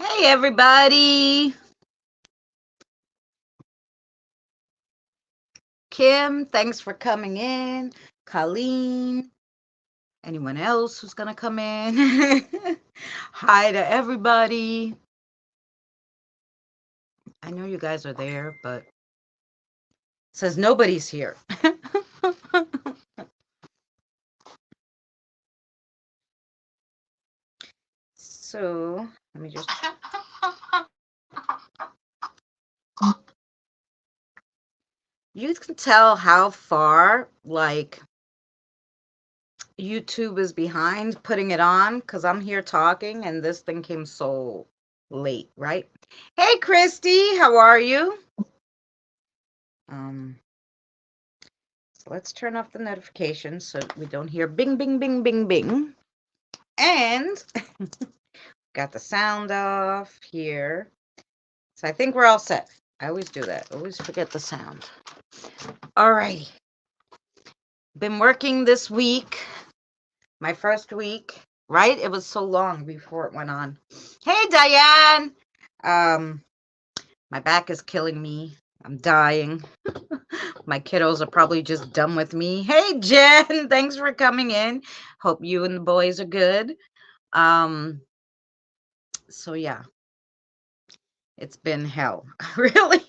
Hey, everybody. Kim, thanks for coming in. Colleen, anyone else who's going to come in? Hi to everybody. I know you guys are there, but it says nobody's here. So, let me just... You can tell how far, like, YouTube is behind putting it on because I'm here talking and this thing came so late, right? Hey, Christy, how are you? So let's turn off the notifications so we don't hear bing, bing, bing, bing, bing. And got the sound off here. So I think we're all set. I always do that. Always forget the sound. All righty. Been working this week. My first week, right? It was so long before it went on. Hey, Diane. My back is killing me. I'm dying. My kiddos are probably just done with me. Hey, Jen, thanks for coming in. Hope you and the boys are good. So yeah, it's been hell, really.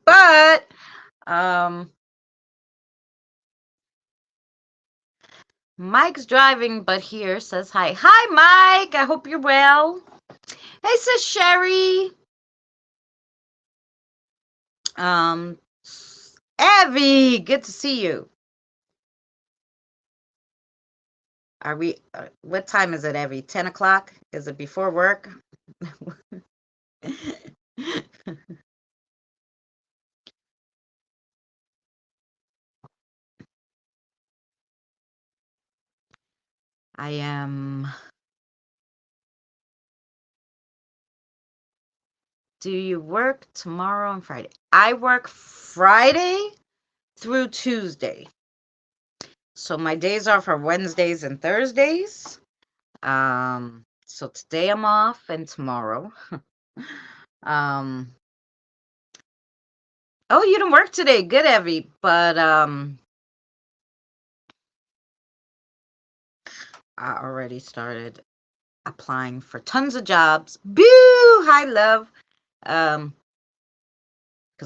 But Mike's driving, but here says hi. Hi, Mike. I hope you're well. Hey, sis Sherry. Evie, good to see you. Are we, what time is it, Evie? 10 o'clock? Is it before work? I am. Do you work tomorrow and Friday? I work Friday through Tuesday. So my days off are Wednesdays and Thursdays. So today I'm off and tomorrow. Oh, you didn't work today. Good, Evie. But I already started applying for tons of jobs. Boo! Hi, love. Because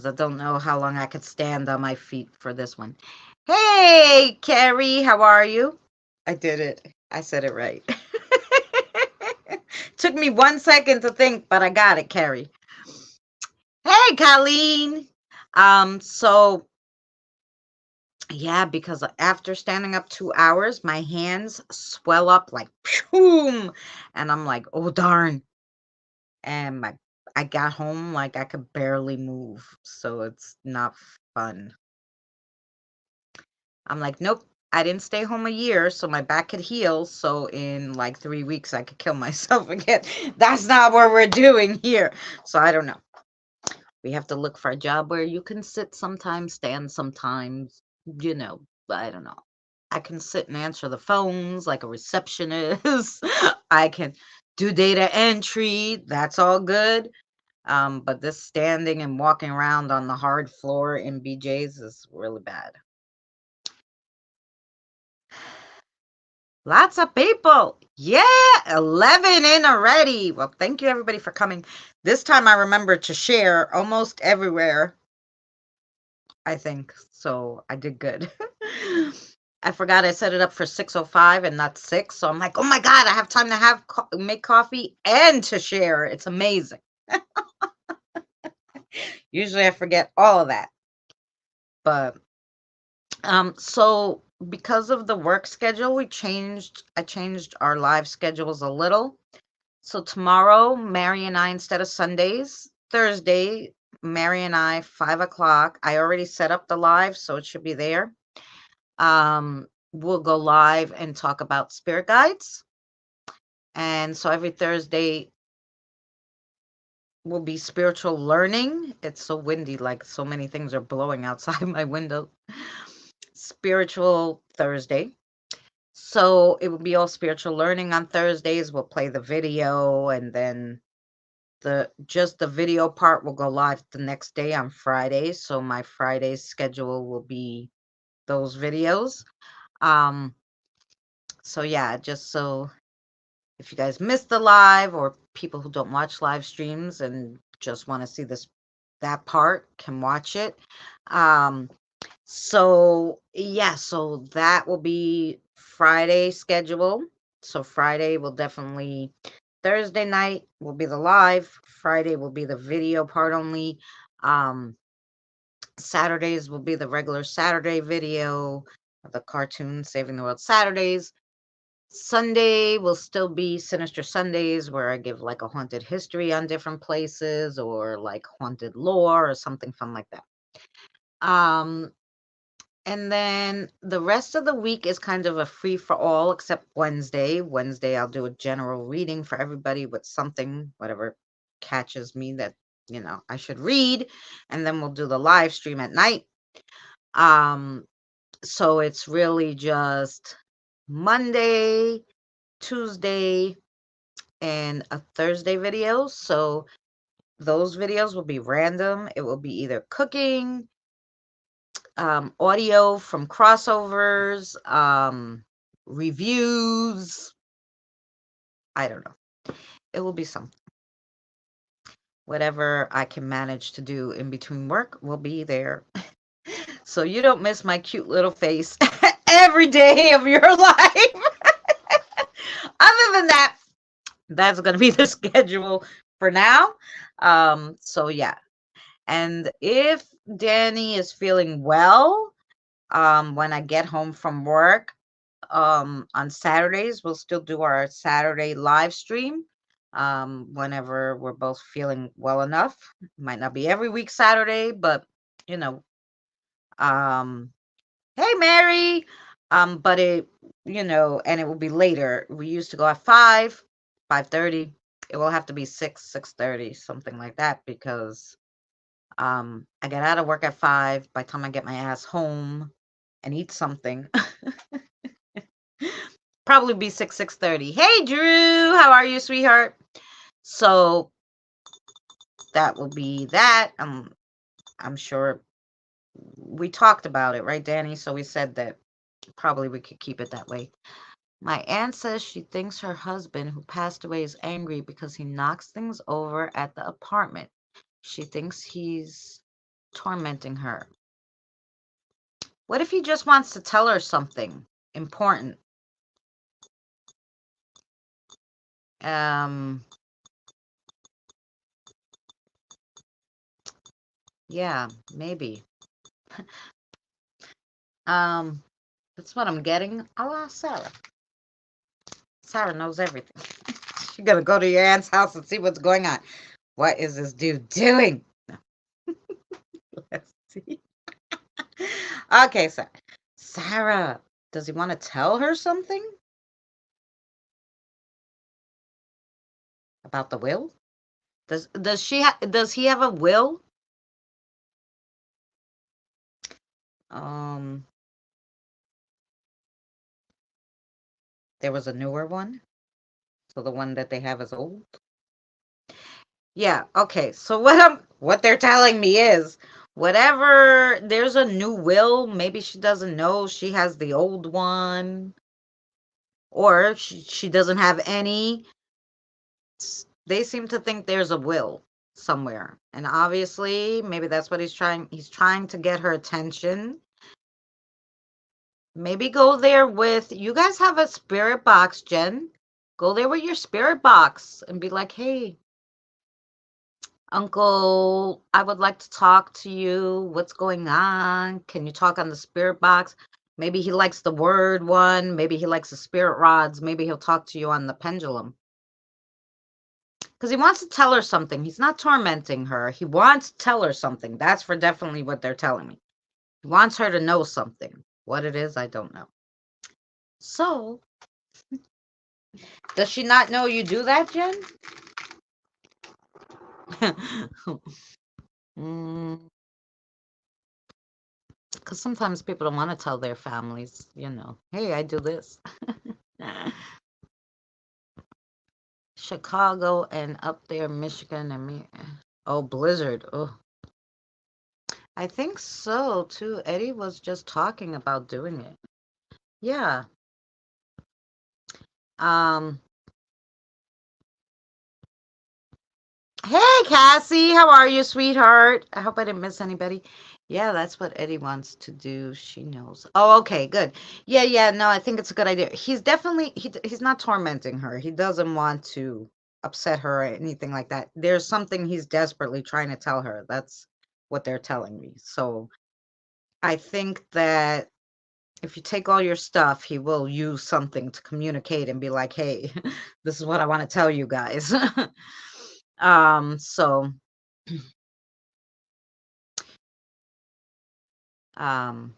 I don't know how long I could stand on my feet for this one. Hey, Carrie, how are you? I did it. I said it right. Took me 1 second to think, but I got it, Carrie. Hey, Colleen. So yeah, because after standing up 2 hours, my hands swell up like boom, and I'm like, oh darn. And I got home like I could barely move, so it's not fun. I'm like, nope, I didn't stay home a year so my back could heal. So in like 3 weeks, I could kill myself again. That's not what we're doing here. So I don't know. We have to look for a job where you can sit sometimes, stand sometimes, I don't know. I can sit and answer the phones like a receptionist. I can do data entry. That's all good. But this standing and walking around on the hard floor in BJ's is really bad. Lots of people. Yeah, 11 in already. Well, thank you everybody for coming. This time I remember to share almost everywhere, I think. So I did good. I forgot I set it up for 6:05 and not 6. So I'm like, oh my God, I have time to make coffee and to share. It's amazing. Usually I forget all of that. But so because of the work schedule, I changed our live schedules a little. So tomorrow, Mary and I, instead of Sundays, Thursday, Mary and I, 5:00. I already set up the live, so it should be there. We'll go live and talk about spirit guides. And so every Thursday will be spiritual learning. It's so windy, like so many things are blowing outside my window. Spiritual Thursday. So it will be all spiritual learning on Thursdays. We'll play the video and then just the video part will go live the next day on Friday. So my Friday's schedule will be those videos. So yeah, just so if you guys missed the live or people who don't watch live streams and just want to see that part can watch it. So yeah, so that will be Friday schedule. So Friday will definitely Thursday night will be the live. Friday will be the video part only. Saturdays will be the regular Saturday video, the cartoon Saving the World Saturdays. Sunday will still be Sinister Sundays, where I give like a haunted history on different places or like haunted lore or something fun like that. And then the rest of the week is kind of a free for all, except Wednesday. Wednesday, I'll do a general reading for everybody with something, whatever catches me that, I should read. And then we'll do the live stream at night. So it's really just Monday, Tuesday, and a Thursday video. So those videos will be random. It will be either cooking, audio from crossovers, reviews. I don't know. It will be something. Whatever I can manage to do in between work will be there. So you don't miss my cute little face every day of your life. Other than that, that's going to be the schedule for now. So yeah. And if Danny is feeling well, when I get home from work, on Saturdays, we'll still do our Saturday live stream. Whenever we're both feeling well enough. Might not be every week Saturday, but hey Mary. But and it will be later. We used to go at 5:30. It will have to be 6:30, something like that, because I get out of work at 5. By the time I get my ass home and eat something, probably be 6:30. Hey Drew, how are you, sweetheart? So that will be that. I'm sure we talked about it, right, Danny? So we said that probably we could keep it that way. My aunt says she thinks her husband, who passed away, is angry because he knocks things over at the apartment. She thinks he's tormenting her. What if he just wants to tell her something important? Yeah, maybe. That's what I'm getting. I'll ask Sarah. Sarah knows everything. She's gonna go to your aunt's house and see what's going on. What is this dude doing? Let's see. Okay, so Sarah, does he want to tell her something about the will? Does he have a will? There was a newer one, so the one that they have is old. Yeah. Okay. So what they're telling me is, whatever, there's a new will. Maybe she doesn't know she has the old one, or she doesn't have any. They seem to think there's a will somewhere, and obviously maybe that's what he's trying to get her attention. Maybe go there with, you guys have a spirit box, Jen. Go there with your spirit box and be like, hey, Uncle, I would like to talk to you. What's going on? Can you talk on the spirit box? Maybe he likes the word one. Maybe he likes the spirit rods. Maybe he'll talk to you on the pendulum. Because he wants to tell her something. He's not tormenting her. He wants to tell her something. That's for definitely what they're telling me. He wants her to know something. What it is, I don't know. So, does she not know you do that, Jen? Because sometimes people don't want to tell their families, hey, I do this. Chicago and up there, Michigan and me. Oh, blizzard. Oh, I think so too. Eddie was just talking about doing it. Yeah. Um. Hey, Cassie, how are you, sweetheart? I hope I didn't miss anybody. Yeah, that's what Eddie wants to do. She knows. Oh, okay, good. Yeah, yeah. No, I think it's a good idea. He's definitely he's not tormenting her. He doesn't want to upset her or anything like that. There's something he's desperately trying to tell her. That's what they're telling me. So I think that if you take all your stuff, he will use something to communicate and be like, "Hey, this is what I want to tell you guys." So um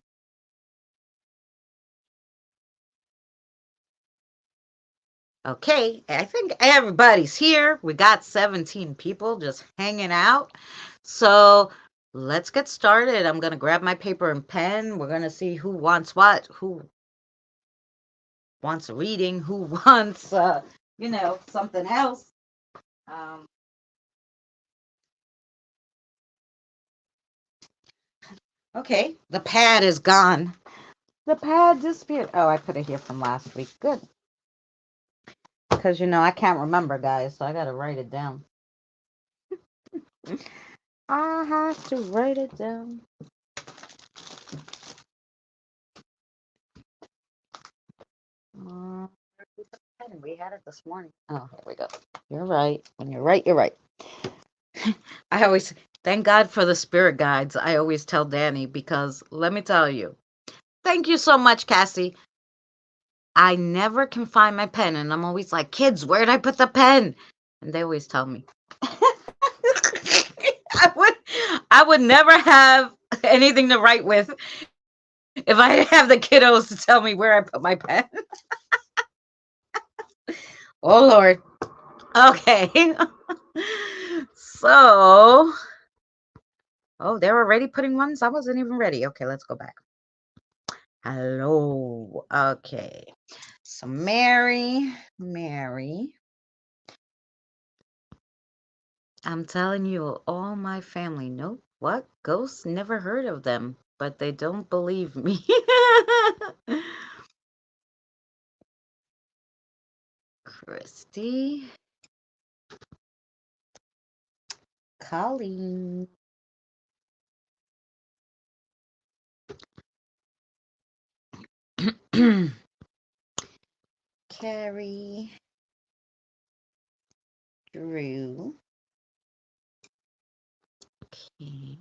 okay, I think everybody's here. We got 17 people just hanging out. So let's get started. I'm gonna grab my paper and pen. We're gonna see who wants what, who wants a reading, who wants something else. Um okay, the pad is gone. The pad disappeared. Oh, I put it here from last week. Good. Because I can't remember, guys, so I gotta write it down. I have to write it down. Uh, we had it this morning. Oh, here we go. You're right. When you're right, you're right. I always thank God for the spirit guides. I always tell Danny because let me tell you. Thank you so much, Cassie. I never can find my pen, and I'm always like, kids, where did I put the pen? And they always tell me. I would never have anything to write with if I didn't have the kiddos to tell me where I put my pen. Oh Lord. Okay. So, oh, they're already putting ones? I wasn't even ready. Okay, let's go back. Hello. Okay. So Mary. I'm telling you, all my family know what? Ghosts never heard of them, but they don't believe me. Christy. Colleen. Carrie. Drew. Okay.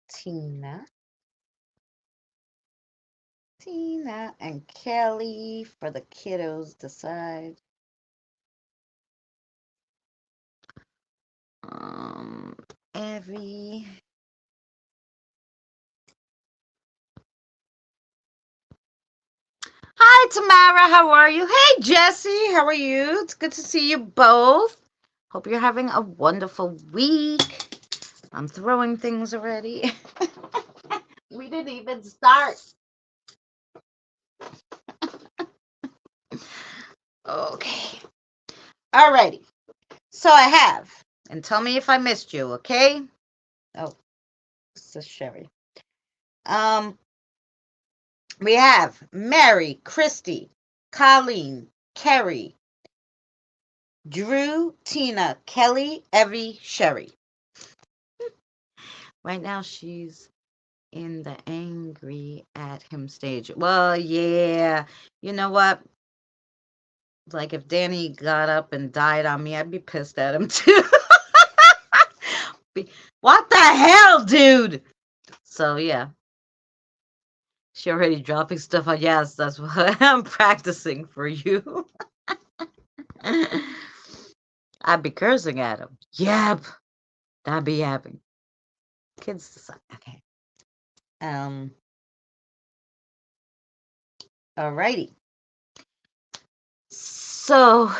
Tina. Tina and Kelly for the kiddos decide. Evie. Hi, Tamara. How are you? Hey, Jesse. How are you? It's good to see you both. Hope you're having a wonderful week. I'm throwing things already. We didn't even start. Okay. Alrighty. So I have. And tell me if I missed you, okay? Oh, this is Sherry. We have Mary, Christy, Colleen, Kerry, Drew, Tina, Kelly, Evie, Sherry. Right now she's in the angry at him stage. Well, yeah. You know what? Like if Danny got up and died on me, I'd be pissed at him too. What the hell, dude? So yeah. She already dropping stuff on. Yes, that's what I'm practicing for you. I'd be cursing at him. Yep. That'd be happening. Kids decide. Okay. Alrighty. So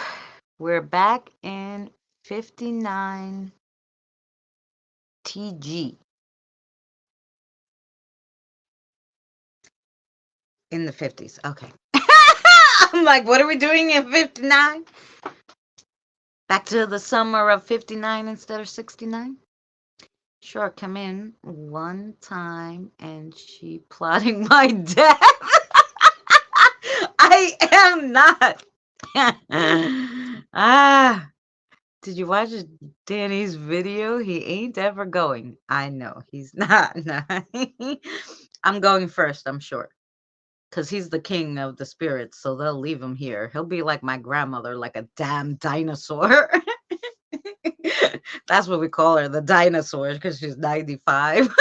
we're back in 59 TG. In the 50s. Okay. I'm like, what are we doing in 59? Back to the summer of 59 instead of 69? Sure, come in one time and she plotting my death. I am not. Ah, did you watch Danny's video? He ain't ever going. I know he's not. I'm going first, I'm sure. Because he's the king of the spirits, so they'll leave him here. He'll be like my grandmother, like a damn dinosaur. That's what we call her, the dinosaur, because she's 95.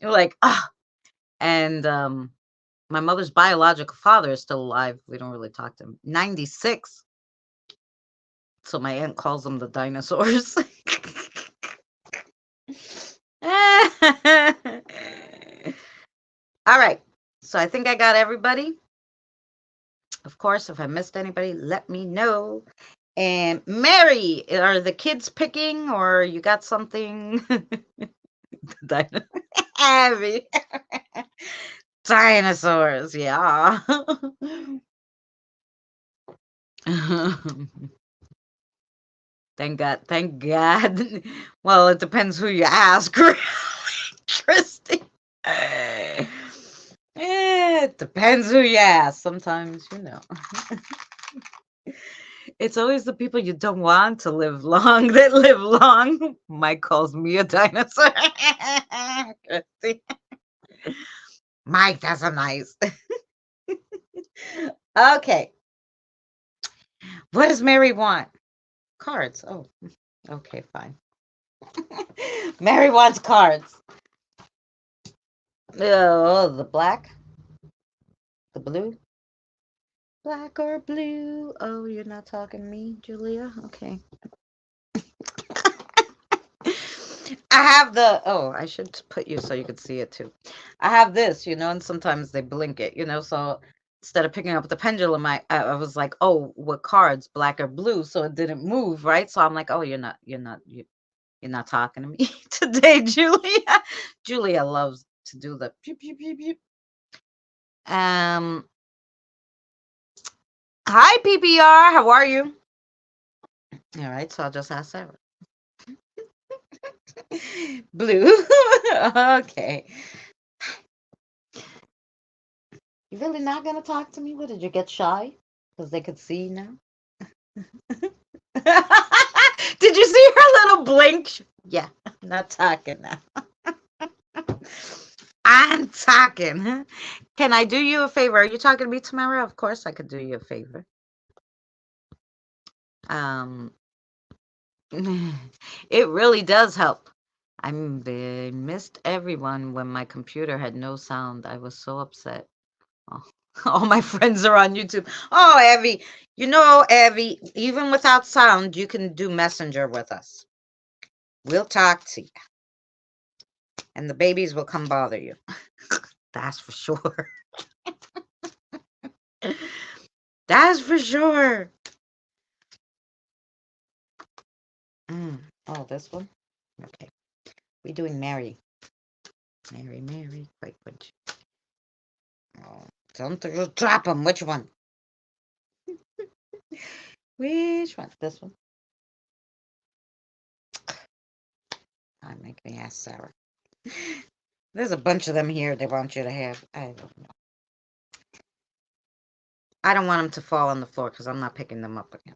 You're like, ah. And my mother's biological father is still alive. We don't really talk to him. 96. So my aunt calls them the dinosaurs. All right. So I think I got everybody. Of course, if I missed anybody, let me know. And Mary, are the kids picking or you got something? Abby. Dinosaurs, yeah. Thank God, thank God. Well, it depends who you ask, really, Christy. It depends who you ask. Sometimes, It's always the people you don't want to live long that live long. Mike calls me a dinosaur. Christy. Mike, that's a nice. Okay. What does Mary want? Cards. Oh, okay, fine. Mary wants cards. Oh, the black? The blue? Black or blue? Oh, you're not talking to me, Julia? Okay. I have I should put you so you could see it too. I have this, and sometimes they blink it, so instead of picking up the pendulum, I was like, oh, what cards, black or blue? So it didn't move, right? So I'm like, oh, you're not talking to me today, Julia. Julia loves to do the pew, pew, pew, pew. Hi, PPR. How are you? All right, so I'll just ask Sarah. Blue. Okay. You really not gonna talk to me? What, did you get shy? Because they could see now? Did you see her little blink? Yeah, I'm not talking now. I'm talking. Can I do you a favor? Are you talking to me tomorrow? Of course I could do you a favor. It really does help. I missed everyone when my computer had no sound. I was so upset. Oh, all my friends are on YouTube. Oh, Evie, Evie, even without sound, you can do Messenger with us. We'll talk to you. And the babies will come bother you. That's for sure. That's for sure. Oh, this one? Okay. We're doing Mary. Mary. Wait, which? Oh, don't drop them. Which one? Which one? This one? I'm making me ask Sarah. There's a bunch of them here they want you to have. I don't know. I don't want them to fall on the floor because I'm not picking them up again.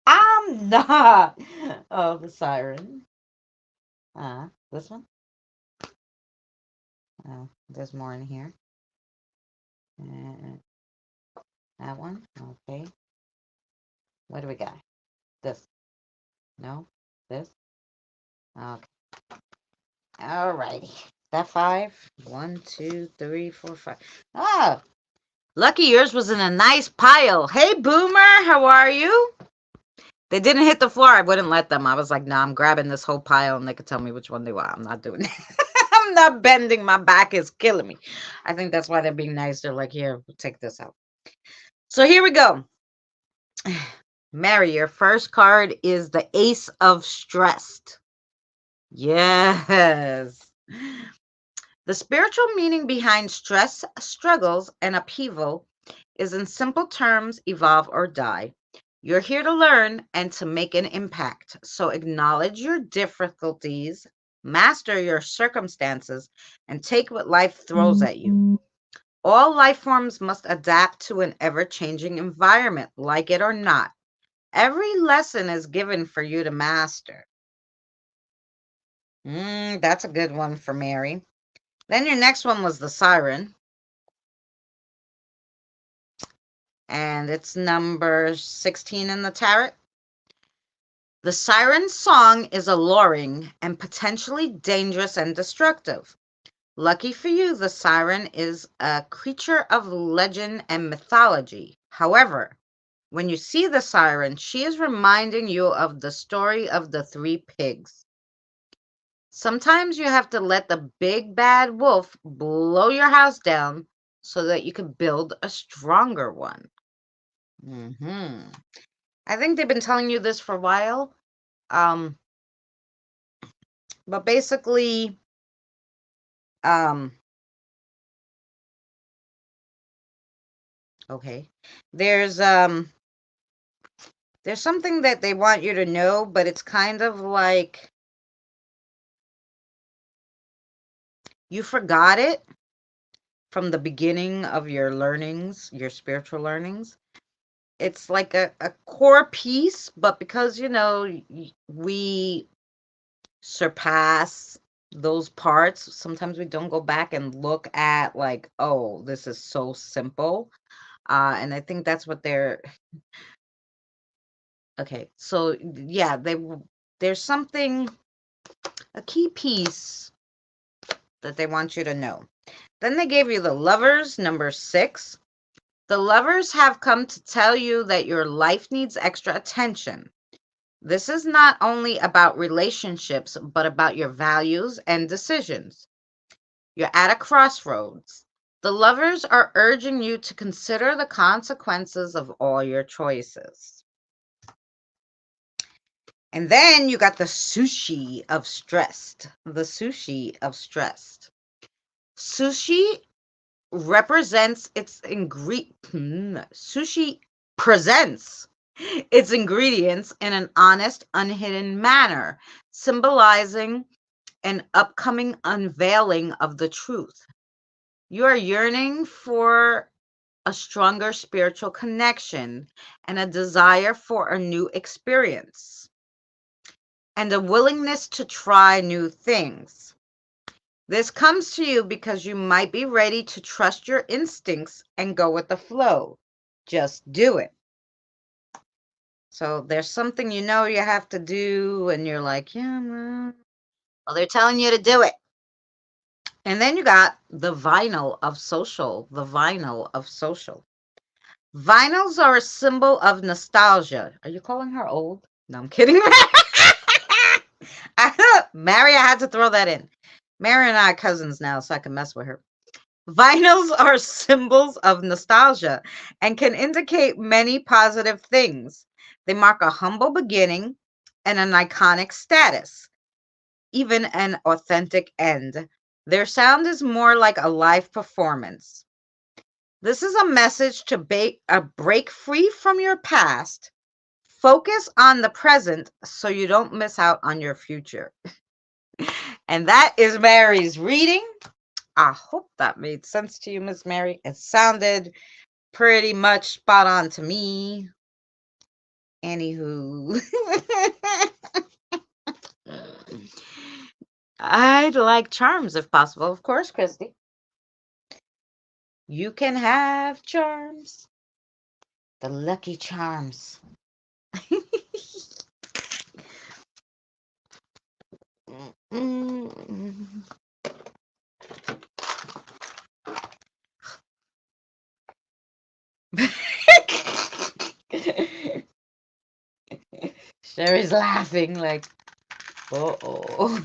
I'm not. Oh, the siren. This one? Oh, there's more in here. That one? Okay. What do we got? This. No? This? Okay. Alrighty. That 5? 1, 2, 3, 4, 5. Ah! Lucky yours was in a nice pile. Hey, Boomer, how are you? They didn't hit the floor. I wouldn't let them. I was like, nah, I'm grabbing this whole pile and they could tell me which one they want. I'm not doing it. I'm not bending. My back is killing me. I think that's why they're being nice. They're like, here, take this out. So here we go. Mary, your first card is the Ace of Stressed. Yes. The spiritual meaning behind stress, struggles, and upheaval is, in simple terms, evolve or die. You're here to learn and to make an impact. So acknowledge your difficulties, master your circumstances, and take what life throws at you. All life forms must adapt to an ever-changing environment, like it or not. Every lesson is given for you to master. That's a good one for Mary. Then your next one was the siren. And it's number 16 in the tarot. The siren's song is alluring and potentially dangerous and destructive. Lucky for you, the siren is a creature of legend and mythology. However, when you see the siren, she is reminding you of the story of the three pigs. Sometimes you have to let the big bad wolf blow your house down so that you can build a stronger one. I think they've been telling you this for a while. But basically, okay, there's something that they want you to know, but it's kind of like you forgot it from the beginning of your learnings, your spiritual learnings. It's like a core piece, but because, we surpass those parts, sometimes we don't go back and look at like, oh, this is so simple. And I think that's what they're okay. So yeah, there's something, a key piece that they want you to know. Then they gave you the Lovers, number 6. The Lovers have come to tell you that your life needs extra attention. This is not only about relationships, but about your values and decisions. You're at a crossroads. The Lovers are urging you to consider the consequences of all your choices. And then you got the sushi of stressed. The sushi of stressed. Sushi represents its sushi presents its ingredients in an honest, unhidden manner, symbolizing an upcoming unveiling of the truth. You are yearning for a stronger spiritual connection and a desire for a new experience and a willingness to try new things. This comes to you because you might be ready to trust your instincts and go with the flow. Just do it. So there's something you have to do, and you're like, yeah, well, they're telling you to do it. And then you got the vinyl of social. The vinyl of social. Vinyls are a symbol of nostalgia. Are you calling her old? No, I'm kidding. Mary, I had to throw that in. Mary and I are cousins now, so I can mess with her. Vinyls are symbols of nostalgia and can indicate many positive things. They mark a humble beginning and an iconic status, even an authentic end. Their sound is more like a live performance. This is a message to break free from your past. Focus on the present so you don't miss out on your future. And that is Mary's reading. I hope that made sense to you, Miss Mary. It sounded pretty much spot on to me. Anywho. I'd like charms if possible. Of course, Christy. You can have charms. The lucky charms. Sherry's laughing like, uh-oh.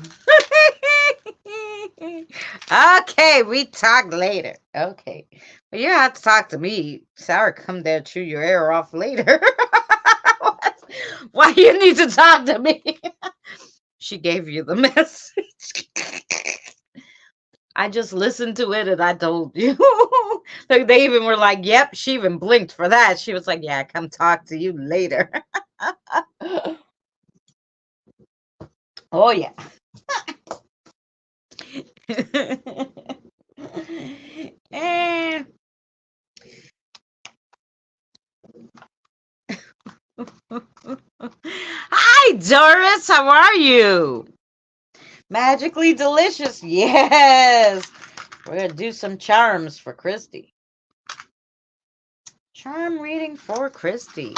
Okay, we talk later. Okay. Well, you have to talk to me. Sarah, come there, chew your ear off later. Why you need to talk to me? She gave you the message. I just listened to it and I told you. Like they even were like, yep, she even blinked for that. She was like, yeah, come talk to you later. Oh yeah. And hi Doris, how are you? Magically delicious. Yes. We're gonna do some charms for Christy. Charm reading for Christy.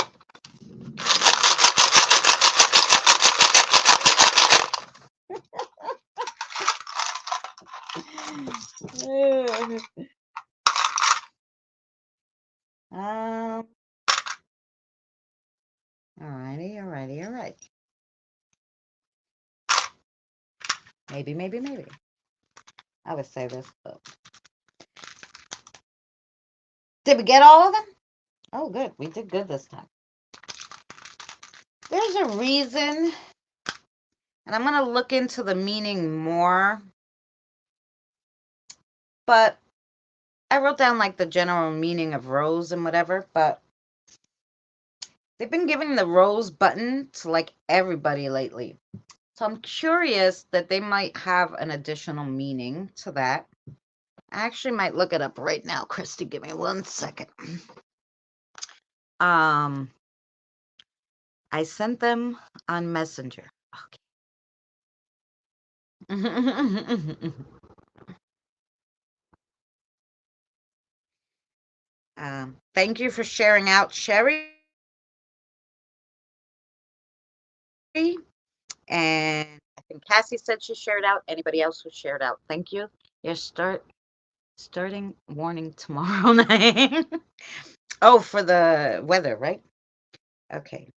Um, alrighty. Maybe. I would say this, but did we get all of them? Oh, good. We did good this time. There's a reason, and I'm gonna look into the meaning more, but I wrote down like the general meaning of rose and whatever, but they've been giving the rose button to like everybody lately. So I'm curious that they might have an additional meaning to that. I actually might look it up right now, Christy. Give me 1 second. I sent them on Messenger. Okay. Thank you for sharing out, Sherry. And I think Cassie said she shared out. Anybody else who shared out, thank you. Your starting warning tomorrow night. Oh, for the weather, right? Okay.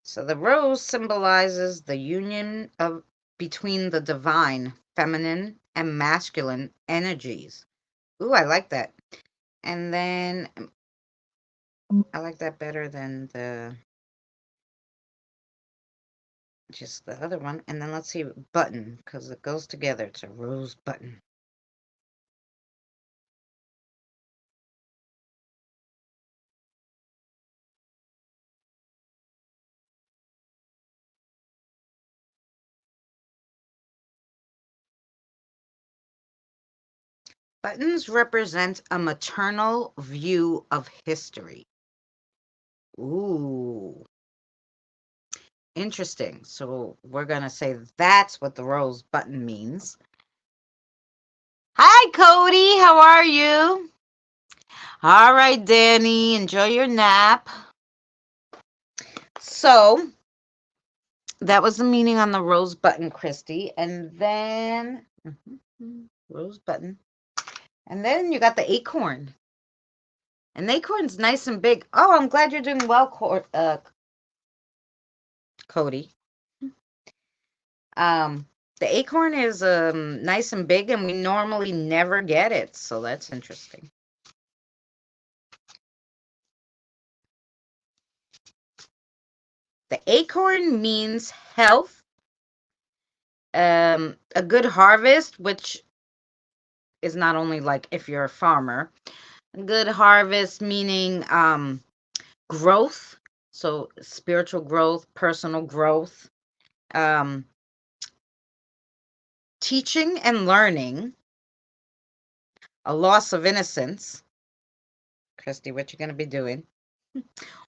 So the rose symbolizes the union of between the divine, feminine, and masculine energies. Ooh, I like that. And then I like that better than the just the other one. And then let's see button because it goes together. It's a rose button. Buttons represent a maternal view of history. Ooh, interesting. So we're going to say that's what the rose button means. Hi, Cody. How are you? All right, Danny. Enjoy your nap. So that was the meaning on the rose button, Christy. And then rose button. And then you got the acorn. And the acorn's nice and big. Oh, I'm glad you're doing well, Cody. The acorn is nice and big, and we normally never get it, so that's interesting. The acorn means health, a good harvest, which is not only like if you're a farmer. A good harvest meaning growth, so spiritual growth, personal growth, um, teaching and learning, a loss of innocence. Christy, what you going to be doing?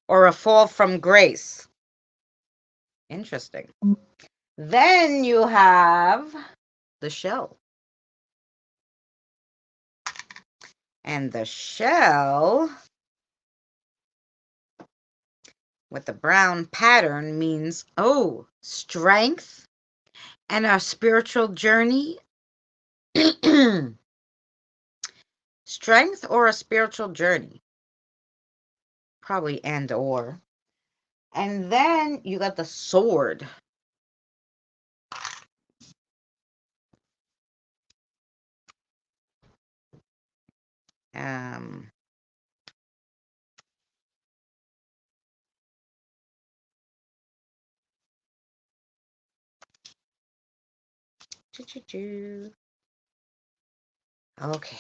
Or a fall from grace. Interesting. Then you have the shell. And the shell with the brown pattern means, oh, strength and our spiritual journey Strength or a spiritual journey? Probably and or. And then you got the sword. Um, okay.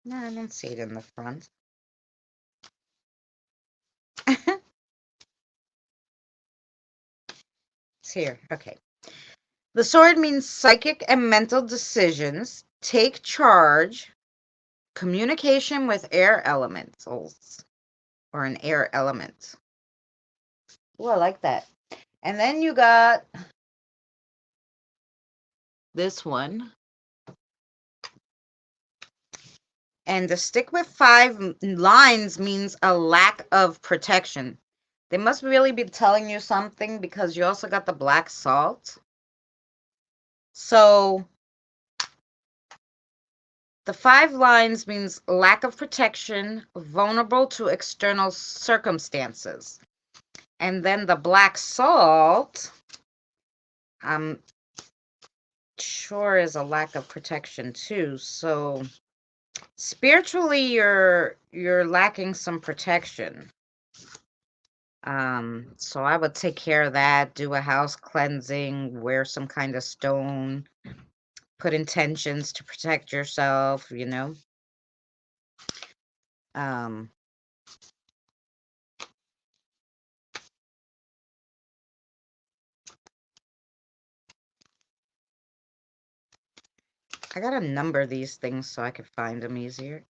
No, I didn't see it in the front. It's here. Okay. The sword means psychic and mental decisions, take charge, communication with air elementals or an air element. Oh, I like that. And then you got this one. And the stick with 5 lines means a lack of protection. They must really be telling you something because you also got the black salt. So the 5 lines means lack of protection, vulnerable to external circumstances. And then the black salt, I'm sure is a lack of protection too. So spiritually you're lacking some protection. So I would take care of that, do a house cleansing, wear some kind of stone, put intentions to protect yourself, you know. I gotta number these things so I can find them easier.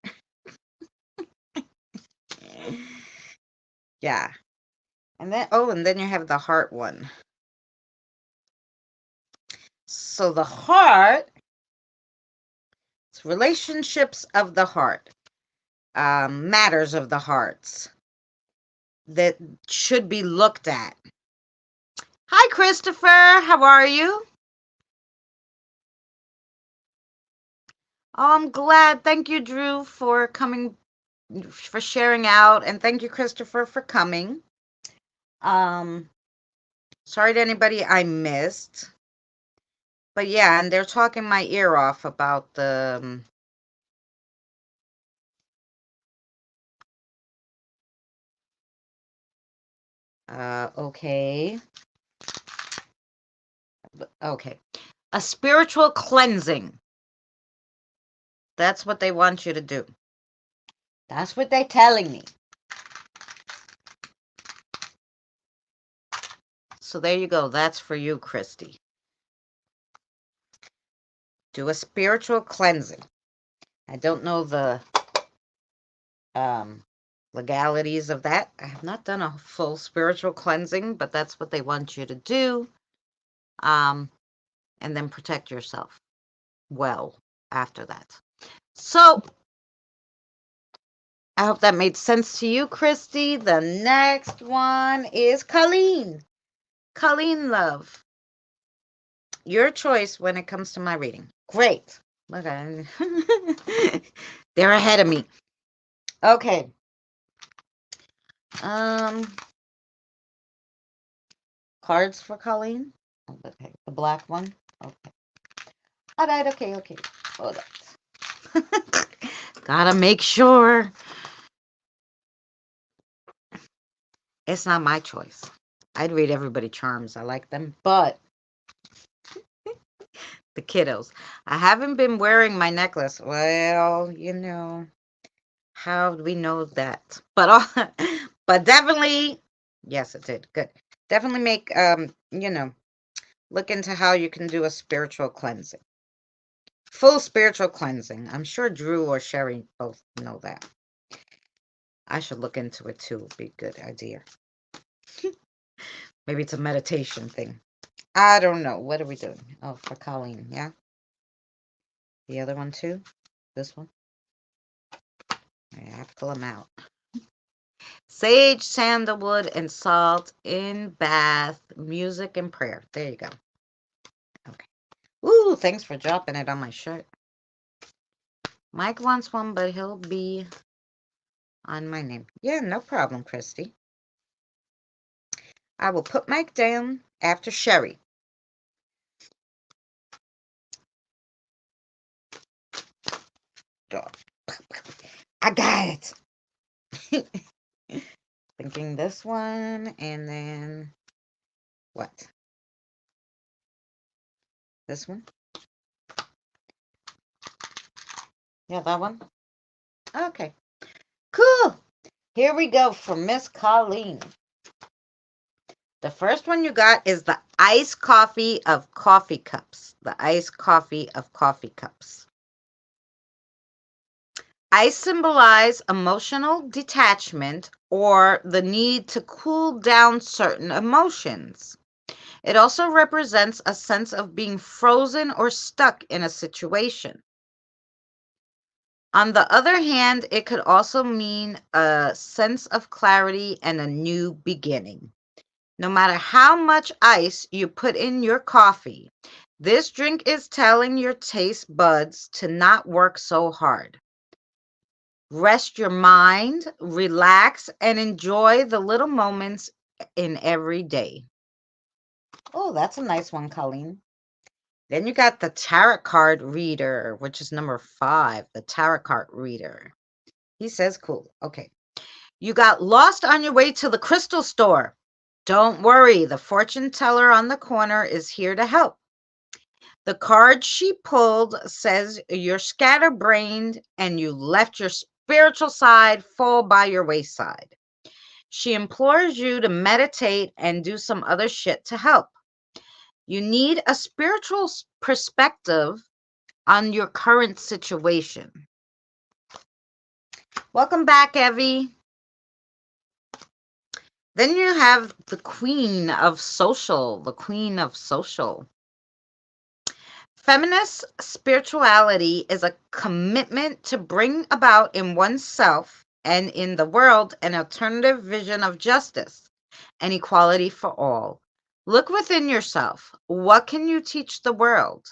Yeah. And then, oh, and then you have the heart one. So the heart, it's relationships of the heart, matters of the hearts that should be looked at. Hi, Christopher. How are you? Oh, I'm glad. Thank you, Drew, for coming, for sharing out, and thank you, Christopher, for coming. Sorry to anybody I missed, but yeah, and they're talking my ear off about the. Okay, okay, a spiritual cleansing. That's what they want you to do. That's what they're telling me. So there you go. That's for you, Christy. Do a spiritual cleansing. I don't know the legalities of that. I have not done a full spiritual cleansing, but that's what they want you to do. And then protect yourself well after that. So I hope that made sense to you, Christy. The next one is Colleen. Colleen, love. Your choice when it comes to my reading. Great. Look, they're ahead of me. Okay. Cards for Colleen. Okay, the black one. Okay. All right. Okay. Hold on. Gotta make sure it's not my choice. I'd read everybody charms. I like them, but the kiddos. I haven't been wearing my necklace. Well, you know, how do we know that? But but definitely, yes, it did. Good. Definitely make you know, look into how you can do a spiritual cleansing. Full spiritual cleansing. I'm sure Drew or Sherry both know that. I should look into it too. It'd be a good idea. Maybe it's a meditation thing. I don't know. What are we doing? Oh, for Colleen, yeah? The other one too? This one? I have to pull them out. Sage, sandalwood, and salt in bath, music, and prayer. There you go. Okay. Ooh, thanks for dropping it on my shirt. Mike wants one, but he'll be on my name. Yeah, no problem, Christy. I will put Mike down after Sherry. I got it. Thinking this one, and then what? This one? Yeah, that one? Okay. Cool. Here we go for Miss Colleen. The first one you got is the iced coffee of coffee cups. The iced coffee of coffee cups. Ice symbolize emotional detachment or the need to cool down certain emotions. It also represents a sense of being frozen or stuck in a situation. On the other hand, it could also mean a sense of clarity and a new beginning. No matter how much ice you put in your coffee, this drink is telling your taste buds to not work so hard. Rest your mind, relax, and enjoy the little moments in every day. Oh, that's a nice one, Colleen. Then you got the tarot card reader, which is number 5, the tarot card reader. He says, cool. Okay. You got lost on your way to the crystal store. Don't worry, the fortune teller on the corner is here to help. The card she pulled says you're scatterbrained and you left your spiritual side full by your wayside. She implores you to meditate and do some other shit to help. You need a spiritual perspective on your current situation. Welcome back, Evie. Then you have the Queen of Social, the Queen of Social. Feminist spirituality is a commitment to bring about in oneself and in the world an alternative vision of justice and equality for all. Look within yourself. What can you teach the world?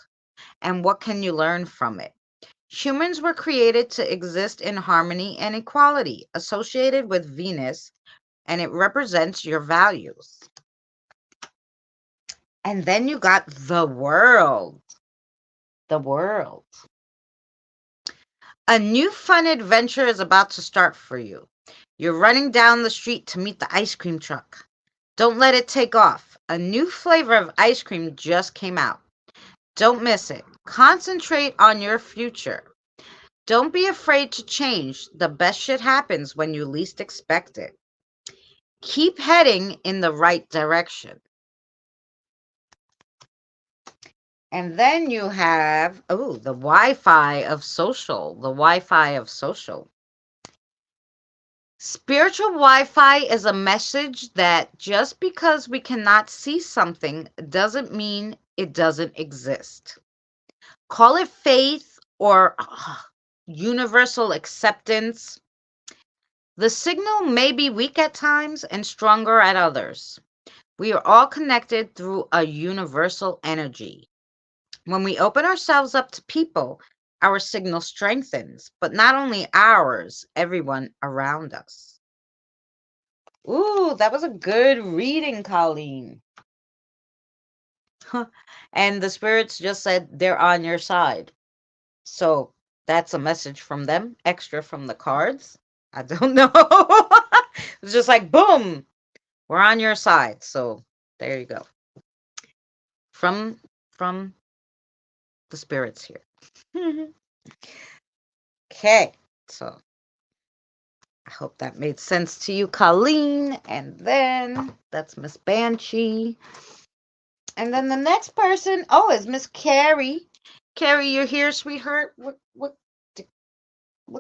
And what can you learn from it? Humans were created to exist in harmony and equality, associated with Venus, and it represents your values. And then you got the world. The world. A new fun adventure is about to start for you. You're running down the street to meet the ice cream truck. Don't let it take off. A new flavor of ice cream just came out. Don't miss it. Concentrate on your future. Don't be afraid to change. The best shit happens when you least expect it. Keep heading in the right direction. And then you have, the Wi-Fi of social. The Wi-Fi of social. Spiritual Wi-Fi is a message that just because we cannot see something doesn't mean it doesn't exist. Call it faith or universal acceptance. The signal may be weak at times and stronger at others. We are all connected through a universal energy. When we open ourselves up to people, our signal strengthens, but not only ours, everyone around us. Ooh, that was a good reading, Colleen. And the spirits just said they're on your side. So that's a message from them, extra from the cards. I don't know. It's just like, boom, we're on your side. So there you go. From the spirits here. Okay, so I hope that made sense to you, Colleen. And then that's Miss Banshee. And then the next person, is Miss Carrie. Carrie, you're here, sweetheart. What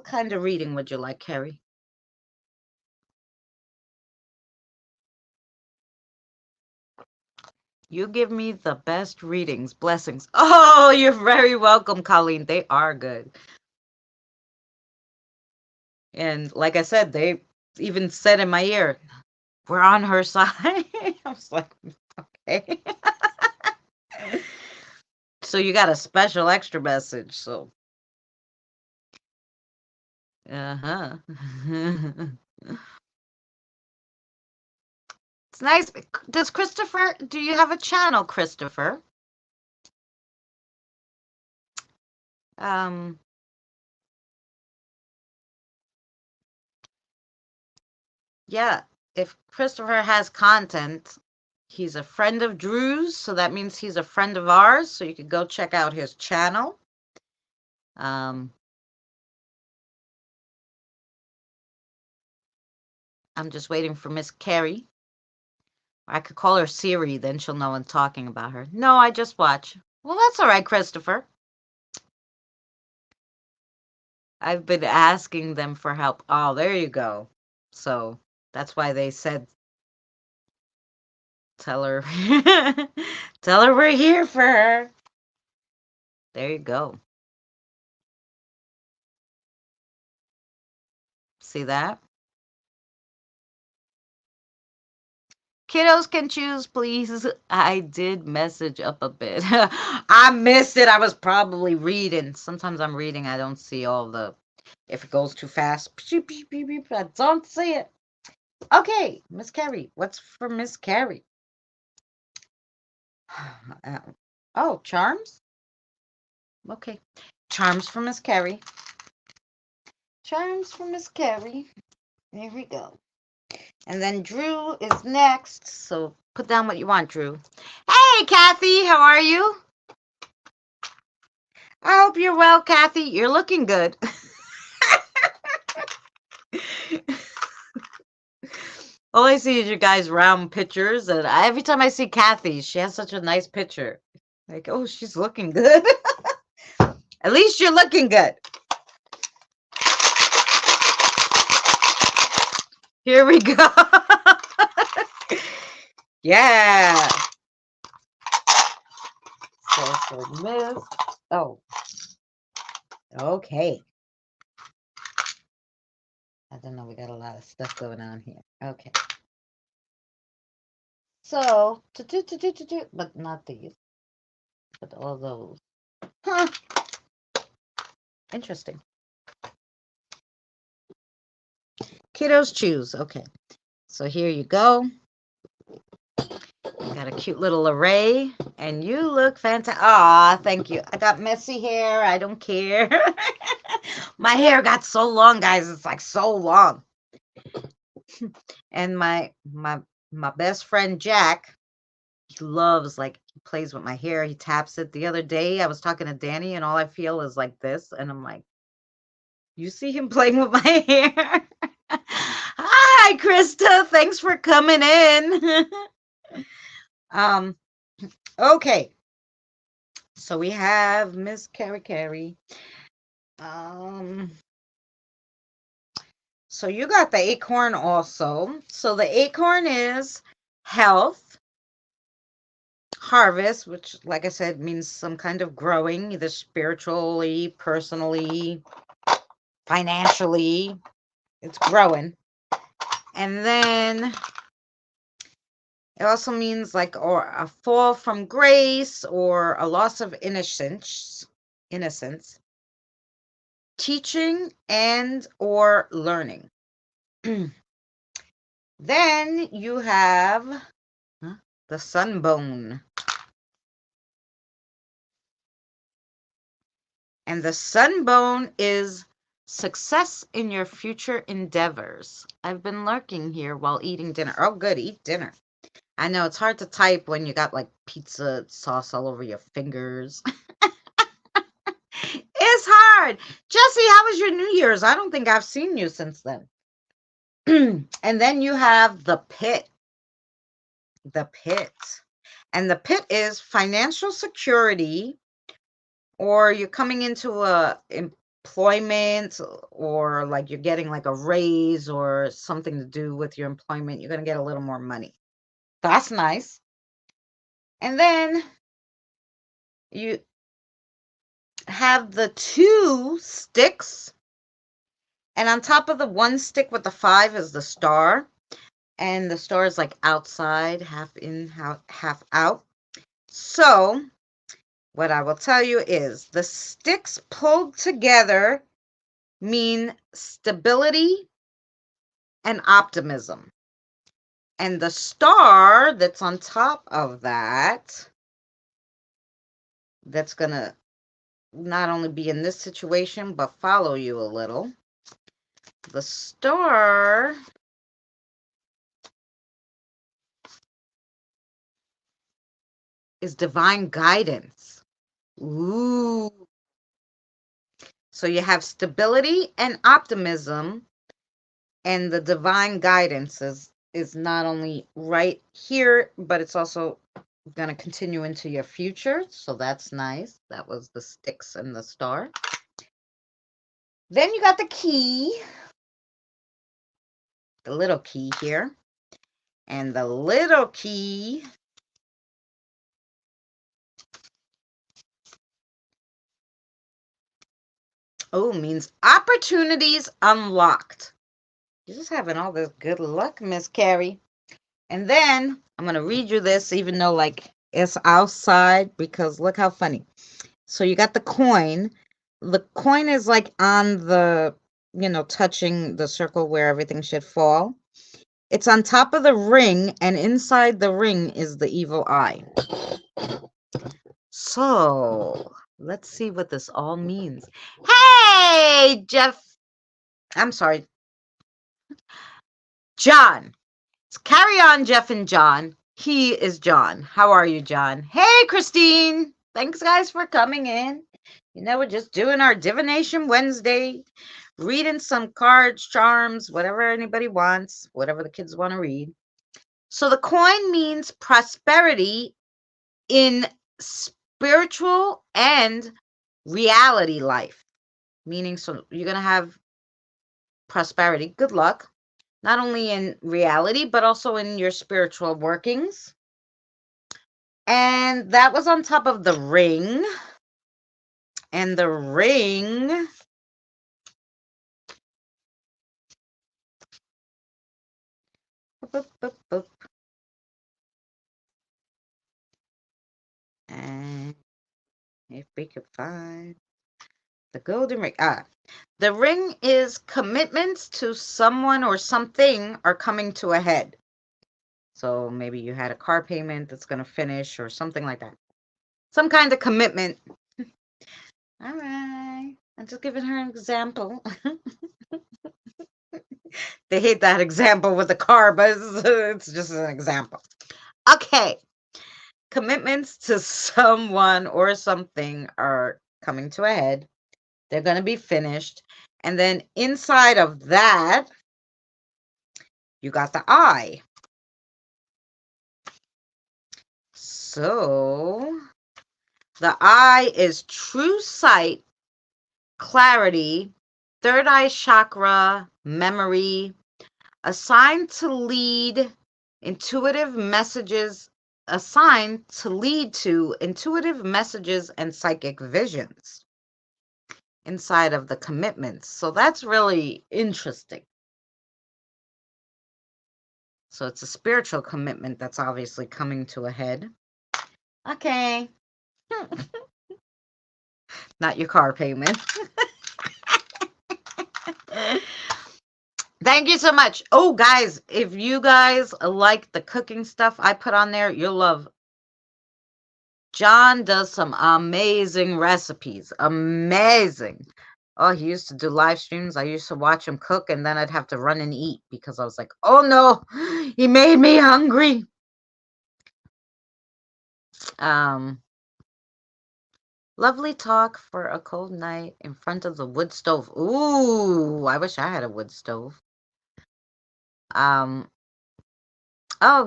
kind of reading would you like, Carrie? You give me the best readings. Blessings. Oh, you're very welcome, Colleen. They are good. And like I said, even said in my ear, we're on her side. I was like, okay. So you got a special extra message. So, uh-huh. It's nice. Does Christopher, do you have a channel, Christopher? Um, yeah, if Christopher has content, he's a friend of Drew's, so that means he's a friend of ours, so you could go check out his channel. I'm just waiting for Miss Carrie. I could call her Siri, then she'll know I'm talking about her. No, I just watch. Well, that's all right, Christopher. I've been asking them for help. Oh, there you go. So that's why they said, tell her, tell her we're here for her. There you go. See that? Kiddos can choose, please. I did message up a bit. I missed it. I was probably reading. Sometimes I'm reading. I don't see all the, if it goes too fast, beep, beep, beep, beep, I don't see it. Okay, Miss Carrie. What's for Miss Carrie? Oh, charms? Okay. Charms for Miss Carrie. Charms for Miss Carrie. There we go. And then Drew is next. So put down what you want, Drew. Hey, Kathy. How are you? I hope you're well, Kathy. You're looking good. All I see is your guys' round pictures. And every time I see Kathy, she has such a nice picture. Like, oh, she's looking good. At least you're looking good. Here we go. Yeah. So for Miss. Oh. Okay. I don't know. We got a lot of stuff going on here. Okay. So, but not these. But all those. Huh. Interesting. Kiddos choose. Okay. So here you go. Got a cute little array. And you look fantastic. Aw, thank you. I got messy hair. I don't care. My hair got so long, guys. It's like so long. And my best friend Jack, he loves, like, he plays with my hair. He taps it. The other day I was talking to Danny and all I feel is like this. And I'm like, you see him playing with my hair? Hi, Krista. Thanks for coming in. Okay. So we have Miss Carrie. So you got the acorn also. So the acorn is health, harvest, which, like I said, means some kind of growing, either spiritually, personally, financially. It's growing. And then it also means like, or a fall from grace, or a loss of innocence, teaching and or learning. Then you have the sunbone. And the sunbone is success in your future endeavors. I've been lurking here while eating dinner. Oh, good. Eat dinner. I know it's hard to type when you got like pizza sauce all over your fingers. It's hard. Jesse, how was your New Year's? I don't think I've seen you since then. And then you have the pit. The pit. And the pit is financial security, or you're coming into a employment, or like you're getting like a raise or something to do with your employment. You're going to get a little more money. That's nice. And then you have the two sticks, And on top of the one stick with the 5 is the star. And the star is like outside, half in, half out. So what I will tell you is the sticks pulled together mean stability and optimism. And the star that's on top of that, that's going to not only be in this situation, but follow you a little. The star is divine guidance. Ooh. So you have stability and optimism, and the divine guidance is not only right here, but it's also going to continue into your future. So that's nice. That was the sticks and the star. Then you got the key, the little key here. And the little key means opportunities unlocked. You're just having all this good luck, Miss Carrie. And then I'm going to read you this, even though like it's outside, because look how funny. So you got the coin. The coin is like on the, touching the circle where everything should fall. It's on top of the ring, and inside the ring is the evil eye. So let's see what this all means. Hey, Jeff. I'm sorry. John. It's carry on, Jeff and John. He is John. How are you, John? Hey, Christine. Thanks, guys, for coming in. We're just doing our Divination Wednesday, reading some cards, charms, whatever anybody wants, whatever the kids want to read. So the coin means prosperity in spiritual and reality life, meaning so you're going to have prosperity, good luck, not only in reality, but also in your spiritual workings. And that was on top of the ring. And the ring and if we could find the golden ring. The ring is commitments to someone or something are coming to a head. So maybe you had a car payment that's going to finish or something like that. Some kind of commitment. All right. I'm just giving her an example. They hate that example with the car, but it's just an example. Okay. Commitments to someone or something are coming to a head. They're going to be finished. And then inside of that, you got the eye. So the eye is true sight, clarity, third eye chakra, memory, assigned to lead intuitive messages, assigned to lead to intuitive messages and psychic visions inside of the commitments. So that's really interesting. So it's a spiritual commitment that's obviously coming to a head. Okay. Not your car payment. Thank you so much. Oh, guys, if you guys like the cooking stuff I put on there, you'll love. John does some amazing recipes. Amazing. Oh, he used to do live streams. I used to watch him cook, and then I'd have to run and eat because I was like, oh no, he made me hungry. Lovely talk for a cold night in front of the wood stove. Ooh, I wish I had a wood stove. Oh,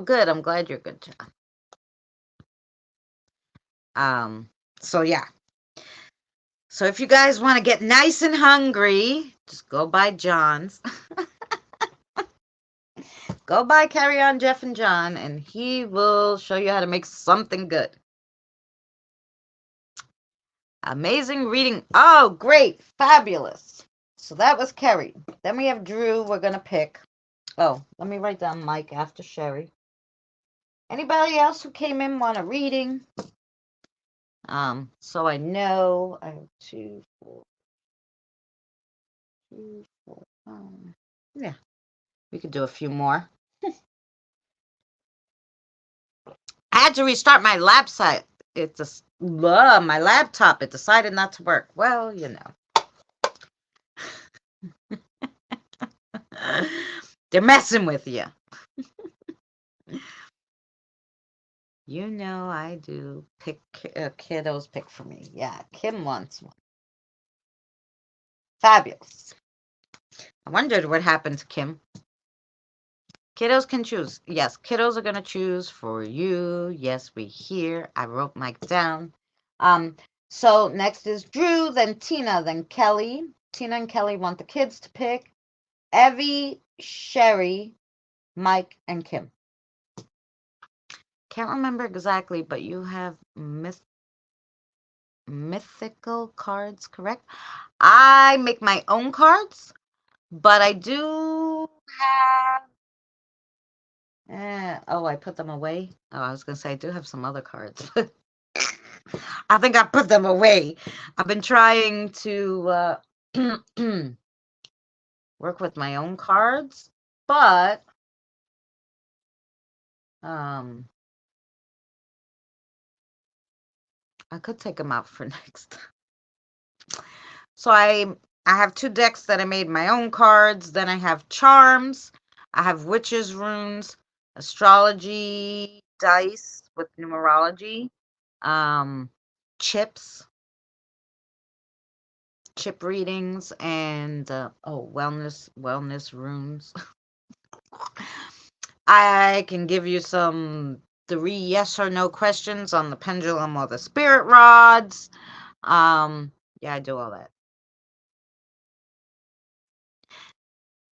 good. I'm glad you're good, John. So yeah. So if you guys want to get nice and hungry, just go by John's. Go by Carry On Jeff and John, and he will show you how to make something good. Amazing reading. Oh, great. Fabulous. So that was Kerry. Then we have Drew. We're going to pick. Oh, let me write down Mike after Sherry. Anybody else who came in want a reading? So I know I have 2, 4, 2, 4, 5. Yeah, we could do a few more. I had to restart my laptop. My laptop. It decided not to work. Well, you know, they're messing with you. You know I do. Pick kiddos. Pick for me. Yeah, Kim wants one. Fabulous. I wondered what happened to Kim. Kiddos can choose. Yes, kiddos are going to choose for you. Yes, we hear. I wrote Mike down. So next is Drew, then Tina, then Kelly. Tina and Kelly want the kids to pick. Evie, Sherry, Mike, and Kim. Can't remember exactly, but you have mythical cards, correct? I make my own cards, but I do have I put them away. Oh, I was going to say I do have some other cards. I think I put them away. I've been trying to work with my own cards, but I could take them out for next. So I have 2 decks that I made my own cards. Then I have charms. I have witches runes, astrology dice with numerology, chips, chip readings, and wellness runes. I can give you some 3 yes or no questions on the pendulum or the spirit rods. Yeah, I do all that.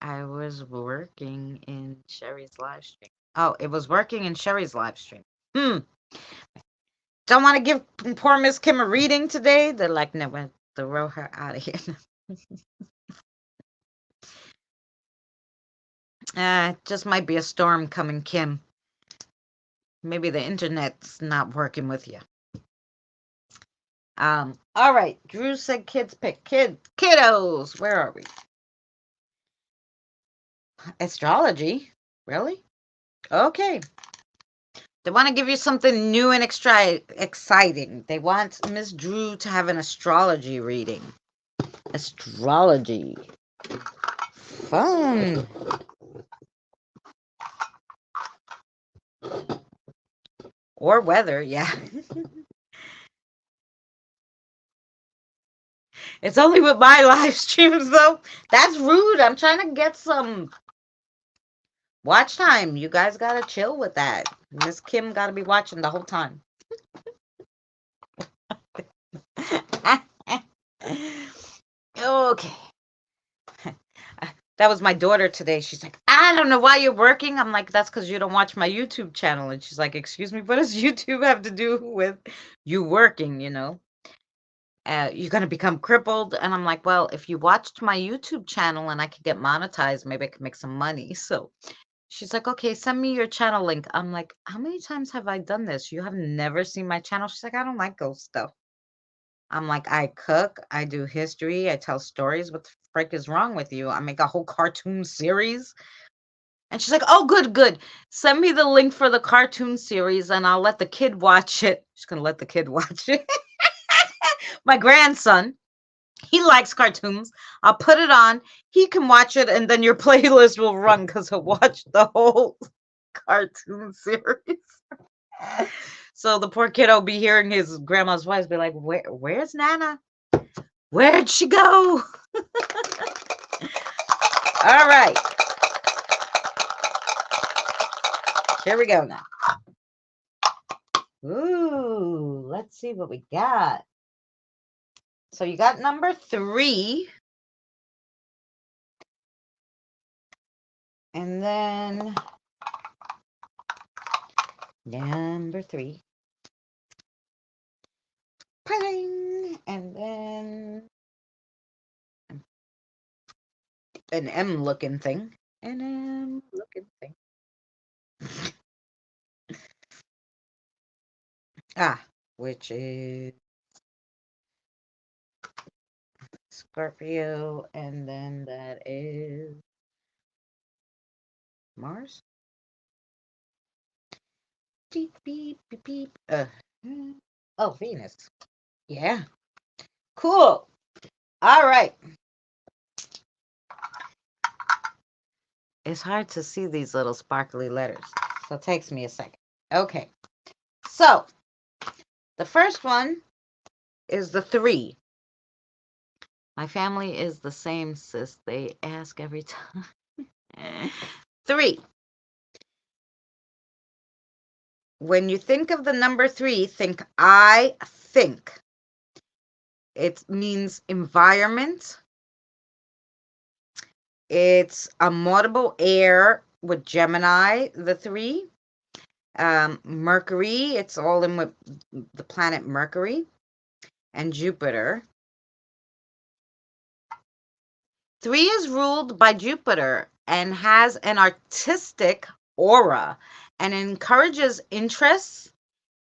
I was working in Sherry's live stream. Oh, it was working in Sherry's live stream. Don't want to give poor Miss Kim a reading today. They're like, no, we'll throw her out of here. Just might be a storm coming, Kim. Maybe the internet's not working with you. All right. Drew said kids pick. Kiddos. Where are we? Astrology? Really? Okay. They want to give you something new and exciting. They want Miss Drew to have an astrology reading. Astrology. Fun. Or weather, yeah. It's only with my live streams, though. That's rude. I'm trying to get some watch time. You guys got to chill with that. Miss Kim got to be watching the whole time. Okay. That was my daughter today. She's like, I don't know why you're working. I'm like, that's because you don't watch my YouTube channel. And she's like, excuse me, what does YouTube have to do with you working, you know? You're going to become crippled. And I'm like, well, if you watched my YouTube channel and I could get monetized, maybe I could make some money. So she's like, okay, send me your channel link. I'm like, how many times have I done this? You have never seen my channel? She's like, I don't like ghost stuff. I'm like, I cook, I do history, I tell stories. What the frick is wrong with you? I make a whole cartoon series. And she's like, oh, good. Send me the link for the cartoon series and I'll let the kid watch it. She's going to let the kid watch it. My grandson, he likes cartoons. I'll put it on. He can watch it and then your playlist will run because he'll watch the whole cartoon series. So the poor kid will be hearing his grandma's voice be like, where's Nana? Where'd she go? All right. Here we go now. Ooh, let's see what we got. So you got number 3. And then number 3. Pling. And then an M looking thing. An M looking thing. Which is Scorpio, and then that is Mars. Beep, beep, beep, beep. Oh, Venus. Yeah. Cool. All right. It's hard to see these little sparkly letters, so it takes me a second. Okay. So, the first one is the 3. My family is the same, sis. They ask every time. 3. When you think of the number 3, think I think. It means environment. It's a mutable air with Gemini, the 3. Mercury, it's all in with the planet Mercury and Jupiter. 3 is ruled by Jupiter and has an artistic aura and encourages interests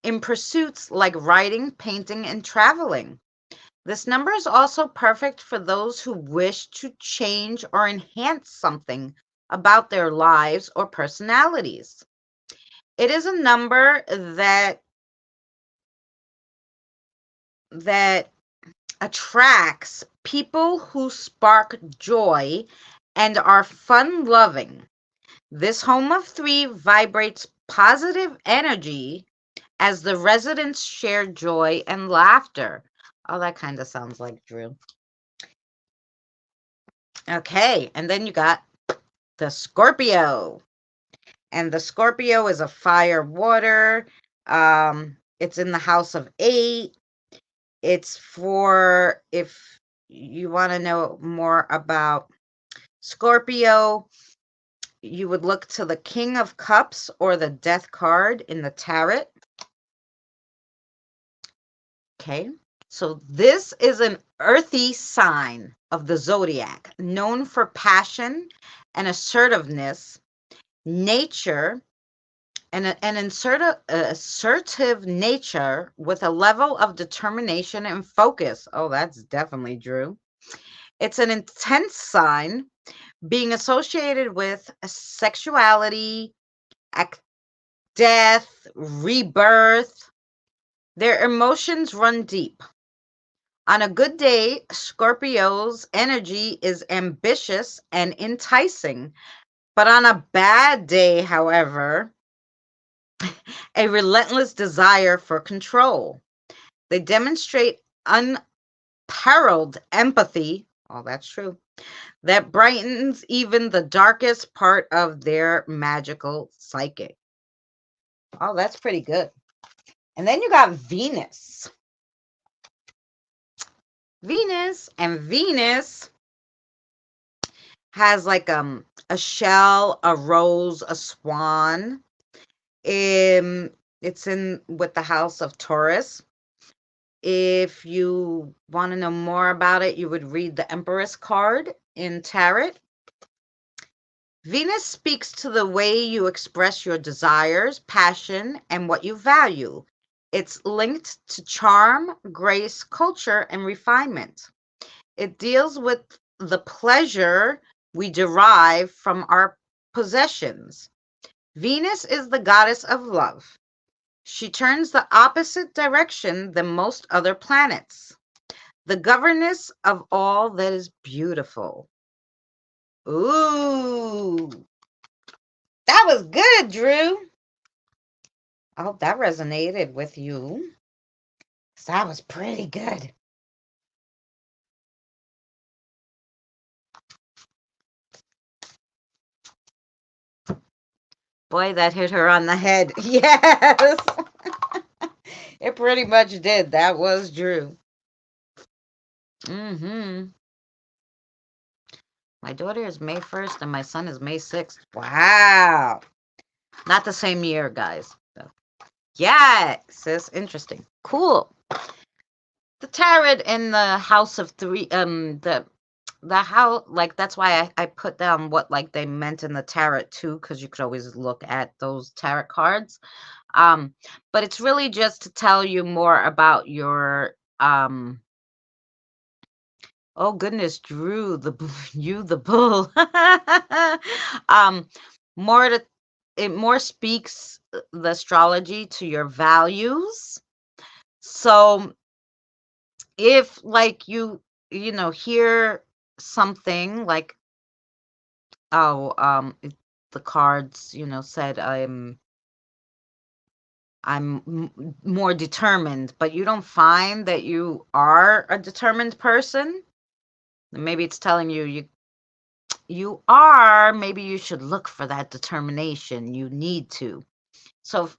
in pursuits like writing, painting, and traveling. This number is also perfect for those who wish to change or enhance something about their lives or personalities. It is a number that attracts people who spark joy and are fun-loving. This home of 3 vibrates positive energy as the residents share joy and laughter. Oh, that kind of sounds like Drew. Okay, and then you got the Scorpio. And the Scorpio is a fire water. It's in the house of 8. It's for, if you want to know more about Scorpio, you would look to the King of Cups or the Death card in the tarot. Okay, so this is an earthy sign of the zodiac, known for passion and assertiveness, nature, and an assertive nature with a level of determination and focus. Oh, that's definitely Drew. It's an intense sign, being associated with sexuality, death, rebirth. Their emotions run deep. On a good day, Scorpio's energy is ambitious and enticing. But on a bad day, however, a relentless desire for control. They demonstrate unparalleled empathy. Oh, that's true. That brightens even the darkest part of their magical psychic. Oh, that's pretty good. And then you got Venus. Venus has like a shell, a rose, a swan. It's in with the house of Taurus. If you want to know more about it, you would read the Empress card in tarot. Venus speaks to the way you express your desires, passion, and what you value. It's linked to charm, grace, culture, and refinement. It deals with the pleasure we derive from our possessions. Venus is the goddess of love. She turns the opposite direction than most other planets, the governess of all that is beautiful. Ooh, that was good, Drew. I hope that resonated with you. That was pretty good. Boy, that hit her on the head. Yes. It pretty much did. That was Drew. My daughter is May 1st and my son is May 6th. Wow. Not the same year, guys. So, yeah, sis. Interesting. Cool. The tarot in the house of 3, the that's why I put down what like they meant in the tarot too, because you could always look at those tarot cards. But it's really just to tell you more about your oh goodness, Drew, you the bull. um, more to it more speaks the astrology to your values. So if like you know hear something like oh the cards said more determined, but you don't find that you are a determined person, maybe it's telling you are, maybe you should look for that determination. You need to. So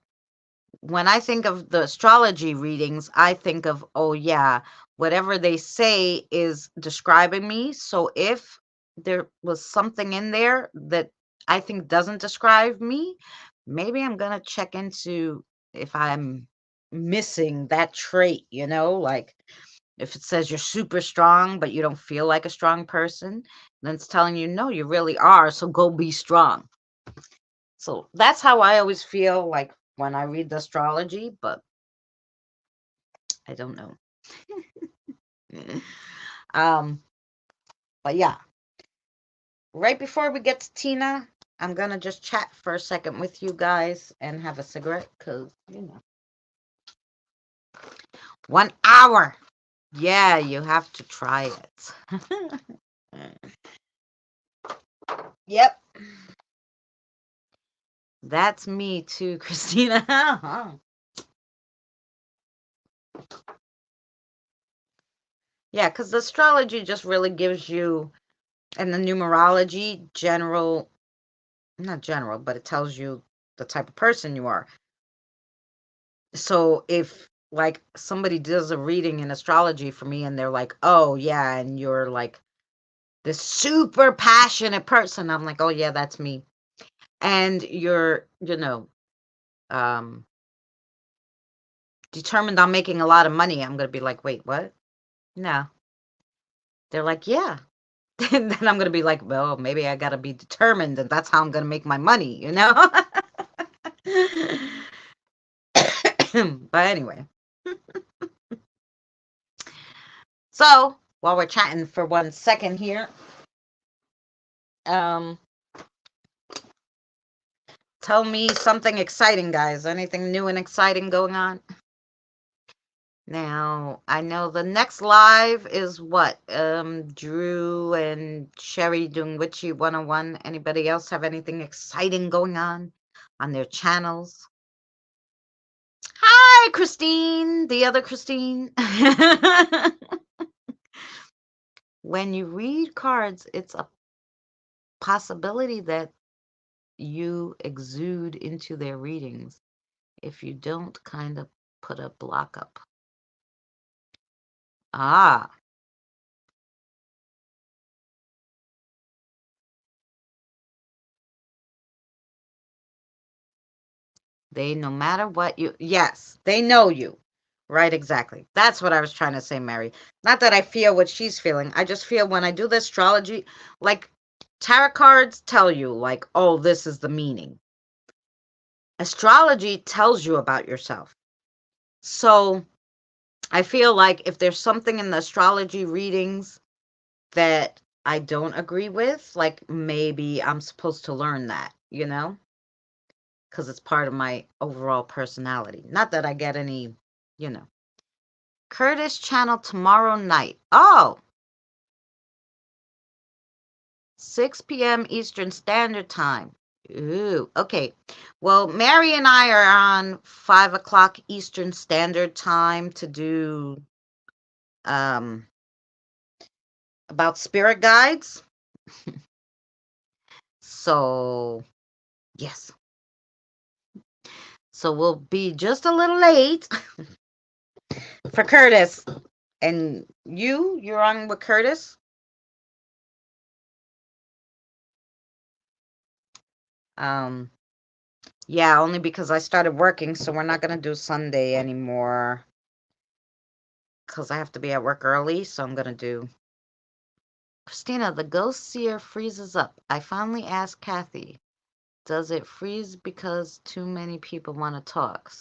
when I think of the astrology readings, I think of, oh yeah, whatever they say is describing me. So if there was something in there that I think doesn't describe me, maybe I'm going to check into if I'm missing that trait, like if it says you're super strong, but you don't feel like a strong person, then it's telling you, no, you really are. So go be strong. So that's how I always feel like when I read the astrology, but I don't know. um, but yeah, right before we get to Tina, I'm going to just chat for a second with you guys and have a cigarette because, 1 hour. Yeah, you have to try it. Yep. That's me too, Christina. Yeah, because the astrology just really gives you, and the numerology, not general, but it tells you the type of person you are. So if like somebody does a reading in astrology for me and they're like, oh yeah, and you're like this super passionate person, I'm like, oh yeah, that's me. And you're, determined on making a lot of money, I'm gonna be like, wait, what? No. They're like, yeah. And then I'm gonna be like, well, maybe I gotta be determined, and that's how I'm gonna make my money, But anyway, so while we're chatting for 1 second here, um, tell me something exciting, guys. Anything new and exciting going on? Now, I know the next live is what? Drew and Sherry doing Witchy 101. Anybody else have anything exciting going on their channels? Hi, Christine, the other Christine. When you read cards, it's a possibility that you exude into their readings. If you don't, kind of put a block up. Ah, no matter what yes, they know you. Right, exactly. That's what I was trying to say, Mary. Not that I feel what she's feeling. I just feel when I do the astrology, like tarot cards tell you, like, oh, this is the meaning. Astrology tells you about yourself. So I feel like if there's something in the astrology readings that I don't agree with, like maybe I'm supposed to learn that, because it's part of my overall personality. Not that I get any, you know. Curtis channel tomorrow night. Oh, 6 p.m. Eastern Standard Time. Ooh, okay. Well, Mary and I are on 5 o'clock Eastern Standard Time to do about spirit guides. So, yes. So we'll be just a little late for Curtis. And you're on with Curtis? Um, yeah, only because I started working, so we're not going to do Sunday anymore. Because I have to be at work early, so I'm going to do Christina, the ghost seer freezes up. I finally asked Kathy, does it freeze because too many people want to talk?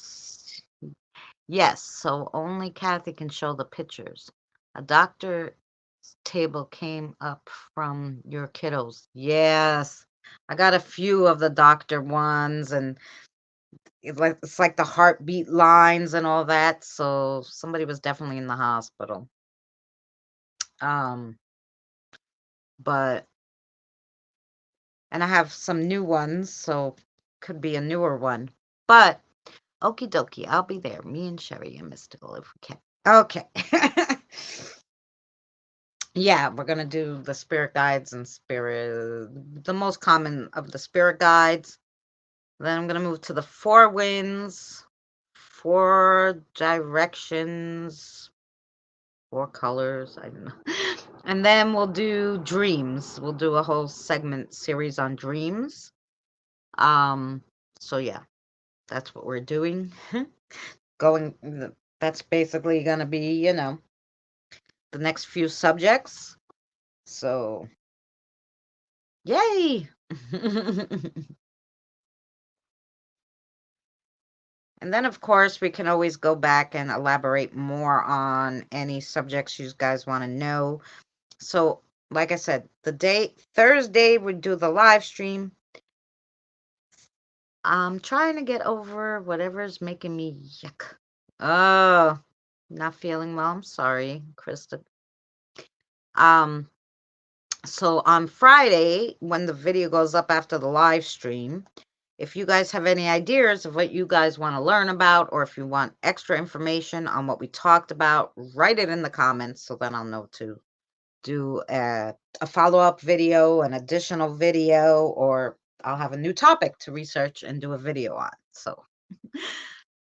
Yes, so only Kathy can show the pictures. A doctor table came up from your kiddos. Yes. I got a few of the doctor ones, and it's like the heartbeat lines and all that. So somebody was definitely in the hospital. Um, but and I have some new ones, so could be a newer one. But okie dokie, I'll be there. Me and Sherry and Mystical if we can. Okay. Yeah, we're gonna do the spirit guides and the most common of the spirit guides. Then I'm gonna move to the four winds, four directions, four colors. I don't know. And then we'll do dreams. We'll do a whole segment series on dreams. So yeah, that's what we're doing. That's basically gonna be, the next few subjects. So yay! And then, of course, we can always go back and elaborate more on any subjects you guys want to know. So, like I said, Thursday, we do the live stream. I'm trying to get over whatever's making me yuck. Oh, not feeling well. I'm sorry, Krista. So on Friday, when the video goes up after the live stream, if you guys have any ideas of what you guys want to learn about, or if you want extra information on what we talked about, write it in the comments so then I'll know to do a follow-up video, an additional video, or I'll have a new topic to research and do a video on. So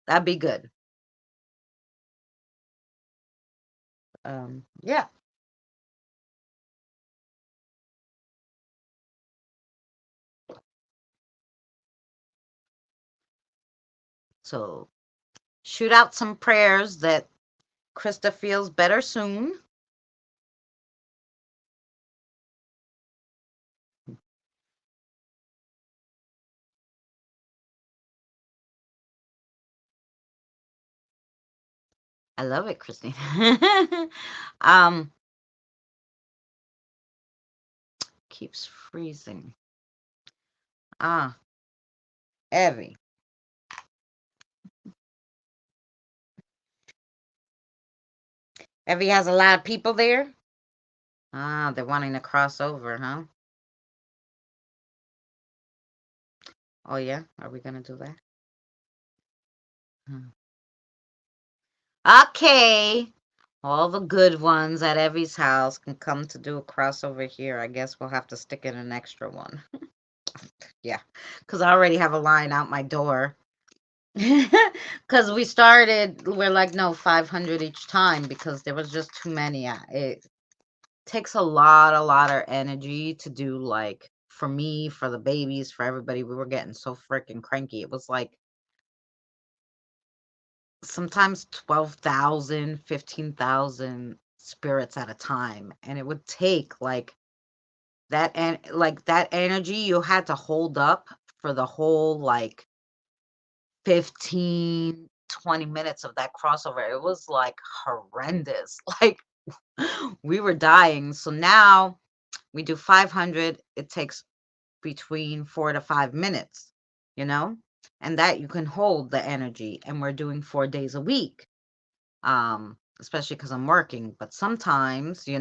that'd be good. Yeah. So shoot out some prayers that Krista feels better soon. I love it, Christine. Keeps freezing. Evie. Evie has a lot of people there? They're wanting to cross over, huh? Oh, yeah? Are we gonna do that? Okay. All the good ones at Evie's house can come to do a crossover here. I guess we'll have to stick in an extra one. Yeah, because I already have a line out my door. Because we're like, no, 500 each time because there was just too many. It takes a lot of energy to do, like, for me, for the babies, for everybody. We were getting so freaking cranky. It was like sometimes 12,000, 15,000 spirits at a time. And it would take like that, and like that energy you had to hold up for the whole like 15, 20 minutes of that crossover. It was like horrendous. Like we were dying. So now we do 500. It takes between 4 to 5 minutes, and that you can hold the energy. And we're doing 4 days a week. Especially because I'm working, but sometimes, you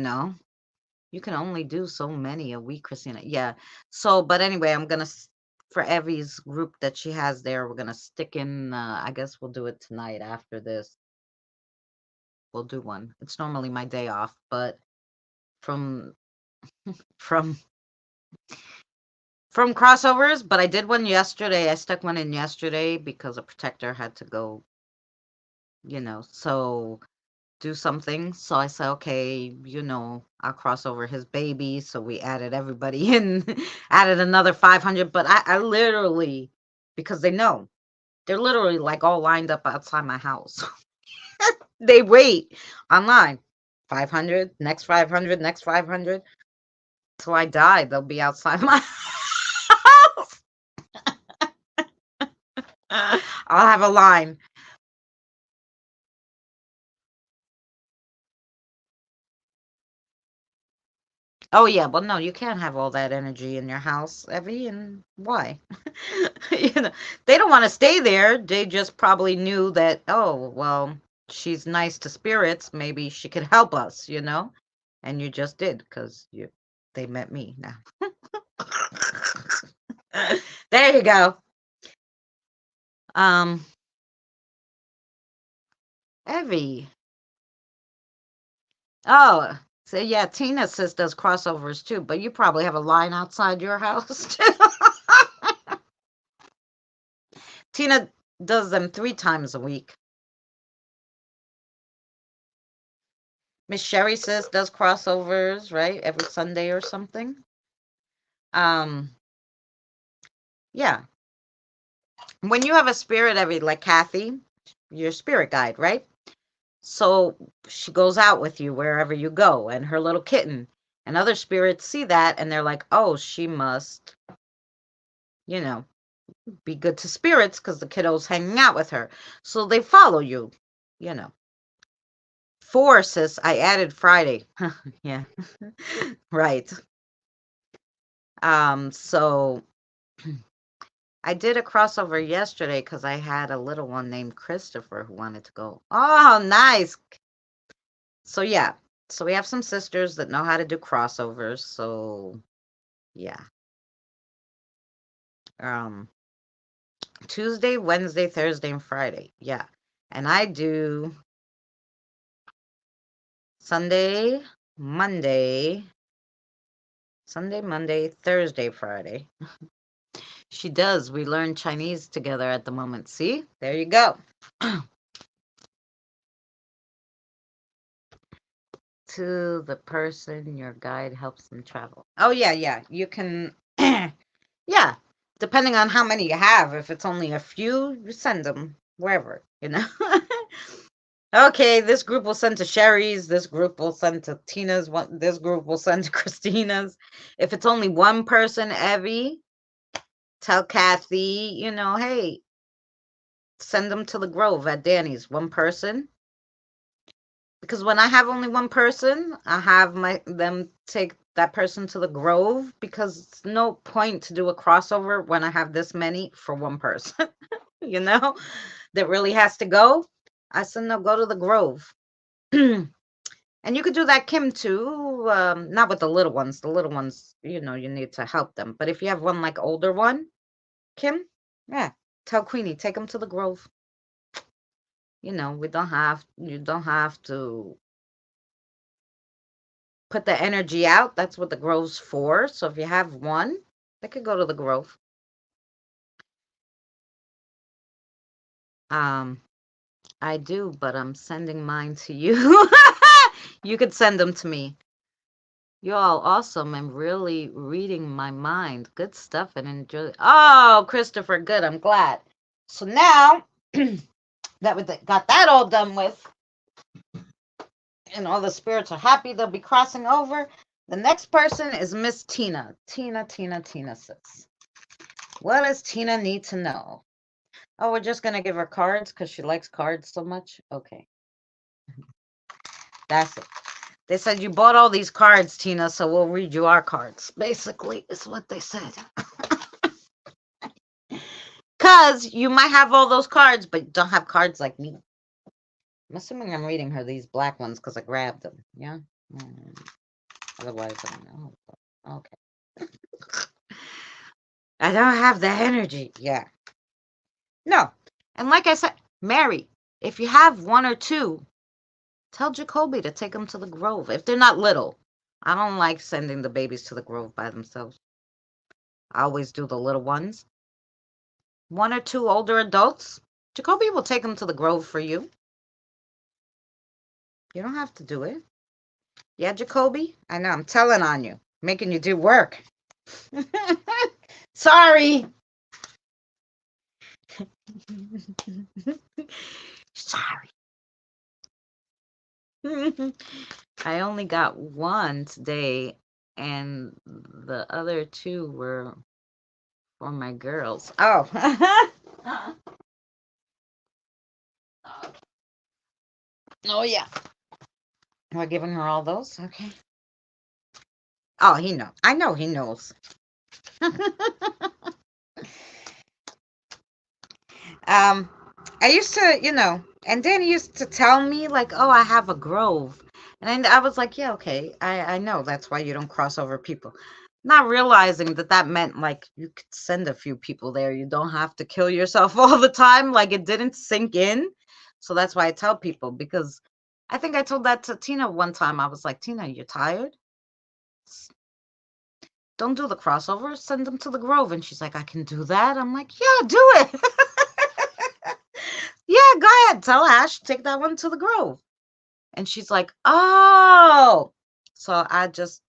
can only do so many a week, Christina. Yeah. So, but anyway, for Evie's group that she has there, we're gonna stick in. I guess we'll do it tonight after this. We'll do one. It's normally my day off, but from from from crossovers. But I did one yesterday. I stuck one in yesterday because a protector had to go. So do something. So I said, okay, I'll cross over his baby. So we added everybody in, added another 500. But I literally, because they're literally like all lined up outside my house. They wait online. 500, next 500, next 500. Till I die, they'll be outside my house. I'll have a line. Oh yeah, well no, you can't have all that energy in your house, Evie, and why? You know, they don't want to stay there. They just probably knew that, oh, well, she's nice to spirits, maybe she could help us, you know? And you just did because you they met me now. There you go. Um, Evie. Oh, so yeah, Tina says does crossovers too, but you probably have a line outside your house too. Tina does them 3 times a week. Miss Sherry says does crossovers, right? Every Sunday or something. Um, yeah. When you have a spirit every like Kathy, your spirit guide, right? So she goes out with you wherever you go, and her little kitten. And other spirits see that and they're like, oh, she must, you know, be good to spirits because the kiddo's hanging out with her. So they follow you, you know. 4 sis, I added Friday. Yeah. Right. So I did a crossover yesterday because I had a little one named Christopher who wanted to go. Oh, nice. So yeah. So we have some sisters that know how to do crossovers. So yeah. Um Tuesday, Wednesday, Thursday, and Friday. Yeah. And I do Sunday, Monday, Thursday, Friday. She does. We learn Chinese together at the moment. See? There you go. To the person your guide helps them travel. Oh, yeah, yeah. You can, yeah, depending on how many you have. If it's only a few, you send them wherever, you know? Okay, this group will send to Sherry's. This group will send to Tina's. This group will send to Christina's. If it's only one person, Evie, tell Kathy, you know, hey, send them to the Grove at Danny's. One person. Because when I have only one person, I have them take that person to the Grove because it's no point to do a crossover when I have this many for one person, you know, that really has to go. I said, no, go to the Grove. And you could do that, Kim, too. Not with the little ones. The little ones, you know, you need to help them. But if you have one like older one, Kim, yeah, tell Queenie, take them to the Grove. You know, you don't have to put the energy out. That's what the Grove's for. So if you have one, they could go to the Grove. I do, but I'm sending mine to you. You could send them to me. You're all awesome and really reading my mind. Good stuff and enjoy. Oh, Christopher, good. I'm glad. So now that we got that all done with, and all the spirits are happy, they'll be crossing over. The next person is Miss Tina. Tina says, what does Tina need to know? Oh, we're just going to give her cards because she likes cards so much? Okay. That's it. They said you bought all these cards, Tina, so we'll read you our cards. Basically, is what they said. Because you might have all those cards, but don't have cards like me. I'm assuming I'm reading her these black ones because I grabbed them. Yeah? Otherwise, I don't know. Okay. I don't have the energy. Yeah. No. And like I said, Mary, if you have one or two, tell Jacoby to take them to the Grove. If they're not little. I don't like sending the babies to the Grove by themselves. I always do the little ones. One or two older adults. Jacoby will take them to the Grove for you. You don't have to do it. Yeah, Jacoby? I know, I'm telling on you. Making you do work. Sorry. Sorry. I only got one today and the other two were for my girls. Oh. Oh, yeah. Am I giving her all those? Okay. Oh, he knows. I know he knows. um, I used to, and then he used to tell me like, "Oh, I have a grove," and I was like, "Yeah, okay, I know that's why you don't cross over people." Not realizing that that meant like you could send a few people there. You don't have to kill yourself all the time. Like it didn't sink in, so that's why I tell people, because I think I told that to Tina one time. I was like, "Tina, you're tired? Don't do the crossover. Send them to the Grove." And she's like, "I can do that." I'm like, "Yeah, do it." Yeah, go ahead. Tell Ash, take that one to the Grove. And she's like, "Oh." So I just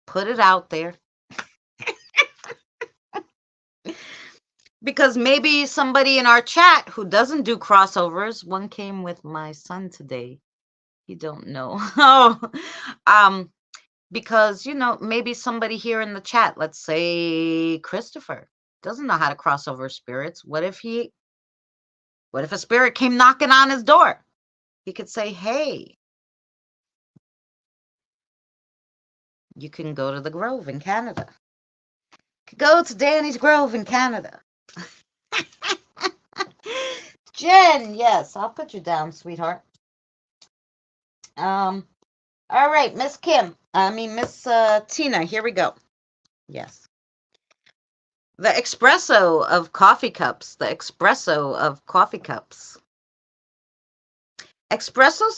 put it out there. Because maybe somebody in our chat who doesn't do crossovers, one came with my son today. He don't know. Oh, because maybe somebody here in the chat, let's say Christopher, doesn't know how to cross over spirits. What if a spirit came knocking on his door? He could say, "Hey, you can go to the Grove in Canada. Go to Danny's Grove in Canada." Jen, yes, I'll put you down, sweetheart. All right, Miss Tina, here we go. Yes. The espresso of coffee cups. The espresso of coffee cups. Espresso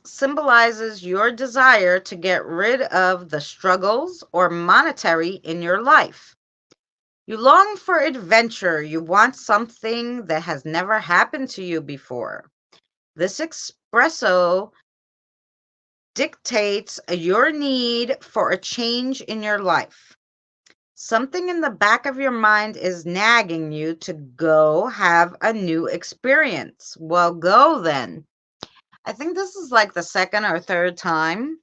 symbolizes your desire to get rid of the struggles or monetary in your life. You long for adventure. You want something that has never happened to you before. This espresso dictates your need for a change in your life. Something in the back of your mind is nagging you to go have a new experience. Well, go then. I think this is like the second or third time.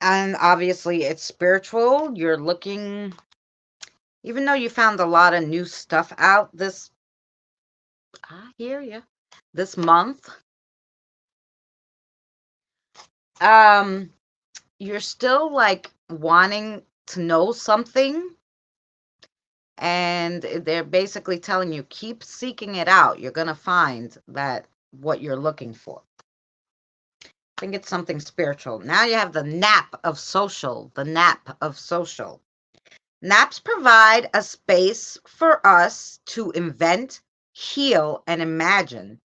And obviously, it's spiritual. You're looking, even though you found a lot of new stuff out I hear you, this month, you're still like wanting to know something. And they're basically telling you, keep seeking it out. You're going to find that what you're looking for. I think it's something spiritual. Now you have the nap of social. The nap of social. Naps provide a space for us to invent, heal, and imagine.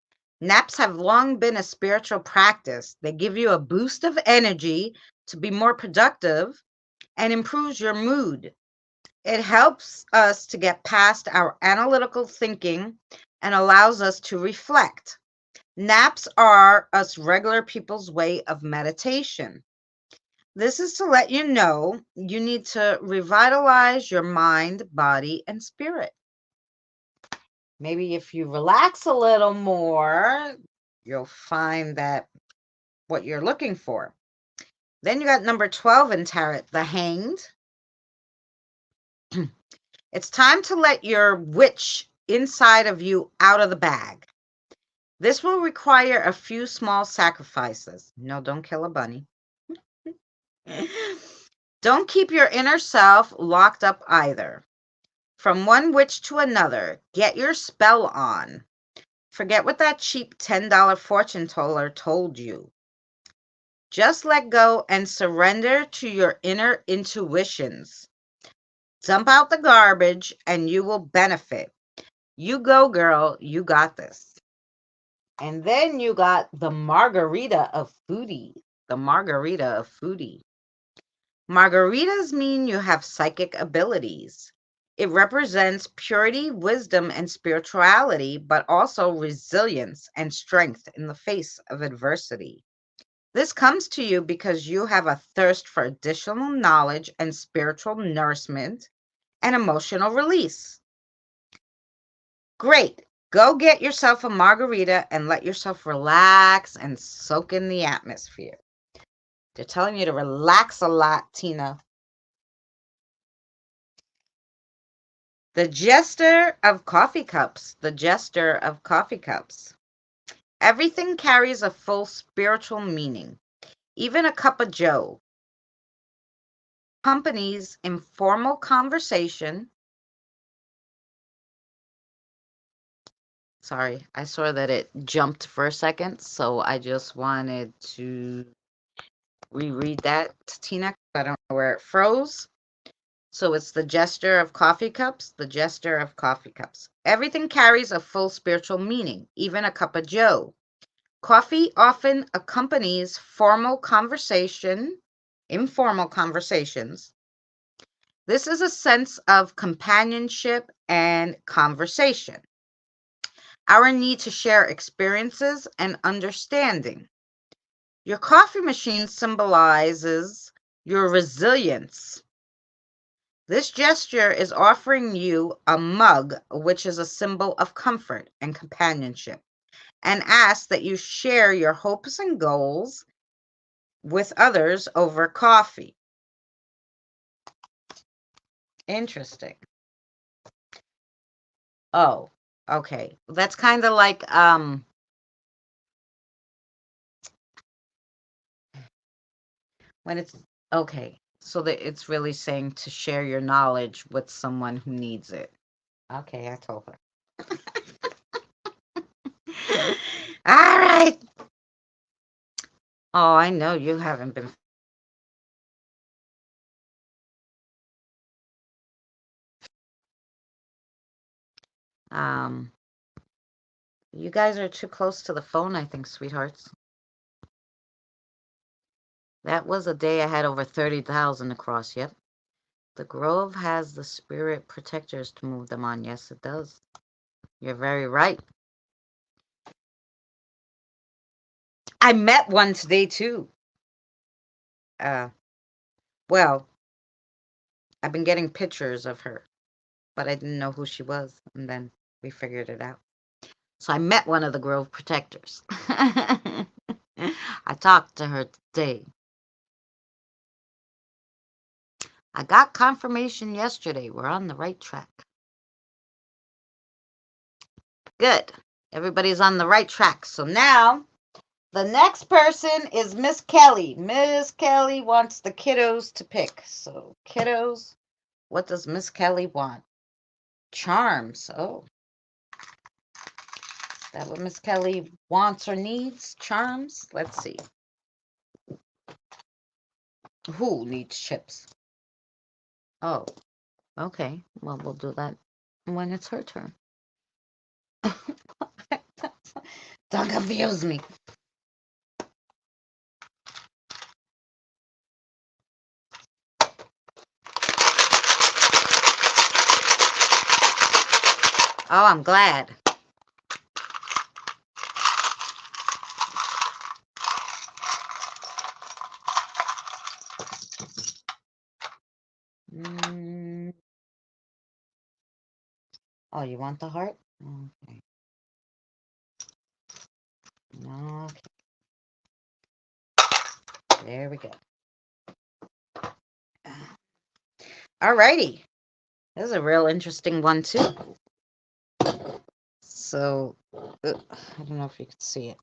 Naps have long been a spiritual practice. They give you a boost of energy to be more productive and improves your mood. It helps us to get past our analytical thinking and allows us to reflect. Naps are us regular people's way of meditation. This is to let you know you need to revitalize your mind, body, and spirit. Maybe if you relax a little more, you'll find that what you're looking for. Then you got number 12 in tarot, the Hanged. It's time to let your witch inside of you out of the bag. This will require a few small sacrifices. No, don't kill a bunny. Don't keep your inner self locked up either. From one witch to another, get your spell on. Forget what that cheap $10 fortune teller told you. Just let go and surrender to your inner intuitions. Dump out the garbage and you will benefit. You go, girl. You got this. And then you got the margarita of foodie. The margarita of foodie. Margaritas mean you have psychic abilities. It represents purity, wisdom, and spirituality, but also resilience and strength in the face of adversity. This comes to you because you have a thirst for additional knowledge and spiritual nourishment and emotional release. Great. Go get yourself a margarita and let yourself relax and soak in the atmosphere. They're telling you to relax a lot, Tina. The Jester of Coffee Cups. The Jester of Coffee Cups. Everything carries a full spiritual meaning, even a cup of joe. Company's informal conversation. Sorry, I saw that it jumped for a second, so I just wanted to reread that to Tina. I don't know where it froze. So it's the Jester of Coffee Cups, the Jester of Coffee Cups. Everything carries a full spiritual meaning, even a cup of joe. Coffee often accompanies formal conversation, informal conversations. This is a sense of companionship and conversation. Our need to share experiences and understanding. Your coffee machine symbolizes your resilience. This gesture is offering you a mug, which is a symbol of comfort and companionship, and asks that you share your hopes and goals with others over coffee. Interesting. Oh, okay. That's kind of like when it's okay. So that it's really saying to share your knowledge with someone who needs it. Okay, I told her. All right. Oh, I know you haven't been. Um, you guys are too close to the phone, I think, sweethearts. That was a day I had over 30,000 across. Yep. The Grove has the spirit protectors to move them on. Yes, it does. You're very right. I met one today too. Well, I've been getting pictures of her, but I didn't know who she was, and then we figured it out. So I met one of the Grove protectors. I talked to her today. I got confirmation yesterday. We're on the right track. Good. Everybody's on the right track. So now the next person is Miss Kelly. Miss Kelly wants the kiddos to pick. So, kiddos, what does Miss Kelly want? Charms. Oh, is that what Miss Kelly wants or needs? Charms? Let's see. Who needs chips? Oh, okay. Well, we'll do that when it's her turn. Don't confuse me. Oh, I'm glad. Oh, you want the heart? Okay. Okay. There we go. All righty. This is a real interesting one, too. So, I don't know if you can see it.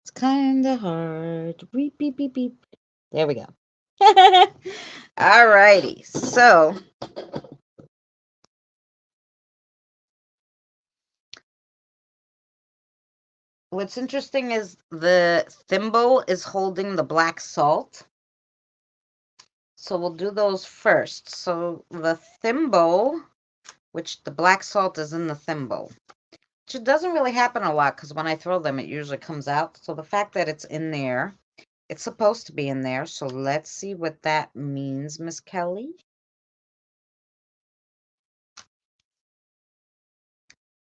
It's kind of hard. Beep, beep, beep, beep. There we go. All righty. So, what's interesting is the thimble is holding the black salt. So we'll do those first. So the thimble, which the black salt is in the thimble, which it doesn't really happen a lot because when I throw them, it usually comes out. So the fact that it's in there, it's supposed to be in there. So let's see what that means, Miss Kelly.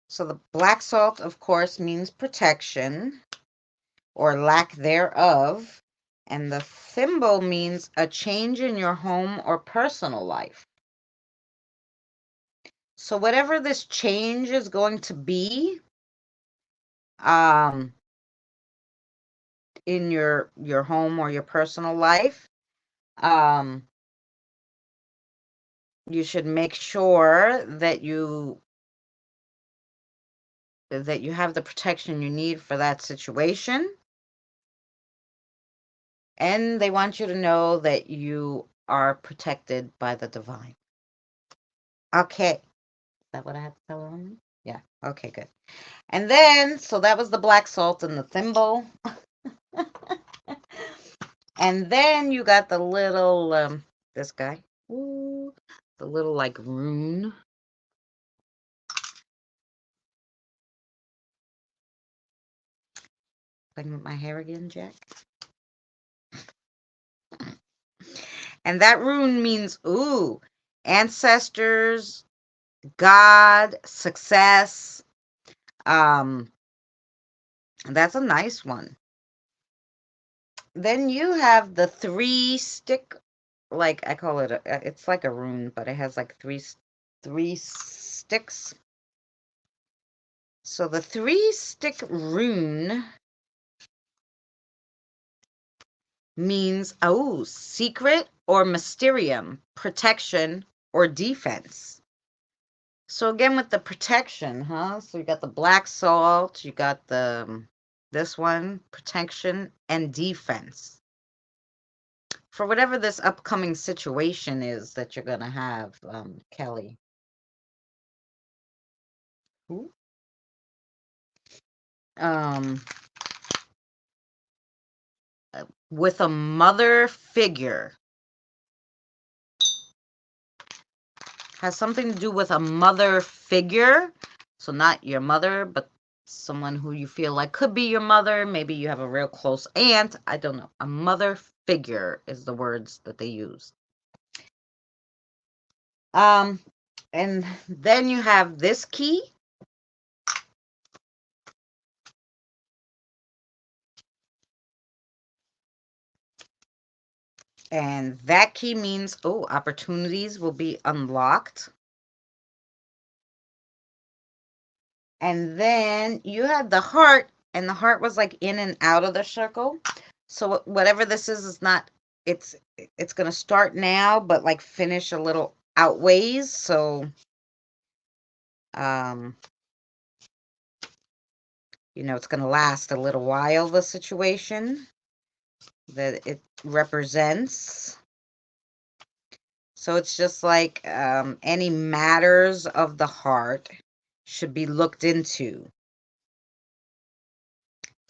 So the black salt, of course, means protection or lack thereof. And the thimble means a change in your home or personal life. So whatever this change is going to be, in your home or your personal life, um, you should make sure that you have the protection you need for that situation. And they want you to know that you are protected by the divine. Okay. Is that what I have to tell them? Yeah. Okay, good. And then, so that was the black salt and the thimble. And then you got the little, this guy. Ooh, the little like rune. Playing with my hair again, Jack. And that rune means, ooh, ancestors, God, success. That's a nice one. Then you have the 3-stick, like I call it, it's like a rune, but it has like three sticks. So the 3-stick rune means, oh, secret or mysterium, protection or defense. So again, with the protection, huh? So you got the black salt, you got the this one, protection and defense. For whatever this upcoming situation is that you're gonna have, Kelly. Ooh. With a mother figure. Has something to do with a mother figure. So not your mother, but someone who you feel like could be your mother. Maybe you have a real close aunt. I don't know. A mother figure is the words that they use. And then you have this key. And that key means, oh, opportunities will be unlocked. And then you had the heart, and the heart was like in and out of the circle. So whatever this is not, it's going to start now, but like finish a little outways. So, it's going to last a little while, the situation that it represents. So it's just like any matters of the heart should be looked into.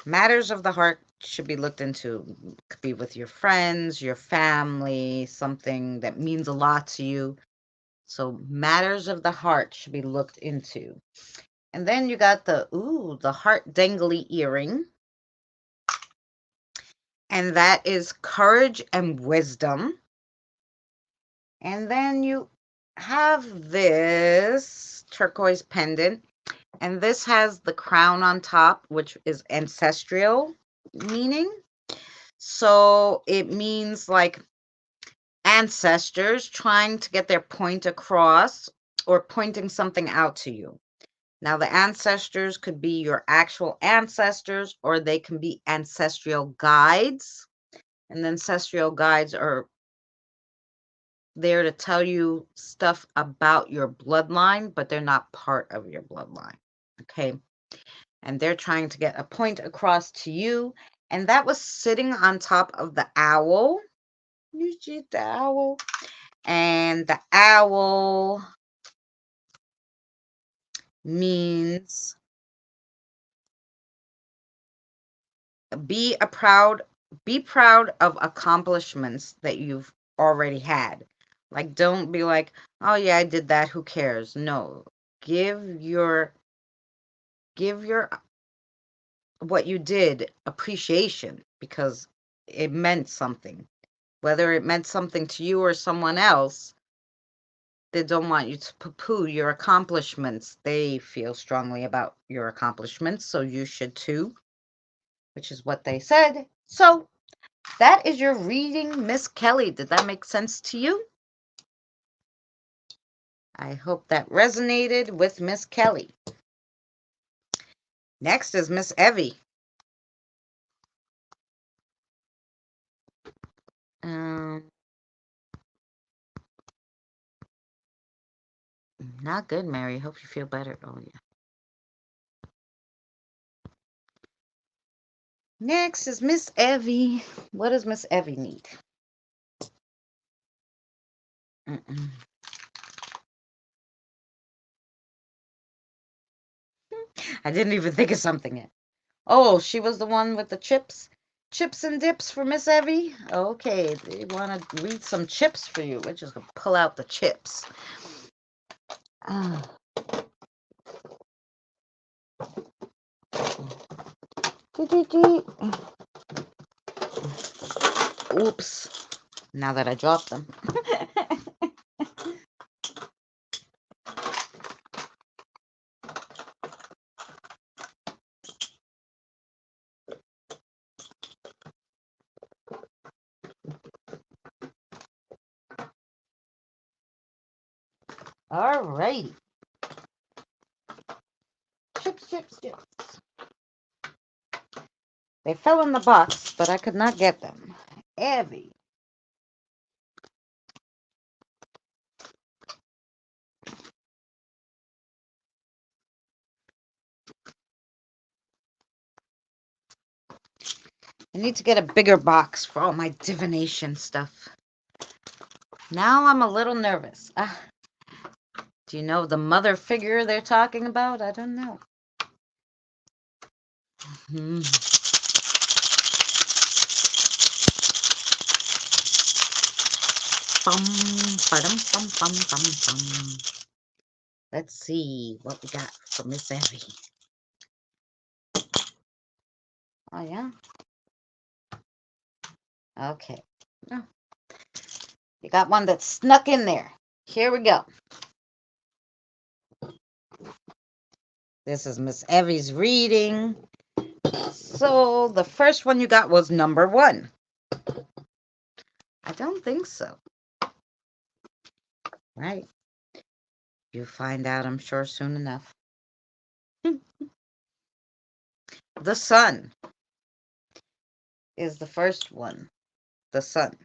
Matters of the heart should be looked into. Could be with your friends, your family, something that means a lot to you. So matters of the heart should be looked into. And then you got the heart dangly earring. And that is courage and wisdom. And then you have this turquoise pendant. And this has the crown on top, which is ancestral meaning. So it means like ancestors trying to get their point across or pointing something out to you. Now, the ancestors could be your actual ancestors, or they can be ancestral guides. And the ancestral guides are there to tell you stuff about your bloodline, but they're not part of your bloodline. Okay. And they're trying to get a point across to you. And that was sitting on top of the owl. You see the owl? And the owl means be proud of accomplishments that you've already had. Like, don't be like, oh yeah, I did that, who cares? No. Give your what you did appreciation, because it meant something. Whether it meant something to you or someone else, they don't want you to poo-poo your accomplishments. They feel strongly about your accomplishments, so you should too, which is what they said. So that is your reading, Miss Kelly. Did that make sense to you? I hope that resonated with Miss Kelly. Next is Miss Evie. Not good, Mary. Hope you feel better. Oh, yeah. Next is Miss Evie. What does Miss Evie need? I didn't even think of something yet. Oh, she was the one with the chips? Chips and dips for Miss Evie? Okay, they want to read some chips for you. We're just going to pull out the chips. Oops. Now that I dropped them. All righty. Chips, chips, chips. They fell in the box, but I could not get them. Evie. I need to get a bigger box for all my divination stuff. Now I'm a little nervous. Do you know the mother figure they're talking about? I don't know. Let's see what we got for Miss Evie. Oh, yeah? Okay. Oh. You got one that snuck in there. Here we go. This is Miss Evie's reading. So the first one you got was number 1. I don't think so. Right. You'll find out, I'm sure, soon enough. The sun is the first one. The sun.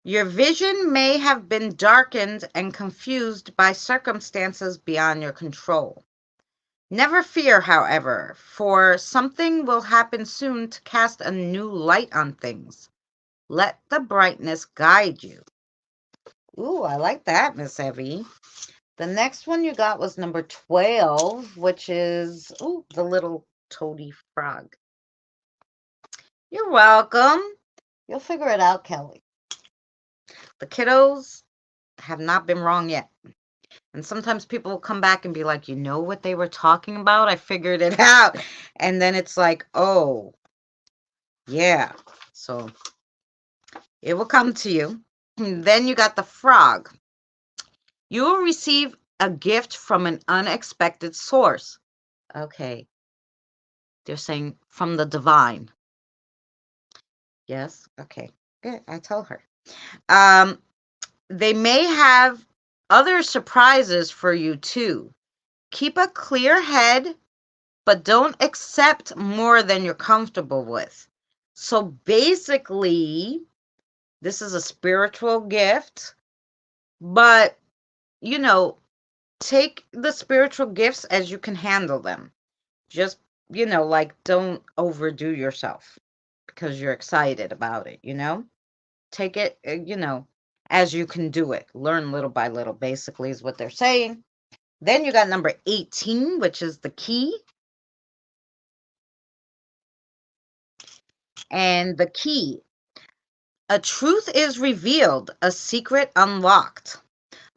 Your vision may have been darkened and confused by circumstances beyond your control. Never fear, however, for something will happen soon to cast a new light on things. Let the brightness guide you. Ooh, I like that, Miss Evie. The next one you got was number 12, which is, ooh, the little toady frog. You're welcome. You'll figure it out, Kelly. The kiddos have not been wrong yet. And sometimes people will come back and be like, you know what they were talking about? I figured it out. And then it's like, oh, yeah. So it will come to you. And then you got the frog. You will receive a gift from an unexpected source. Okay. They're saying from the divine. Yes. Okay. Good. I told her. They may have other surprises for you too. Keep a clear head, but don't accept more than you're comfortable with. So basically, this is a spiritual gift, but you know, take the spiritual gifts as you can handle them. Just, like don't overdo yourself because you're excited about it, Take it, as you can do it. Learn little by little, basically, is what they're saying. Then you got number 18, which is the key. And the key, a truth is revealed, a secret unlocked.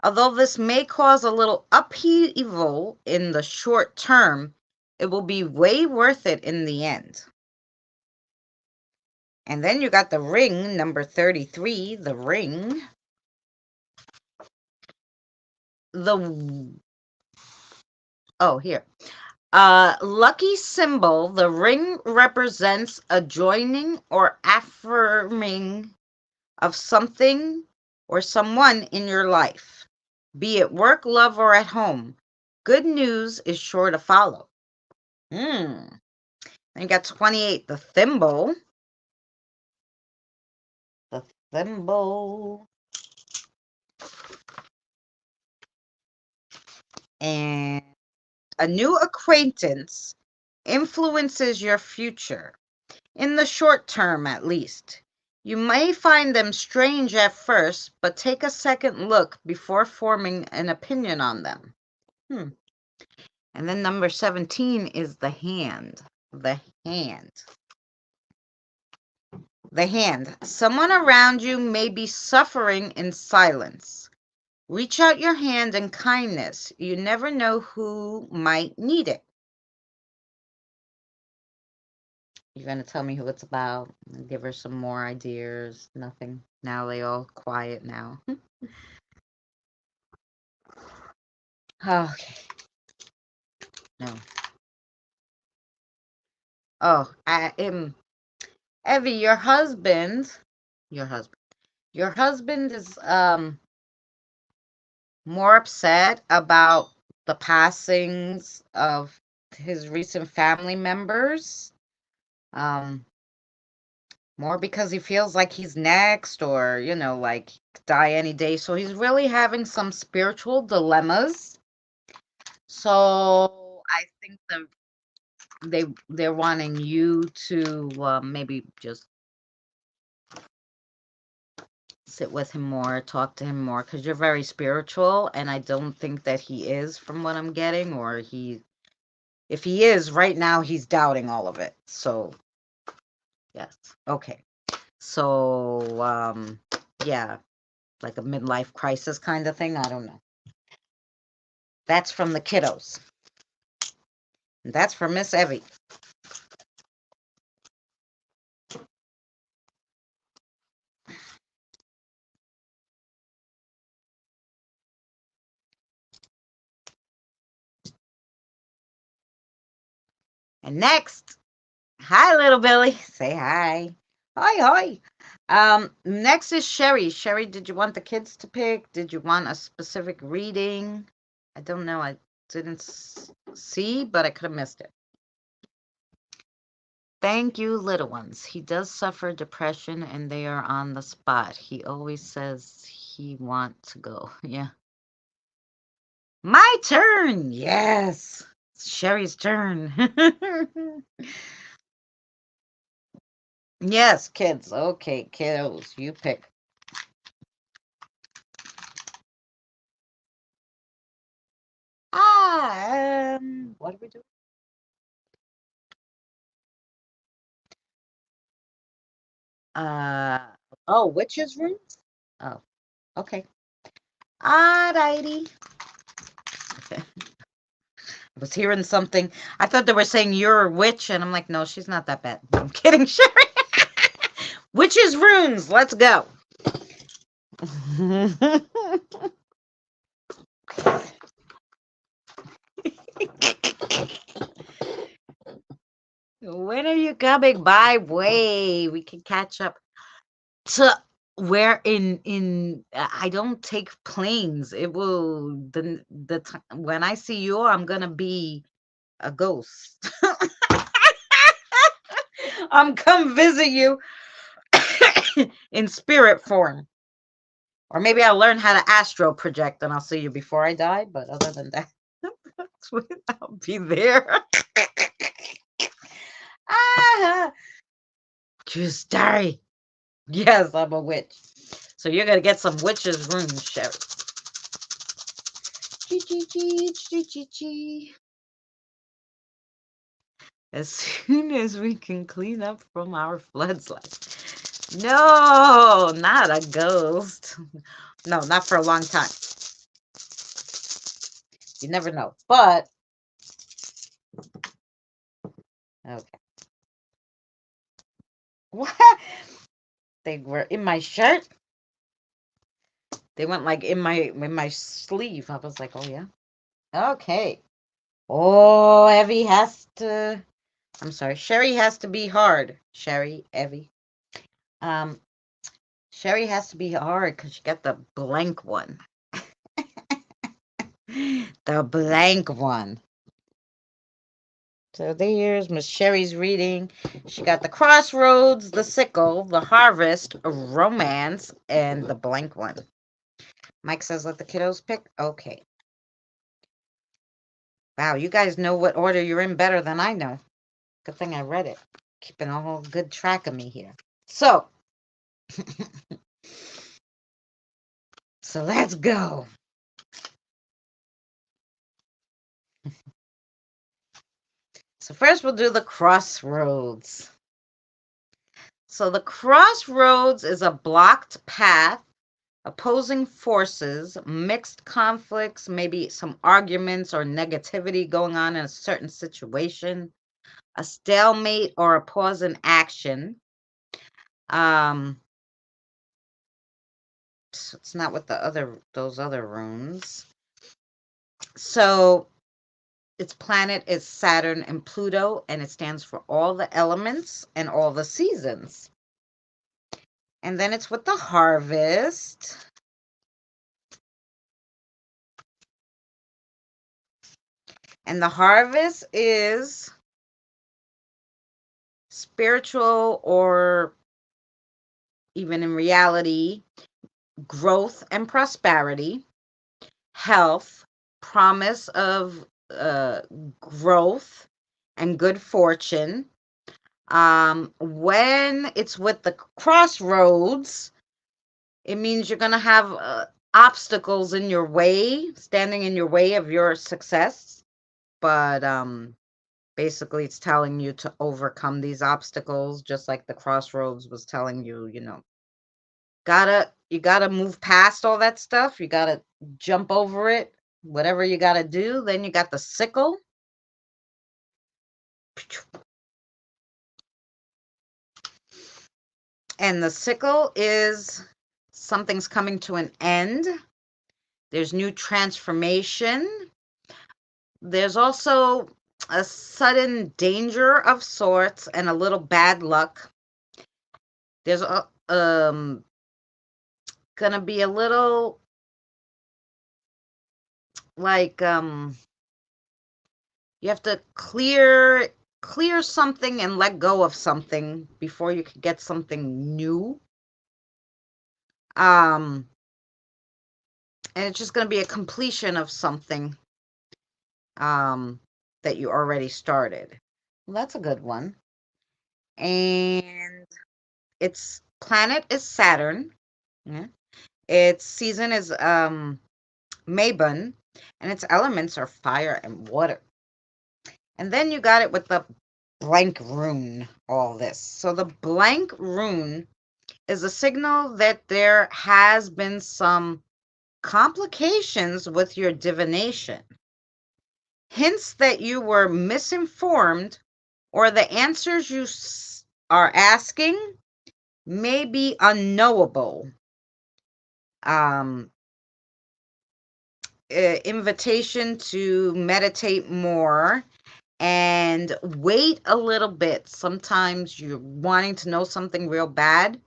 Although this may cause a little upheaval in the short term, it will be way worth it in the end. And then you got the ring, number 33, the ring. Here. Lucky symbol, the ring represents a joining or affirming of something or someone in your life, be it work, love, or at home. Good news is sure to follow. Then you got 28, the thimble. The thimble. And a new acquaintance influences your future, in the short term at least. You may find them strange at first, but take a second look before forming an opinion on them. And then number 17 is the hand. The hand. The hand. Someone around you may be suffering in silence. Reach out your hand in kindness. You never know who might need it. You're going to tell me who it's about. Give her some more ideas. Nothing. Now they all quiet now. Okay. No. Oh, I am Evie, your husband is more upset about the passings of his recent family members. More because he feels like he's next, or like die any day. So he's really having some spiritual dilemmas. So I think they're wanting you to maybe just sit with him more, talk to him more, because you're very spiritual, and I don't think that he is, from what I'm getting, or if he is, right now he's doubting all of it. So yes. Okay. So yeah, like a midlife crisis kind of thing. I don't know. That's from the kiddos. And that's for Miss Evie. And next, hi, little Billy. Say hi. Hi, hi. Next is Sherry. Sherry, did you want the kids to pick? Did you want a specific reading? I don't know. I didn't see, but I could have missed it. Thank you, little ones. He does suffer depression, and they are on the spot. He always says he wants to go. Yeah. My turn. Yes. It's Sherry's turn. Yes, kids. Okay, kiddos, you pick. What do we do? Oh, witches' rooms? Oh, okay. Alrighty. I was hearing something. I thought they were saying you're a witch, and I'm like, no, she's not that bad. I'm kidding, Sherry. Witches' runes. Let's go. When are you coming by? Way we can catch up. To where in I don't take planes. It will when I see you, I'm gonna be a ghost. I'm come visit you in spirit form. Or maybe I'll learn how to astro project and I'll see you before I die. But other than that, I'll be there. Just die. Yes, I'm a witch. So you're gonna get some witches' runes, Sherry. As soon as we can clean up from our floodslide. No, not a ghost. No, not for a long time. You never know. But okay. What? They were in my shirt? They went like in my sleeve. I was like, oh yeah. Okay. Oh, Evie has to. I'm sorry. Sherry has to be hard. Sherry, Evie. Sherry has to be hard because she got the blank one. The blank one. So there's Miss Sherry's reading. She got the crossroads, the sickle, the harvest, romance, and the blank one. Mike says let the kiddos pick. Okay. Wow, you guys know what order you're in better than I know. Good thing I read it. Keeping a whole good track of me here. So, so let's go. So first we'll do the crossroads. So the crossroads is a blocked path, opposing forces, mixed conflicts, maybe some arguments or negativity going on in a certain situation, a stalemate or a pause in action. So it's not with those other runes. So its planet is Saturn and Pluto, and it stands for all the elements and all the seasons. And then it's with the harvest. And the harvest is spiritual, or even in reality, growth and prosperity, health, promise of growth and good fortune. When it's with the crossroads, it means you're going to have obstacles in your way, standing in your way of your success. But basically, it's telling you to overcome these obstacles, just like the crossroads was telling you, you gotta move past all that stuff. You gotta jump over it, whatever you gotta do. Then you got the sickle. And the sickle is something's coming to an end. There's new transformation. There's also a sudden danger of sorts and a little bad luck. There's gonna be a little like you have to clear something and let go of something before you can get something new. And it's just going to be a completion of something that you already started. Well, that's a good one. And its planet is Saturn. Yeah. Its season is Mabon, and its elements are fire and water. And then you got it with the blank rune, all this. So the blank rune is a signal that there has been some complications with your divination. Hints that you were misinformed, or the answers you are asking may be unknowable. Invitation to meditate more and wait a little bit. Sometimes you're wanting to know something real bad,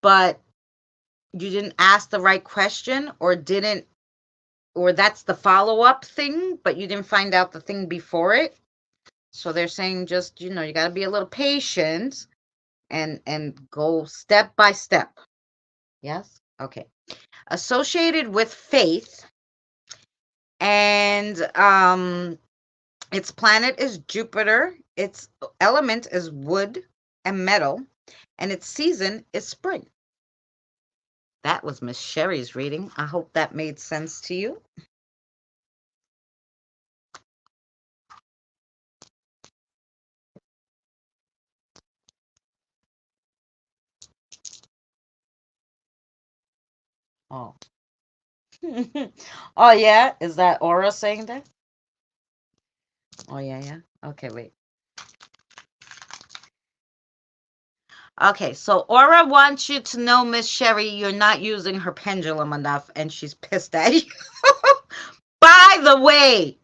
but you didn't ask the right question, or that's the follow-up thing, but you didn't find out the thing before it. So they're saying just, you got to be a little patient and go step by step. Yes? Okay. Associated with faith, and its planet is Jupiter. Its element is wood and metal, and its season is spring. That was Miss Sherry's reading. I hope that made sense to you. Oh. Oh, yeah? Is that Aura saying that? Oh, yeah. Okay, wait. Okay, so Aura wants you to know, Miss Sherry, you're not using her pendulum enough, and she's pissed at you. By the way,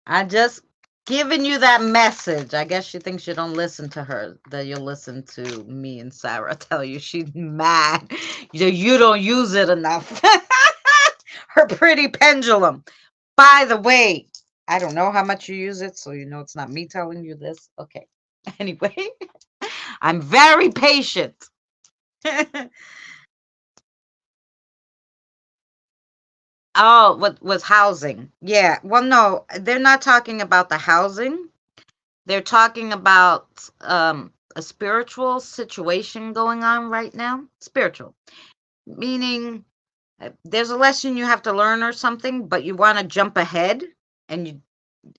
I just giving you that message. I guess she thinks you don't listen to her, that you'll listen to me and Sarah tell you she's mad. You don't use it enough. Her pretty pendulum. By the way, I don't know how much you use it, so it's not me telling you this. Okay. Anyway, I'm very patient. Oh, what was housing? Yeah. Well, no, they're not talking about the housing. They're talking about a spiritual situation going on right now. Spiritual, meaning there's a lesson you have to learn or something, but you want to jump ahead and you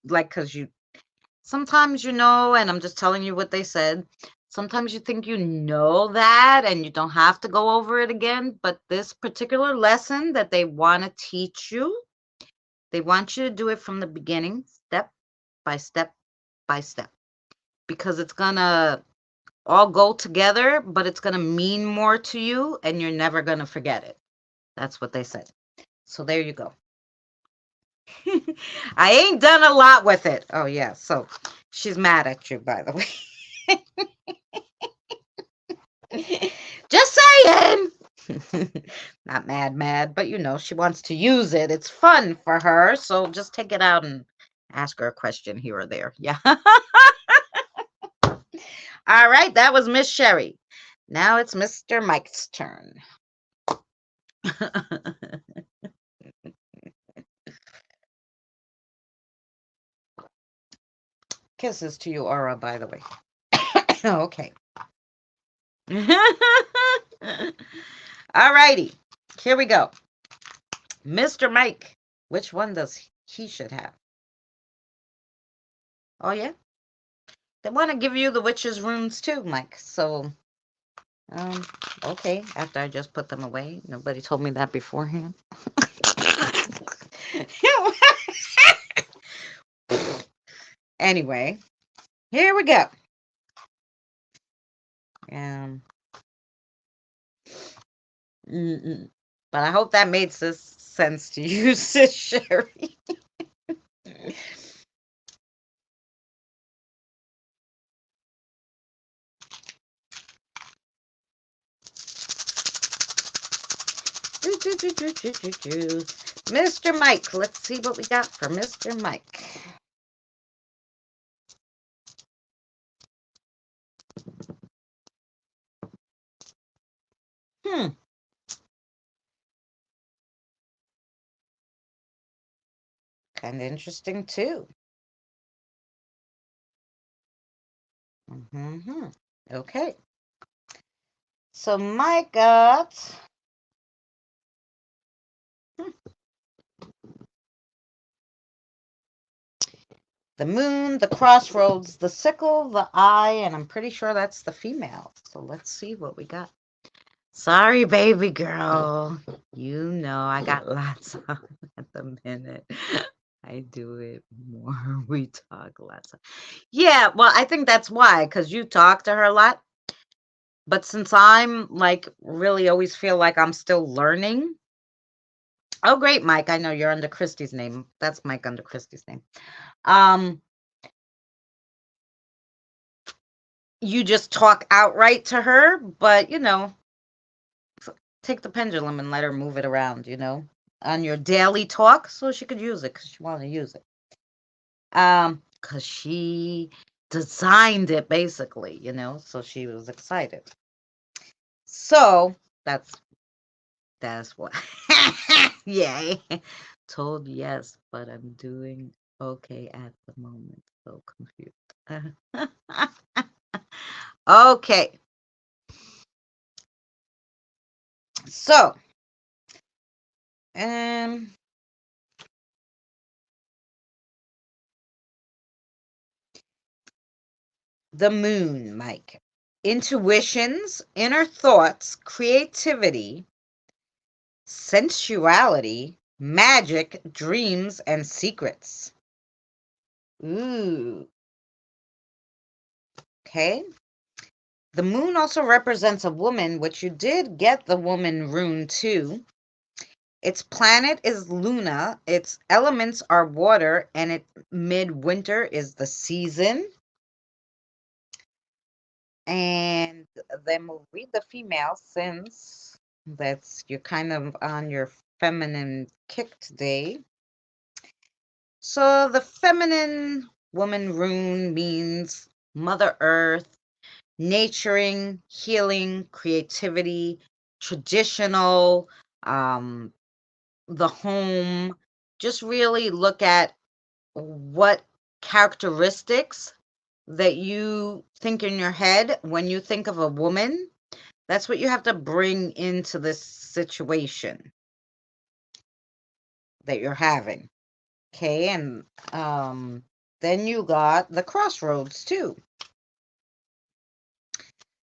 like because you sometimes you know, and I'm just telling you what they said. Sometimes you think you know that and you don't have to go over it again, but this particular lesson that they want to teach you, they want you to do it from the beginning, step by step by step, because it's gonna all go together, but it's gonna mean more to you and you're never gonna forget it. That's what they said. So there you go. I ain't done a lot with it. Oh yeah, so she's mad at you, by the way. Just saying. Not mad, but you know, she wants to use it. It's fun for her. So just take it out and ask her a question here or there. Yeah. All right. That was Miss Sherry. Now it's Mr. Mike's turn. Kisses to you, Aura, by the way. Okay. All righty. Here we go. Mr. Mike. Which one does he should have? Oh, yeah? They want to give you the witch's runes too, Mike. So, um, okay. After I just put them away. Nobody told me that beforehand. Anyway, here we go. Um, but I hope that made sense to you, Sis Sherry. Mr. Mike, let's see what we got for Mr. Mike. Kind of interesting too. Okay. So Mike got the moon, the crossroads, the sickle, the eye, and I'm pretty sure that's the female. So let's see what we got. Sorry, baby girl. You know I got lots on at the minute. I do it more. We talk lots. Yeah, well, I think that's why, because you talk to her a lot. But since I'm like really always feel like I'm still learning. Oh, great, Mike. I know you're under Christy's name. That's Mike under Christy's name. You just talk outright to her, but you know, take the pendulum and let her move it around, you know, on your daily talk so she could use it because she wanted to use it. Because she designed it basically, you know, so she was excited. So that's what. Yay. Told yes, but I'm doing okay at the moment. So confused. Okay. So, um, the moon, Mike. Intuitions, inner thoughts, creativity, sensuality, magic, dreams, and secrets. Ooh. Okay. The moon also represents a woman, which you did get the woman rune too. Its planet is Luna. Its elements are water, and it midwinter is the season. And then we'll read the female since you're kind of on your feminine kick today. So the feminine woman rune means Mother Earth, nurturing, healing, creativity, traditional, the home. Just really look at what characteristics that you think in your head when you think of a woman. That's what you have to bring into this situation that you're having. Okay, and then you got the crossroads too.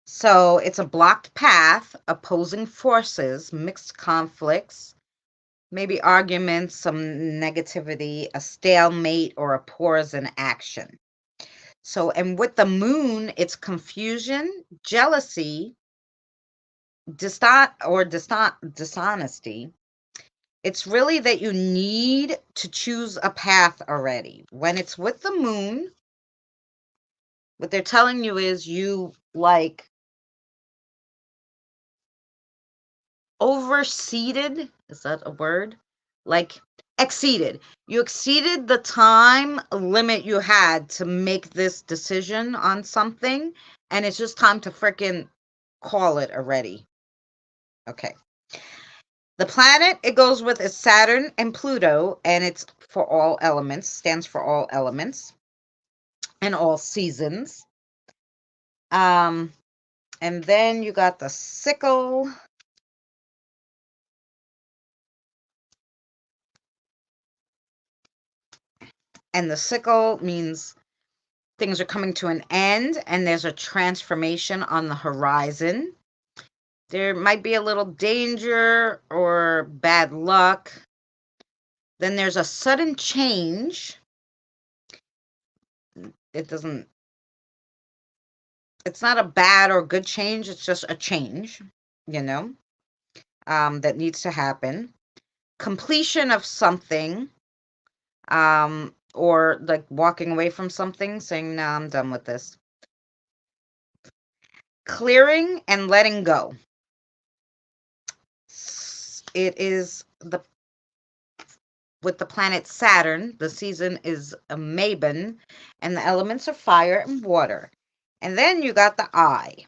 So it's a blocked path, opposing forces, mixed conflicts, maybe arguments, some negativity, a stalemate, or a pause in action. So, and with the moon, it's confusion, jealousy, dishonesty. It's really that you need to choose a path already. When it's with the moon, what they're telling you is you like overseeded. Is that a word? Like exceeded. You exceeded the time limit you had to make this decision on something, and it's just time to freaking call it already. Okay. The planet it goes with is Saturn and Pluto, and it's for all elements, stands for all elements and all seasons. And then you got the sickle. And the sickle means things are coming to an end and there's a transformation on the horizon. There might be a little danger or bad luck. Then there's a sudden change. It's not a bad or good change. It's just a change, that needs to happen. Completion of something, or like walking away from something, saying, no, I'm done with this. Clearing and letting go. It is with the planet Saturn, the season is a Mabon, and the elements are fire and water. And then you got the eye.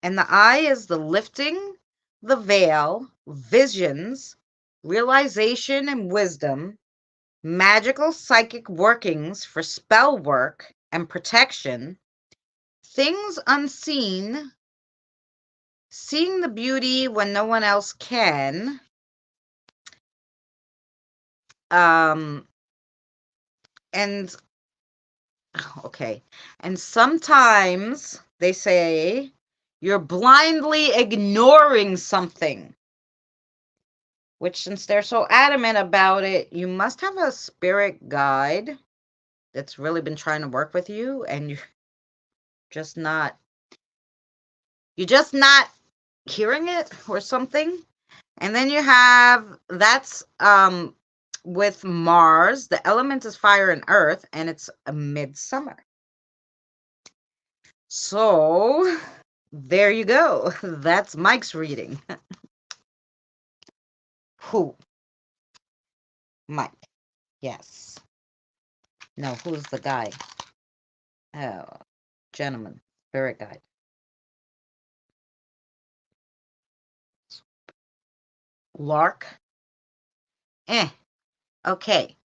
And the eye is the lifting, the veil, visions, realization and wisdom, magical psychic workings for spell work and protection, things unseen, seeing the beauty when no one else can, and okay, and sometimes they say you're blindly ignoring something, which since they're so adamant about it, you must have a spirit guide that's really been trying to work with you, and you're just not hearing it or something. And then you have that's with Mars, the element is fire and earth, and it's a midsummer. So there you go. That's Mike's reading. Who? Mike. Yes. No, who's the guy? Oh, gentleman. Spirit guide. Lark. Okay.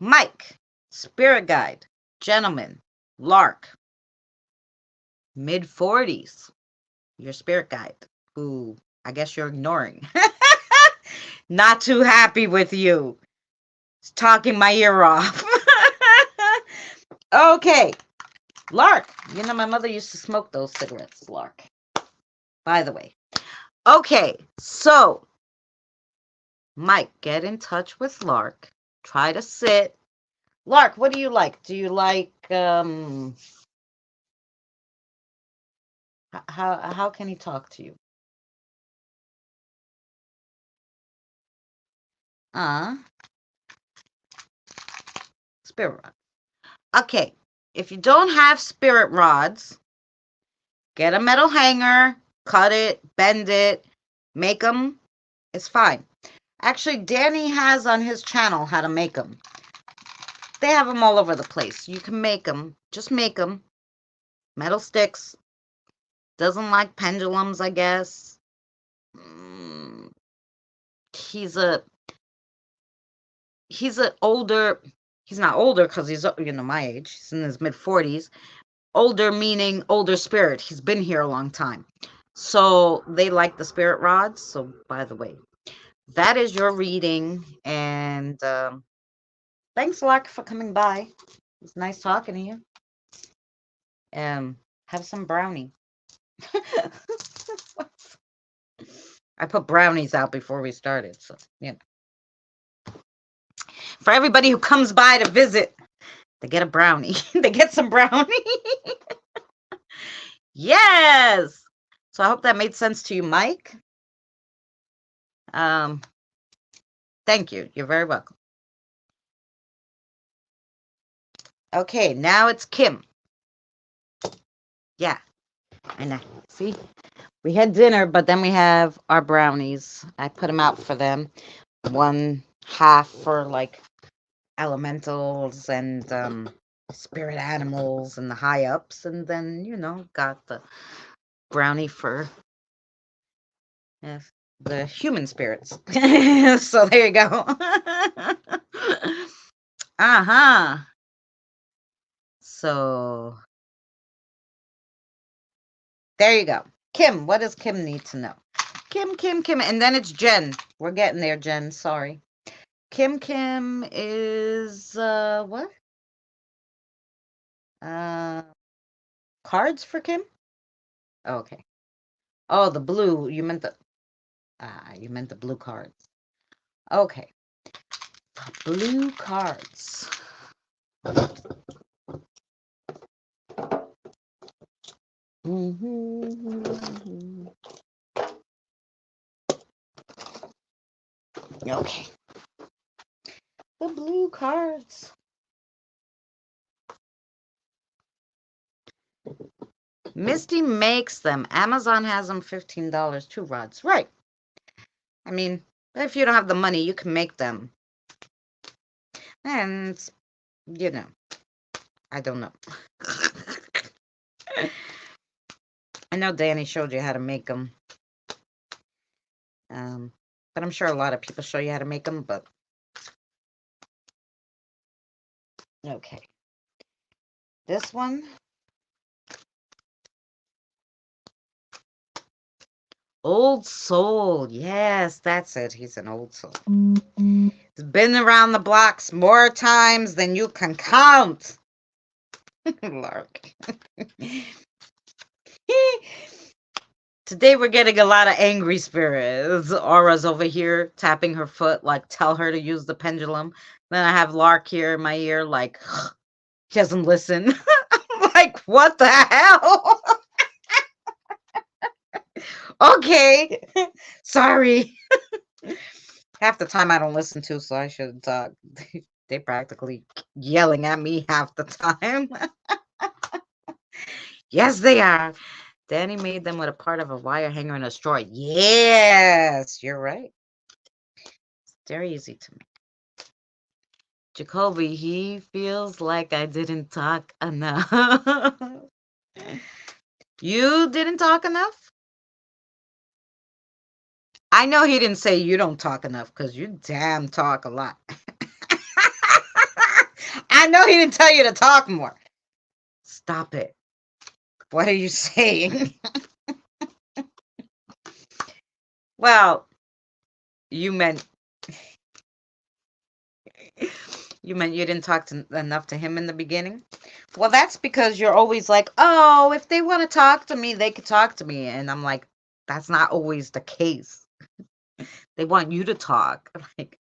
Mike. Spirit guide. Gentleman. Lark. Mid-40s. Your spirit guide, who I guess you're ignoring. Not too happy with you. It's talking my ear off. Okay. Lark. My mother used to smoke those cigarettes, Lark. By the way. Okay. So, Mike, get in touch with Lark. Try to sit. Lark, what do you like? Do you like, how can he talk to you? Spirit rods. Okay. If you don't have spirit rods, get a metal hanger, cut it, bend it, make them. It's fine. Actually, Danny has on his channel how to make them. They have them all over the place. You can make them. Just make them. Metal sticks. Doesn't like pendulums, I guess. He's a he's an older, he's not older because he's, you know, my age. He's in his mid-40s. Older meaning older spirit. He's been here a long time. So they like the spirit rods. So by the way, that is your reading. And thanks a lot for coming by. It's nice talking to you. Have some brownie. I put brownies out before we started. So, you know. For everybody who comes by to visit, they get a brownie. They get some brownie. Yes. So I hope that made sense to you, Mike. Thank you. You're very welcome. Okay, now it's Kim. Yeah. And see, we had dinner, but then we have our brownies. I put them out for them. One half for like elementals and spirit animals and the high ups, and then, you know, got the brownie for the human spirits. So there you go. So there you go. Kim, what does Kim need to know? Kim, and then it's Jen. We're getting there, Jen. Sorry. Kim is what? Cards for Kim? Okay. Oh, the blue. You meant the blue cards. Okay. Blue cards. Okay. The blue cards. Misty makes them. Amazon has them $15, 2 rods. Right. I mean, if you don't have the money, you can make them. And, you know, I don't know. I know Danny showed you how to make them. But I'm sure a lot of people show you how to make them, but okay. This one. Old soul. Yes, that's it. He's an old soul. He's been around the blocks more times than you can count. Lark. Today we're getting a lot of angry spirits. Aura's over here tapping her foot, like, tell her to use the pendulum. Then I have Lark here in my ear, like, he doesn't listen. I'm like, what the hell? Okay. Sorry. Half the time I don't listen to, so I shouldn't talk. They practically yelling at me half the time. Yes, they are. Danny made them with a part of a wire hanger and a straw. Yes, you're right. It's very easy to make. Jacoby, he feels like I didn't talk enough. You didn't talk enough? I know he didn't say you don't talk enough, because you damn talk a lot. I know he didn't tell you to talk more. Stop it. What are you saying? Well, you meant you didn't talk enough to him in the beginning? Well, that's because you're always like, oh, if they want to talk to me, they could talk to me. And I'm like, that's not always the case. They want you to talk. Like,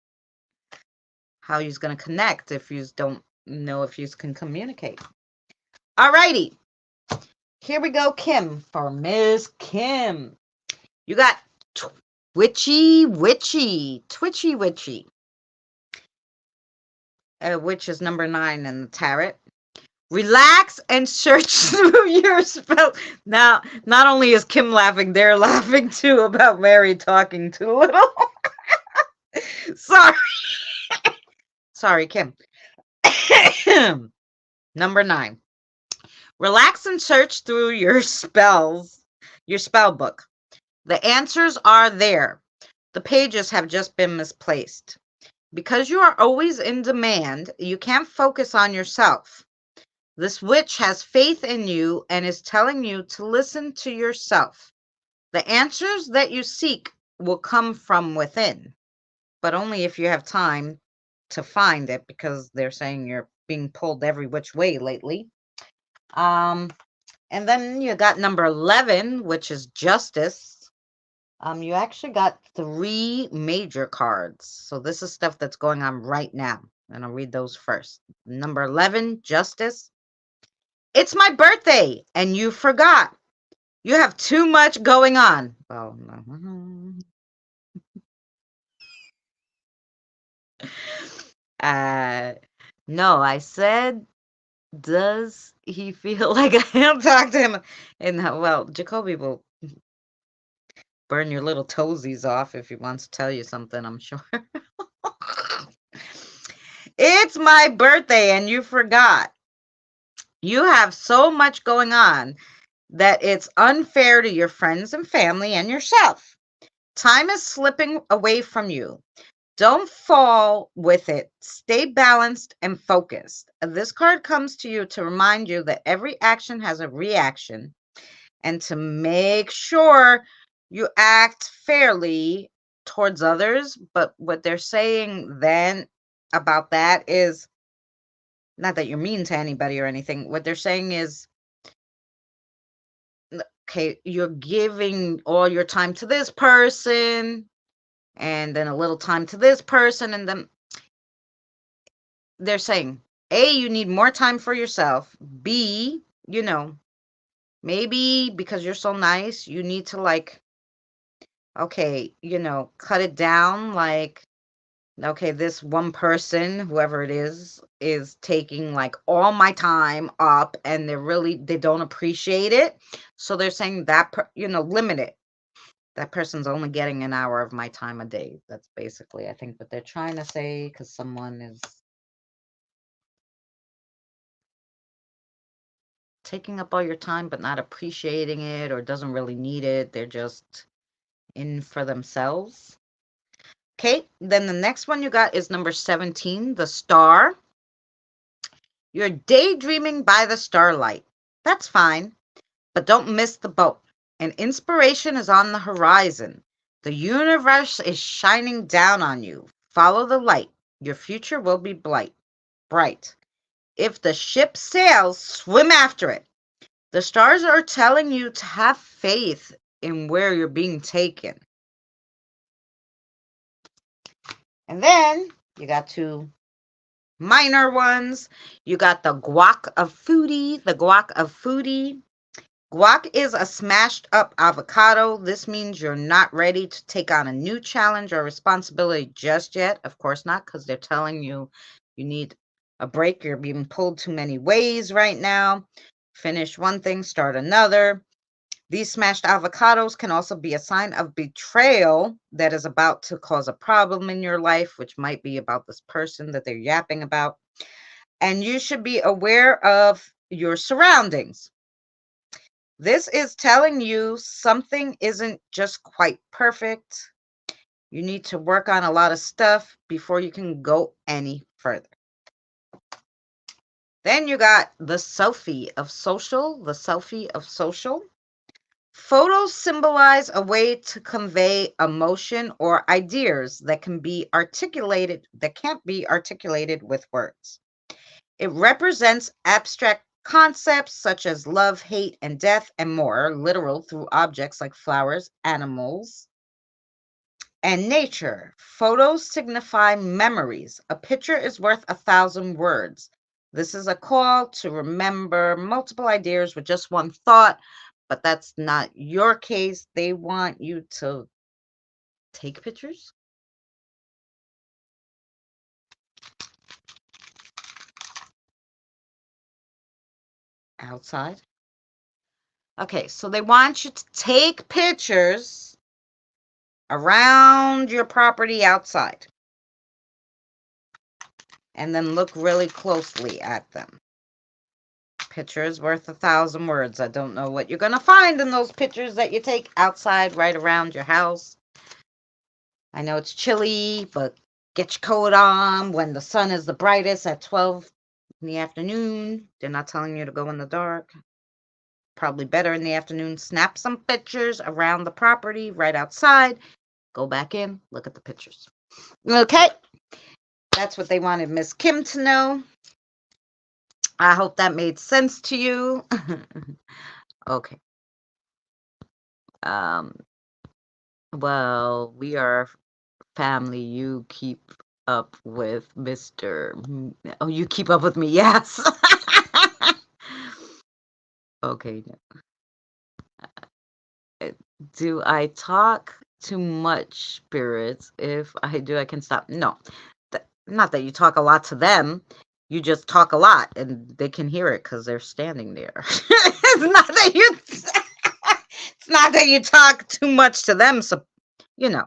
how you's going to connect if you don't know if you can communicate. All righty. Here we go, Kim, for Miss Kim. You got Twitchy Witchy. Which is number 9 in the tarot. Relax and search through your spell. Now, not only is Kim laughing, they're laughing too about Mary talking too little. Sorry. Sorry, Kim. Number 9. Relax and search through your spells, your spell book. The answers are there. The pages have just been misplaced. Because you are always in demand, you can't focus on yourself. This witch has faith in you and is telling you to listen to yourself. The answers that you seek will come from within, but only if you have time to find it, because they're saying you're being pulled every which way lately. And then you got number 11, which is justice. You actually got 3 major cards. So this is stuff that's going on right now. And I'll read those first. Number 11, justice. It's my birthday and you forgot. You have too much going on. Oh, no. No, I said, does he feel like I am talking to him? And well, Jacoby will burn your little toesies off if he wants to tell you something, I'm sure. It's my birthday and you forgot. You have so much going on that it's unfair to your friends and family and yourself. Time is slipping away from you. Don't fall with it. Stay balanced and focused. This card comes to you to remind you that every action has a reaction and to make sure you act fairly towards others. But what they're saying then about that is not that you're mean to anybody or anything. What they're saying is, okay, you're giving all your time to this person and then a little time to this person, and then they're saying, A, you need more time for yourself. B, maybe because you're so nice, you need to okay, cut it down. Like, okay, this one person, whoever it is taking like all my time up and they don't appreciate it. So they're saying that, limit it. That person's only getting an hour of my time a day. That's basically, I think, what they're trying to say, because someone is taking up all your time but not appreciating it or doesn't really need it. They're just in for themselves. Okay, then the next one you got is number 17, the star. You're daydreaming by the starlight. That's fine, but don't miss the boat. An inspiration is on the horizon. The universe is shining down on you. Follow the light. Your future will be bright. If the ship sails, swim after it. The stars are telling you to have faith in where you're being taken. And then you got 2 minor ones. You got the guac of foodie. Guac is a smashed up avocado. This means you're not ready to take on a new challenge or responsibility just yet. Of course not, because they're telling you you need a break. You're being pulled too many ways right now. Finish one thing, start another. These smashed avocados can also be a sign of betrayal that is about to cause a problem in your life, which might be about this person that they're yapping about. And you should be aware of your surroundings. This is telling you something isn't just quite perfect. You need to work on a lot of stuff before you can go any further. Then you got the selfie of social. Photos symbolize a way to convey emotion or ideas that can't be articulated with words. It represents abstract concepts such as love, hate, and death, and more, literal through objects like flowers, animals, and nature. Photos signify memories. A picture is worth 1,000 words. This is a call to remember multiple ideas with just one thought, but that's not your case. They want you to take pictures. Outside. Okay, so they want you to take pictures around your property outside and then look really closely at them. Picture is worth 1,000 words. I don't know what you're going to find in those pictures that you take outside right around your house. I know it's chilly, but Get your coat on when the sun is the brightest at 12 in the afternoon. They're not telling you to go in the dark. Probably better in the afternoon. Snap some pictures around the property right outside. Go back in, look at the pictures. Okay, that's what they wanted Miss Kim to know. I hope that made sense to you. Okay. Well, we are family. You keep up with Mr. Oh, you keep up with me. Yes. Okay. Do I talk too much, spirits? If I do, I can stop. No, not that you talk a lot to them. You just talk a lot, and they can hear it because they're standing there. It's not that you. It's not that you talk too much to them. So, you know,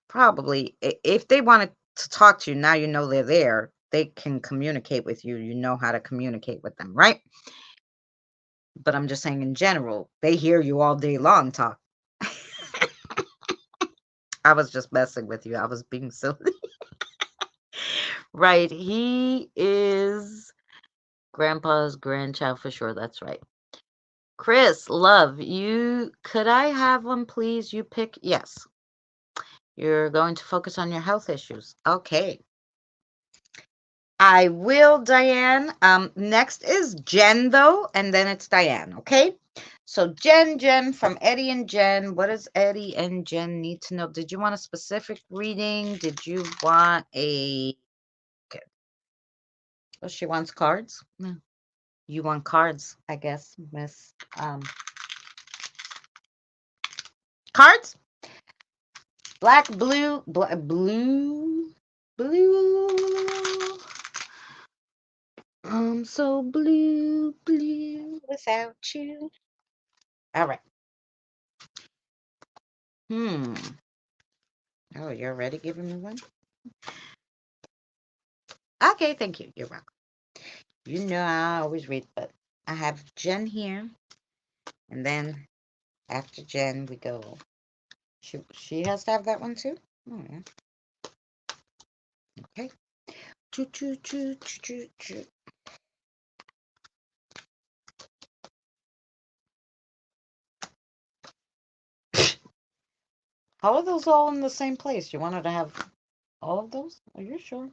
probably if they wanted to talk to you, now you know they're there. They can communicate with you. You know how to communicate with them, right? But I'm just saying in general, they hear you all day long talk. I was just messing with you. I was being silly. Right. He is grandpa's grandchild for sure. That's right. Chris, love, you could I have one, please? You pick yes. You're going to focus on your health issues. Okay. I will, Diane. Next is Jen, though, and then it's Diane, okay? So Jen, from Eddie and Jen. What does Eddie and Jen need to know? Did you want a specific reading? Did you want a... Okay. Oh, she wants cards? No. You want cards, I guess, Miss... Cards? Black, blue, blue... I'm so blue without you. All right. Oh, you're already giving me one? Okay, thank you. You're welcome. You know I always read, but I have Jen here. And then after Jen, we go. She has to have that one too? Oh, yeah. Okay. Choo, choo, choo, choo, choo, choo. How are those all in the same place? You wanted to have all of those? Are you sure?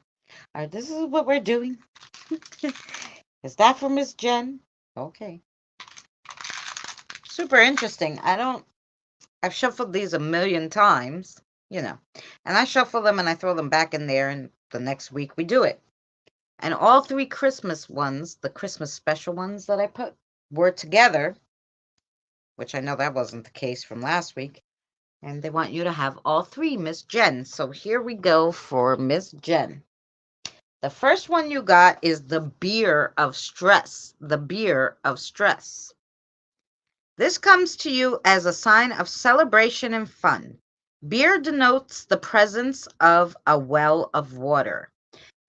All right, this is what we're doing. Is that for Miss Jen? Okay. Super interesting. I've shuffled these a million times, you know, and I shuffle them and I throw them back in there, and the next week we do it. And all three Christmas ones, the Christmas special ones that I put, were together, which I know that wasn't the case from last week. And they want you to have all three, Miss Jen. So here we go for Miss Jen. The first one you got is the beer of stress. The beer of stress. This comes to you as a sign of celebration and fun. Beer denotes the presence of a well of water,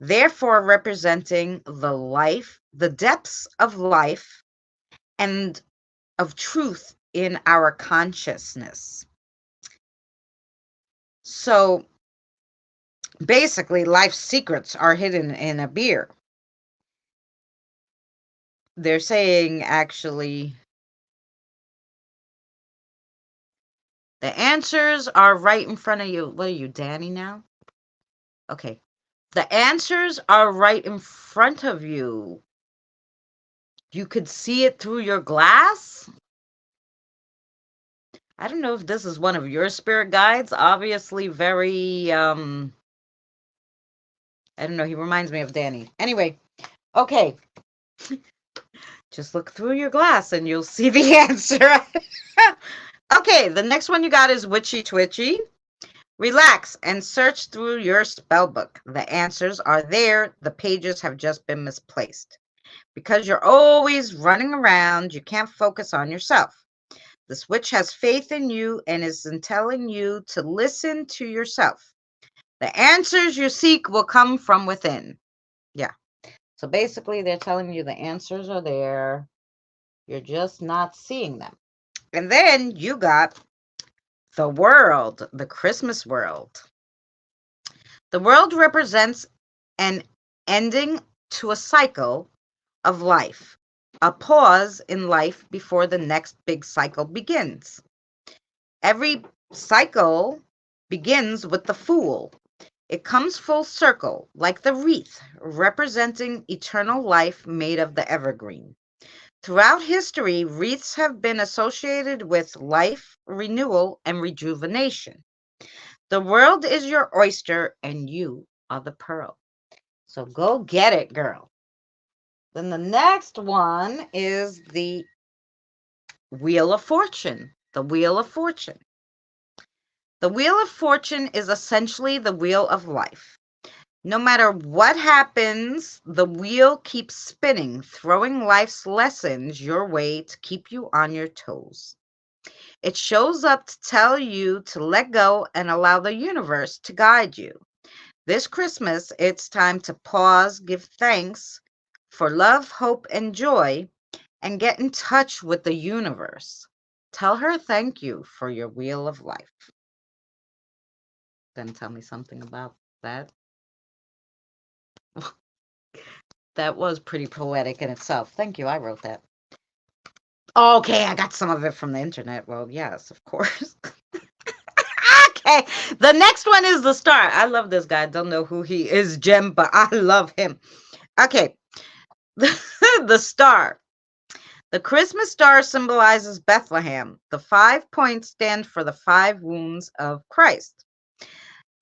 therefore representing the depths of life and of truth in our consciousness. So basically, life's secrets are hidden in a beer. They're saying, actually, the answers are right in front of you. What are you, Danny, now? Okay. The answers are right in front of you. You could see it through your glass? I don't know if this is one of your spirit guides. Obviously very, I don't know. He reminds me of Danny. Anyway, okay. Just look through your glass and you'll see the answer. Okay, the next one you got is Witchy Twitchy. Relax and search through your spell book. The answers are there. The pages have just been misplaced. Because you're always running around, you can't focus on yourself. This witch has faith in you and is telling you to listen to yourself. The answers you seek will come from within. Yeah. So basically, they're telling you the answers are there. You're just not seeing them. And then you got the world, the Christmas world. The world represents an ending to a cycle of life, a pause in life before the next big cycle begins. Every cycle begins with the Fool. It comes full circle, like the wreath, representing eternal life made of the evergreen. Throughout history, wreaths have been associated with life, renewal, and rejuvenation. The world is your oyster, and you are the pearl. So go get it, girl. Then the next one is the Wheel of Fortune. The Wheel of Fortune. The Wheel of Fortune is essentially the wheel of life. No matter what happens, the wheel keeps spinning, throwing life's lessons your way to keep you on your toes. It shows up to tell you to let go and allow the universe to guide you. This Christmas, it's time to pause, give thanks for love, hope, and joy, and get in touch with the universe. Tell her thank you for your wheel of life. Then tell me something about that. That was pretty poetic in itself. Thank you. I wrote that. Okay, I got some of it from the internet. Well, yes, of course. Okay, the next one is the star. I love this guy. I don't know who he is, Jim, but I love him. Okay, the star. The Christmas star symbolizes Bethlehem. The 5 points stand for the 5 wounds of Christ.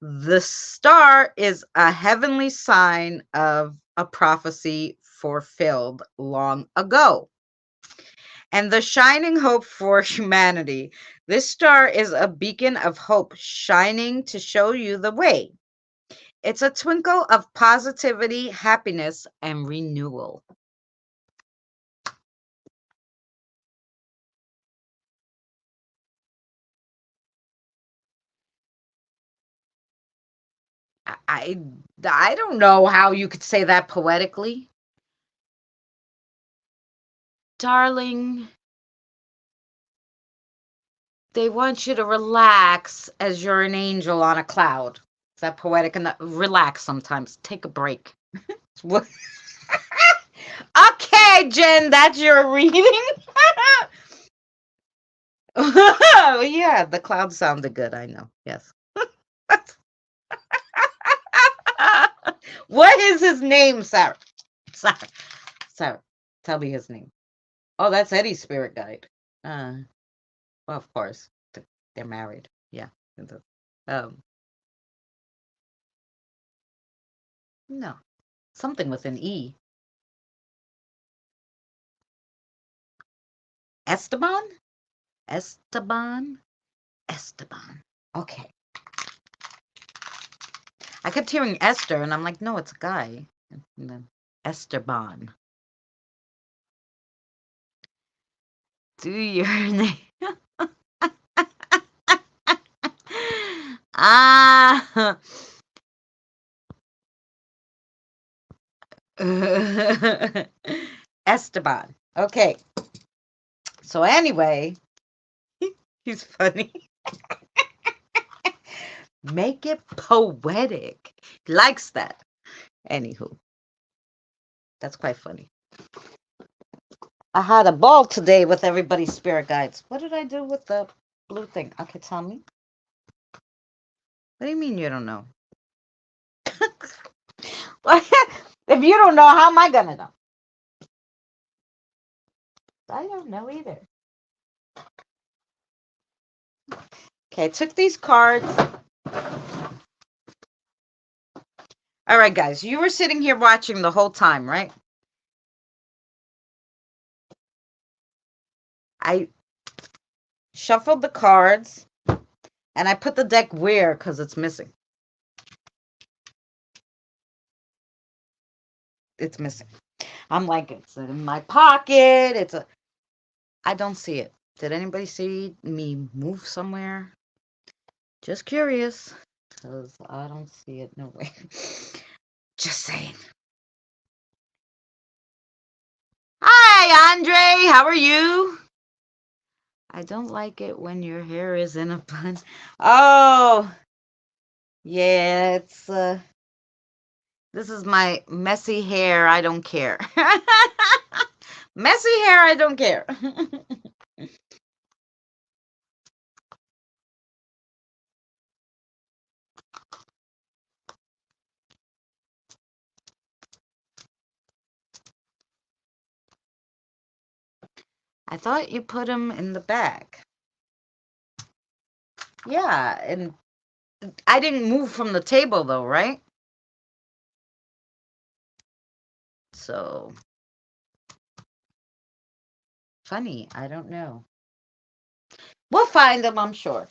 The star is a heavenly sign of a prophecy fulfilled long ago. And the shining hope for humanity. This star is a beacon of hope shining to show you the way. It's a twinkle of positivity, happiness, and renewal. I, I don't know how you could say that poetically. Darling, they want you to relax as you're an angel on a cloud. Is that poetic enough? Relax sometimes. Take a break. Okay, Jen, that's your reading. Yeah, the cloud sounded good. I know. Yes. What is his name, Sarah? Sarah, tell me his name. Oh, that's Eddie's spirit guide. Well, of course, they're married. Yeah. Um, no, something with an E. Esteban? Esteban? Esteban. Okay. I kept hearing Esther, and I'm like, no, it's a guy. And then Esteban. Do your name. Ah. Esteban. Okay. So anyway, he's funny. Make it poetic. He likes that. Anywho, that's quite funny. I had a ball today with everybody's spirit guides. What did I do with the blue thing? Okay, tell me. What do you mean you don't know? If you don't know, how am I gonna know? I don't know either. Okay, I took these cards. All right, guys, you were sitting here watching the whole time, right? I shuffled the cards and I put the deck where because it's missing. It's missing. I'm like, it's in my pocket. I don't see it. Did anybody see me move somewhere? Just curious, because I don't see it. No way. Just saying. Hi, Andre. How are you? I don't like it when your hair is in a bun. Oh, Yeah, it's this is my messy hair. I don't care. Messy hair. I don't care. I thought you put them in the bag. Yeah, and I didn't move from the table though, right? So funny. I don't know. We'll find them, I'm sure.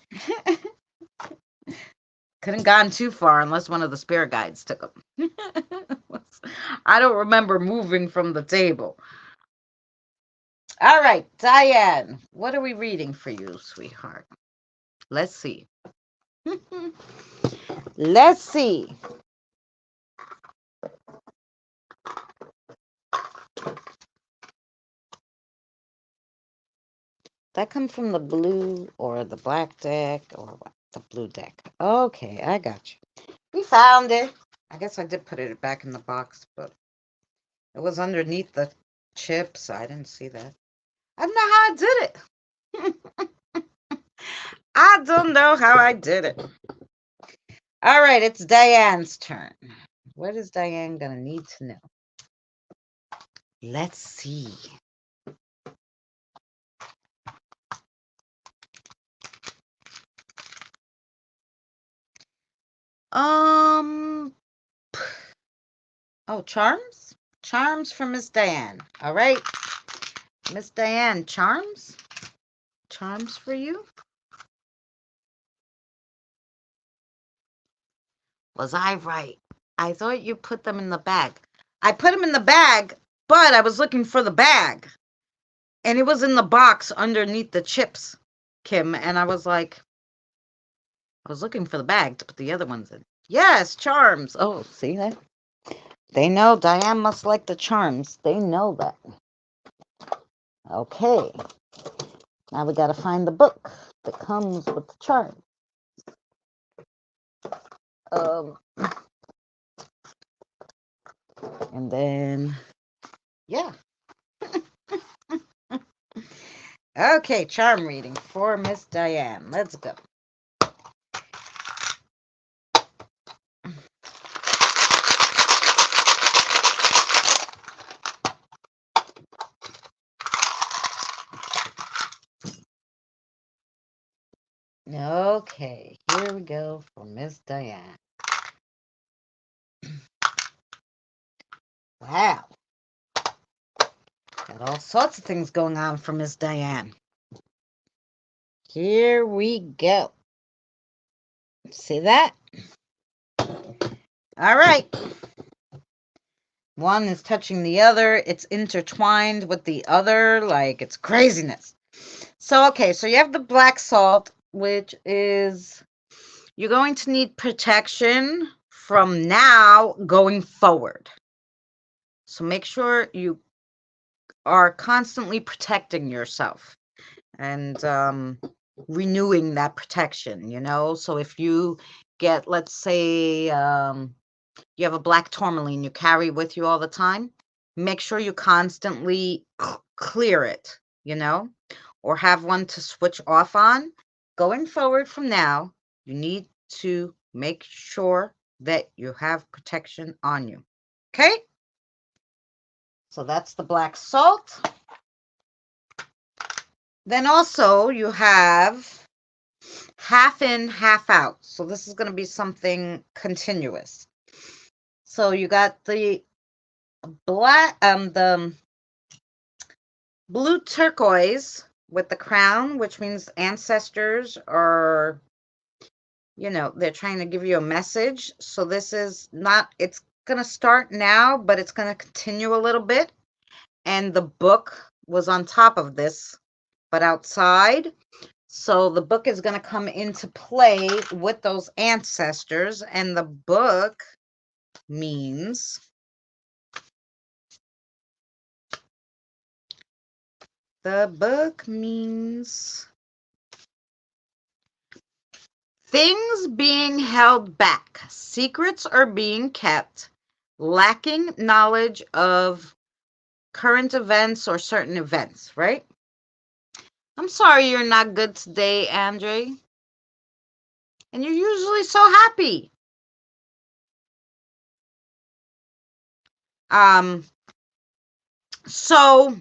Couldn't gone too far unless one of the spirit guides took them. I don't remember moving from the table. All right, Diane, what are we reading for you, sweetheart? Let's see. Let's see. That come from the blue or the black deck or what? The blue deck. Okay, I got you. We found it. I guess I did put it back in the box, but it was underneath the chips. I didn't see that. I don't know how I did it. I don't know how I did it. All right, it's Diane's turn. What is Diane going to need to know? Let's see. Oh, charms? Charms for Miss Diane. All right. Miss Diane, charms? Charms for you? Was I right? I thought you put them in the bag. I put them in the bag, but I was looking for the bag. And it was in the box underneath the chips, Kim. And I was like, I was looking for the bag to put the other ones in. Yes, charms. Oh, see that? They know Diane must like the charms. They know that. Okay. Now we got to find the book that comes with the charms. And then, yeah. Okay, charm reading for Miss Diane. Let's go. Okay, here we go for Miss Diane. Wow. Got all sorts of things going on for Miss Diane. Here we go. See that? All right. One is touching the other. It's intertwined with the other. Like, it's craziness. So, okay, so you have the black salt, which is you're going to need protection from now going forward. So make sure you are constantly protecting yourself and renewing that protection, you know? So if you get, let's say, you have a black tourmaline you carry with you all the time, make sure you constantly clear it, you know, or have one to switch off on. Going forward from now, you need to make sure that you have protection on you. Okay? So that's the black salt. Then also you have half in, half out. So this is going to be something continuous. So you got the black, the blue turquoise with the crown, which means ancestors are, you know, they're trying to give you a message. So this is not, it's going to start now, but it's going to continue a little bit. And the book was on top of this, but outside. So the book is going to come into play with those ancestors. And the book means Things being held back. Secrets are being kept. Lacking knowledge of current events or certain events, right? I'm sorry you're not good today, Andre. And you're usually so happy. So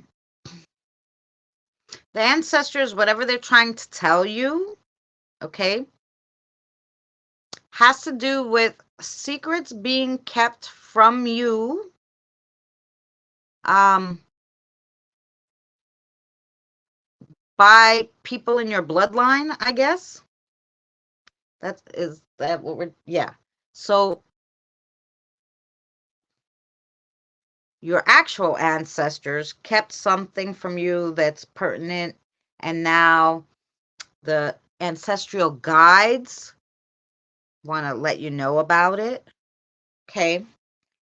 the ancestors, whatever they're trying to tell you, okay, has to do with secrets being kept from you, by people in your bloodline, I guess. Is that what we're, yeah. So your actual ancestors kept something from you that's pertinent, and now the ancestral guides want to let you know about it. Okay.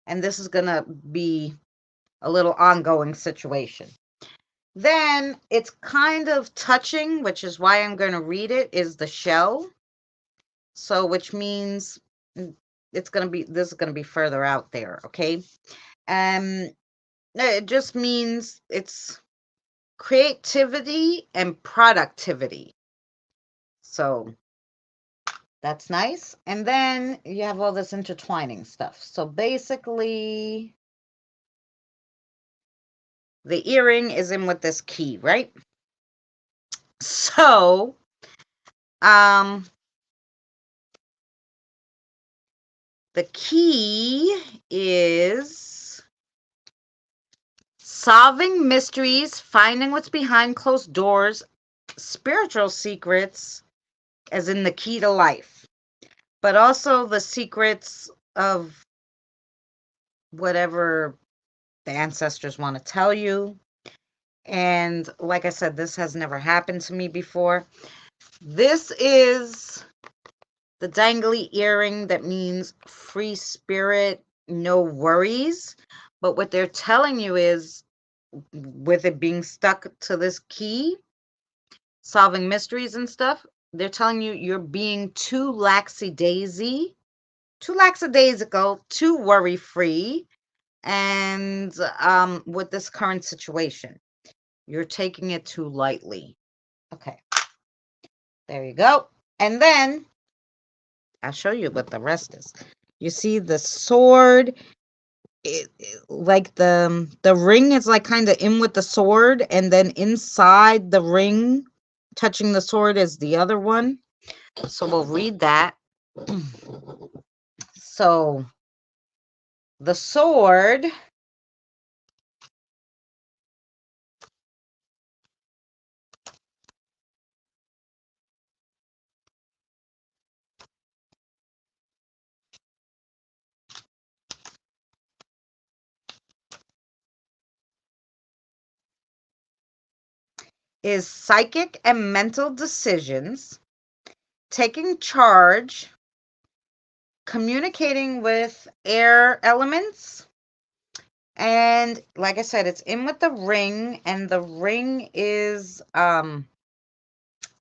And this is going to be a little ongoing situation. Then it's kind of touching, which is why I'm going to read it, is the shell. So, which means it's going to be, this is going to be further out there. Okay. It just means it's creativity and productivity. So that's nice. And then you have all this intertwining stuff. So basically, the earring is in with this key, right? So, the key is solving mysteries, finding what's behind closed doors, spiritual secrets, as in the key to life, but also the secrets of whatever the ancestors want to tell you. And like I said, this has never happened to me before. This is the dangly earring that means free spirit, no worries. But what they're telling you is, with it being stuck to this key, solving mysteries and stuff, they're telling you you're being too lackadaisical, too worry-free, and with this current situation, you're taking it too lightly. Okay, there you go. And then I'll show you what the rest is. You see the sword, like the ring is like kind of in with the sword, and then inside the ring, touching the sword, is the other one. So we'll read that. So the sword is psychic and mental decisions, taking charge, communicating with air elements. And like I said, it's in with the ring, and the ring is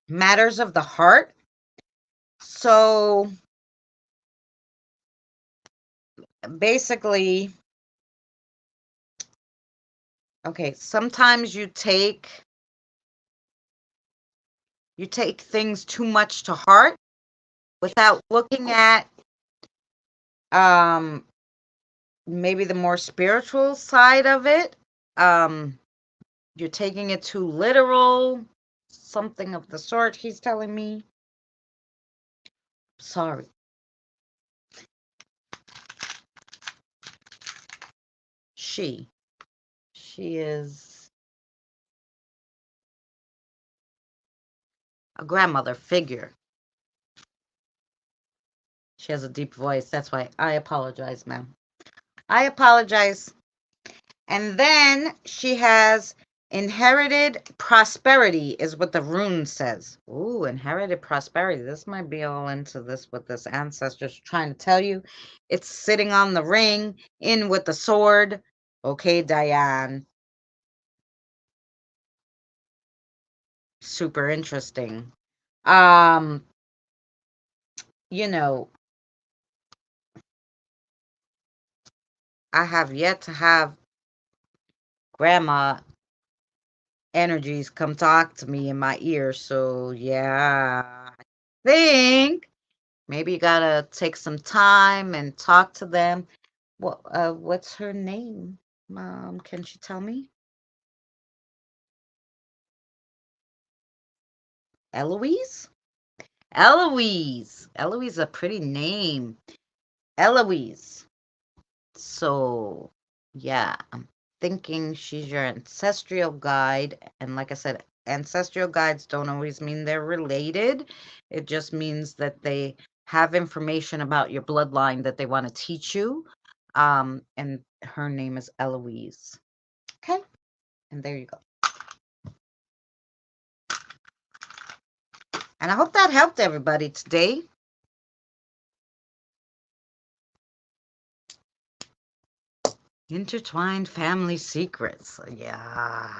matters of the heart. So basically, okay, sometimes you take things too much to heart without looking at maybe the more spiritual side of it. You're taking it too literal, something of the sort, he's telling me. Sorry. She is a grandmother figure. She has a deep voice. That's why I apologize, ma'am. I apologize. And then she has inherited prosperity, is what the rune says. Ooh, inherited prosperity. This might be all into this, what this ancestor's trying to tell you. It's sitting on the ring, in with the sword. Okay, Diane. Super interesting. you know, I have yet to have grandma energies come talk to me in my ear. So yeah, I think maybe you gotta take some time and talk to them. What's her name? Mom, can she tell me? Eloise? Eloise. Eloise is a pretty name. Eloise. So, yeah, I'm thinking she's your ancestral guide. And like I said, ancestral guides don't always mean they're related. It just means that they have information about your bloodline that they want to teach you. And her name is Eloise. Okay. And there you go. And I hope that helped everybody today. Intertwined family secrets. Yeah.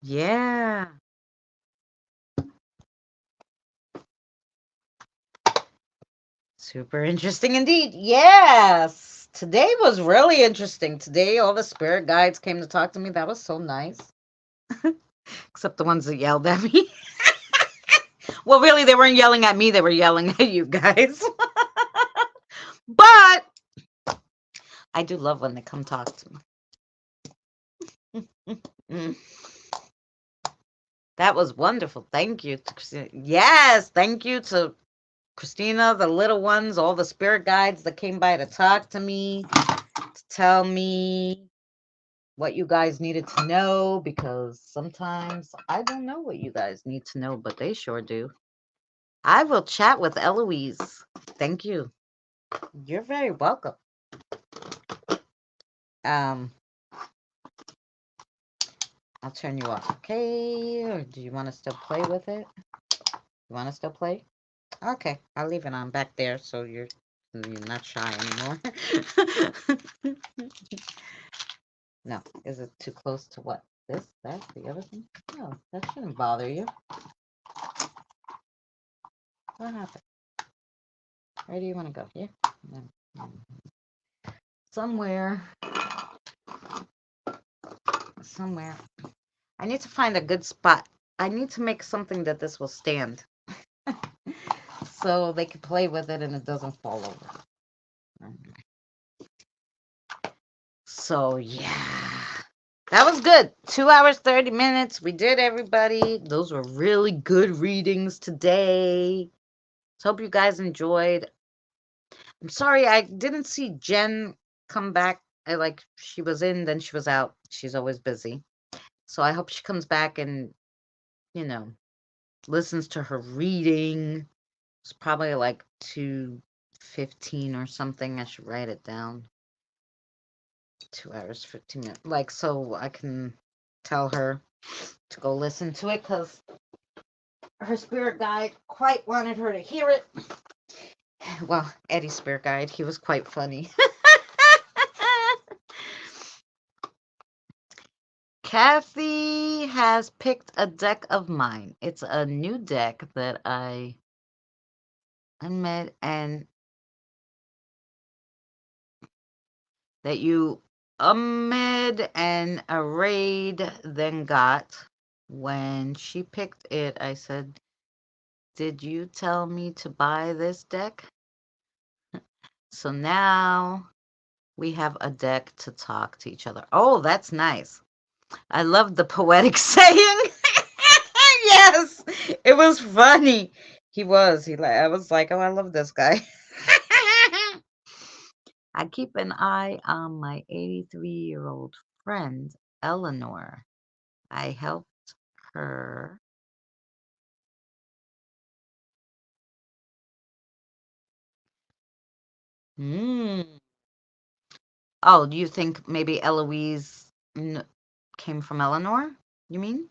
Yeah. Super interesting indeed. Yes. Today was really interesting. Today, all the spirit guides came to talk to me. That was so nice. Except the ones that yelled at me. Well, really, they weren't yelling at me. They were yelling at you guys. But I do love when they come talk to me. Mm. That was wonderful. Thank you to Christina. Yes, thank you to Christina, the little ones, all the spirit guides that came by to talk to me, to tell me what you guys needed to know, because sometimes I don't know what you guys need to know, but they sure do. I will chat with Eloise. Thank you. You're very welcome. Um, I'll turn you off, okay? Or do you want to still play with it? You want to still play? Okay, I'll leave it on back there so you're not shy anymore. No, is it too close to what? This, that, the other thing? No, that shouldn't bother you. What happened? Where do you want to go? Here? No. Somewhere. Somewhere. I need to find a good spot. I need to make something that this will stand. So they can play with it and it doesn't fall over. So yeah. That was good. 2 hours, 30 minutes. We did, everybody. Those were really good readings today. So hope you guys enjoyed. I'm sorry I didn't see Jen come back. She was in, then she was out. She's always busy. So I hope she comes back and, you know, listens to her reading. It's probably like 2:15 or something. I should write it down. 2 hours, 15 minutes. Like, so I can tell her to go listen to it, because her spirit guide quite wanted her to hear it. Well, Eddie's spirit guide, he was quite funny. Kathy has picked a deck of mine. It's a new deck that I met and that you Ahmed and Arrayed then got. When she picked it, I said, "Did you tell me to buy this deck?" So now we have a deck to talk to each other. Oh, that's nice. I love the poetic saying. Yes, it was funny. He was. I was like, oh, I love this guy. I keep an eye on my 83-year-old friend, Eleanor. I helped her. Mm. Oh, do you think maybe Eloise came from Eleanor? You mean?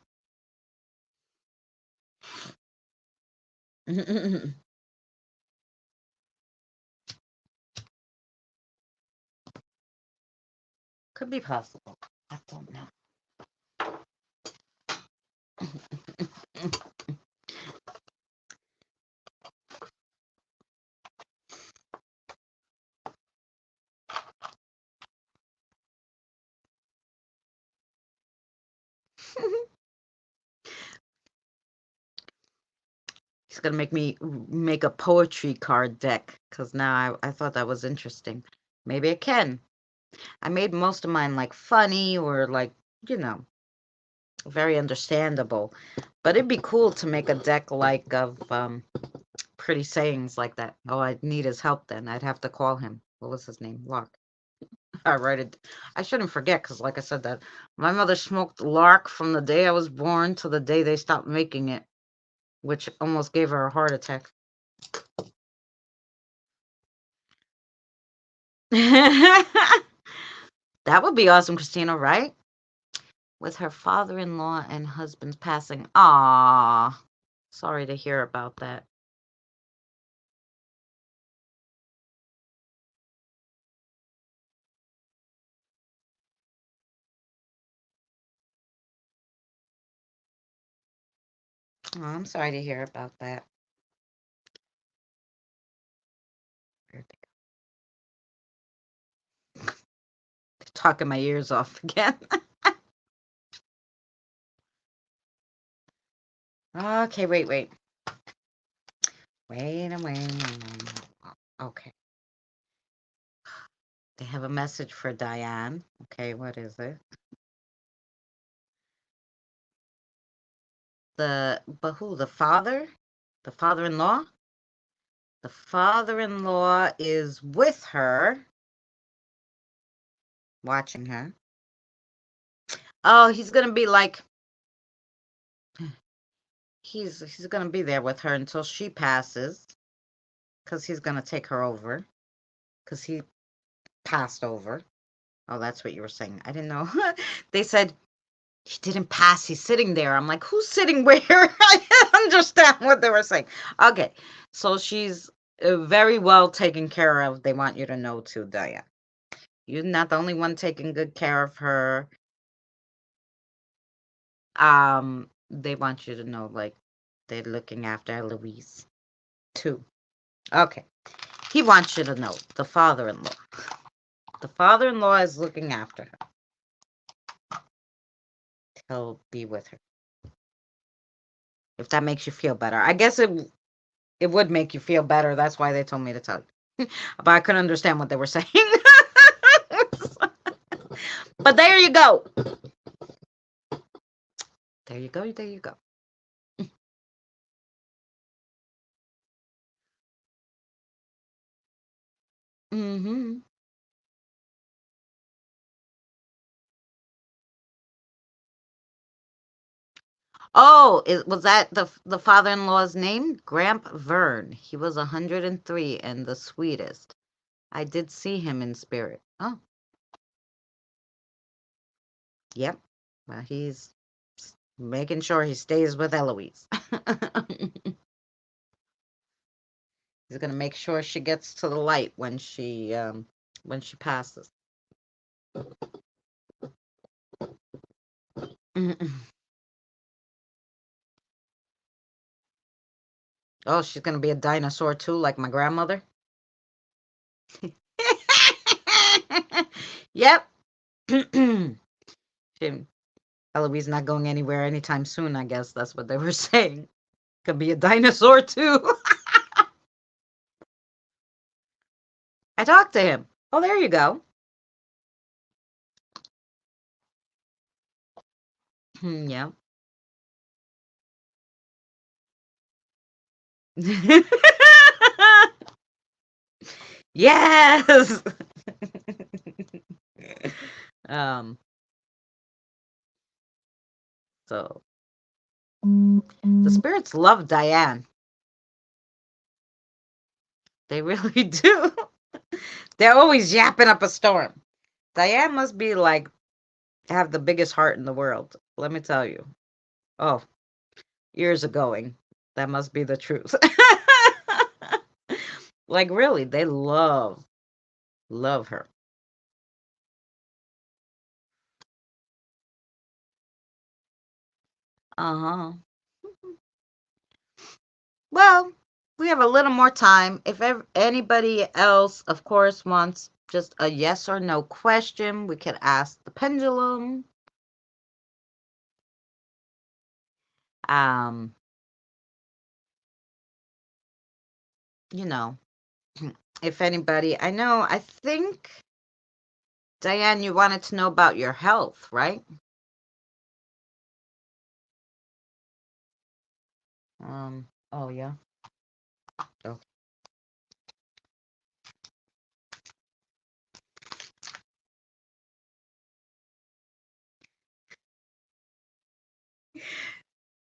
Could be possible. I don't know. He's gonna make me make a poetry card deck because now I thought that was interesting. Maybe I can. I made most of mine like funny or like, you know, very understandable. But it'd be cool to make a deck like of pretty sayings like that. Oh, I'd need his help then. I'd have to call him. What was his name? Lark. I write it. I shouldn't forget because, like I said, that my mother smoked Lark from the day I was born to the day they stopped making it, which almost gave her a heart attack. That would be awesome, Christina, right? With her father-in-law and husband's passing. Ah, sorry to hear about that. Oh, I'm sorry to hear about that. They're talking my ears off again. Okay, wait. Wait a minute. Okay. They have a message for Diane. Okay, what is it? But who? The father? The father-in-law? The father-in-law is with her, watching her. Oh, he's gonna be like, he's gonna be there with her until she passes, because he's gonna take her over, because he passed over. Oh, that's what you were saying. I didn't know. They said he didn't pass. He's sitting there. I'm like, who's sitting where? I didn't understand what they were saying. Okay, so she's very well taken care of. They want you to know too, Diane. You're not the only one taking good care of her. They want you to know, like, they're looking after Louise too. Okay. He wants you to know, the father-in-law. The father-in-law is looking after her. He'll be with her. If that makes you feel better. I guess it would make you feel better. That's why they told me to tell you. But I couldn't understand what they were saying. But there you go. There you go. There you go. Mm-hmm. Oh, was that the father-in-law's name? Gramp Vern. He was 103 and the sweetest. I did see him in spirit. Oh, yep. Well, he's making sure he stays with Eloise. He's gonna make sure she gets to the light when she passes. Oh, she's gonna be a dinosaur too, like my grandmother. Yep. She- Eloise not going anywhere anytime soon. I guess that's what they were saying. Could be a dinosaur too. I talked to him. Oh, there you go. Yeah. Yes. um. So the spirits love Diane. They really do. They're always yapping up a storm. Diane must be like have the biggest heart in the world. Let me tell you. Oh, years of going. That must be the truth. Like really, they love her. Uh-huh. Well, we have a little more time. If anybody else, of course, wants just a yes or no question, we could ask the pendulum. You know, if anybody, I think, Diane, you wanted to know about your health, right? Oh yeah. Oh.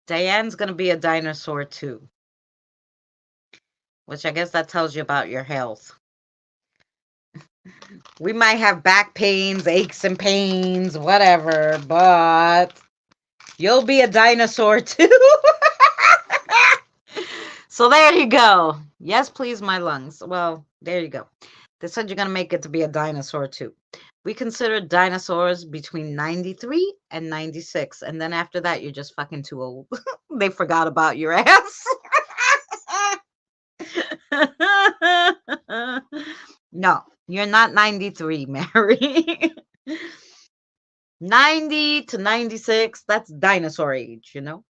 Diane's gonna be a dinosaur too, which I guess that tells you about your health. We might have back pains, aches and pains, whatever, but you'll be a dinosaur too. So there you go. Yes, please, my lungs. Well, there you go. They said you're going to make it to be a dinosaur too. We consider dinosaurs between 93 and 96. And then after that, you're just fucking too old. They forgot about your ass. No, you're not 93, Mary. 90 to 96, that's dinosaur age, you know?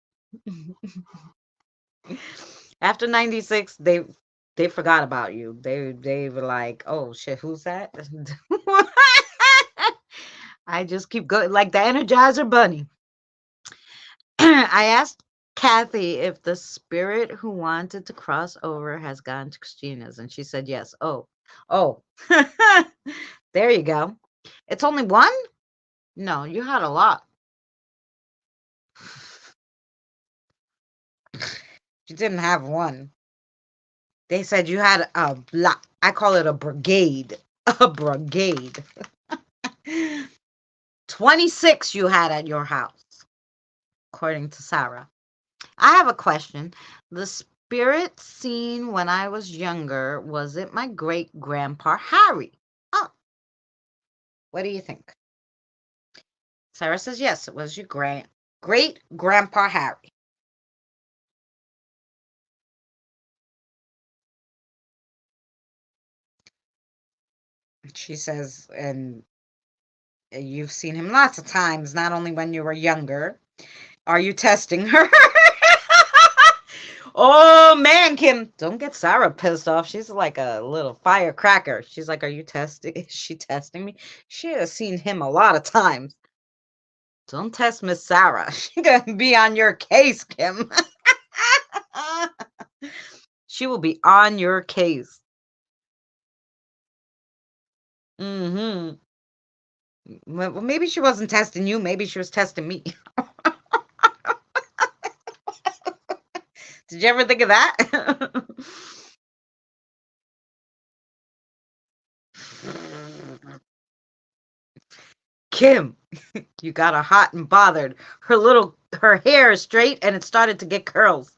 After 96, they forgot about you. They were like, "Oh shit, who's that?" I just keep going like the Energizer Bunny. I asked Kathy if the spirit who wanted to cross over has gone to Christina's, and she said yes. Oh, there you go. It's only one? No, you had a lot. You didn't have one. They said you had a lot. I call it a brigade. A brigade. 26 you had at your house, according to Sarah. I have a question. The spirit seen when I was younger, was it my great grandpa Harry? Oh, what do you think? Sarah says yes, it was your great grandpa Harry. She says, and you've seen him lots of times, not only when you were younger. Are you testing her? Oh man, Kim, don't get Sarah pissed off. She's like a little firecracker. She's like, "Are you testing? Is she testing me?" She has seen him a lot of times. Don't test Miss Sarah. She gonna be on your case, Kim. She will be on your case. Mm-hmm. Well, maybe she wasn't testing you. Maybe she was testing me. Did you ever think of that? Kim, you got her hot and bothered. Her hair is straight and it started to get curls.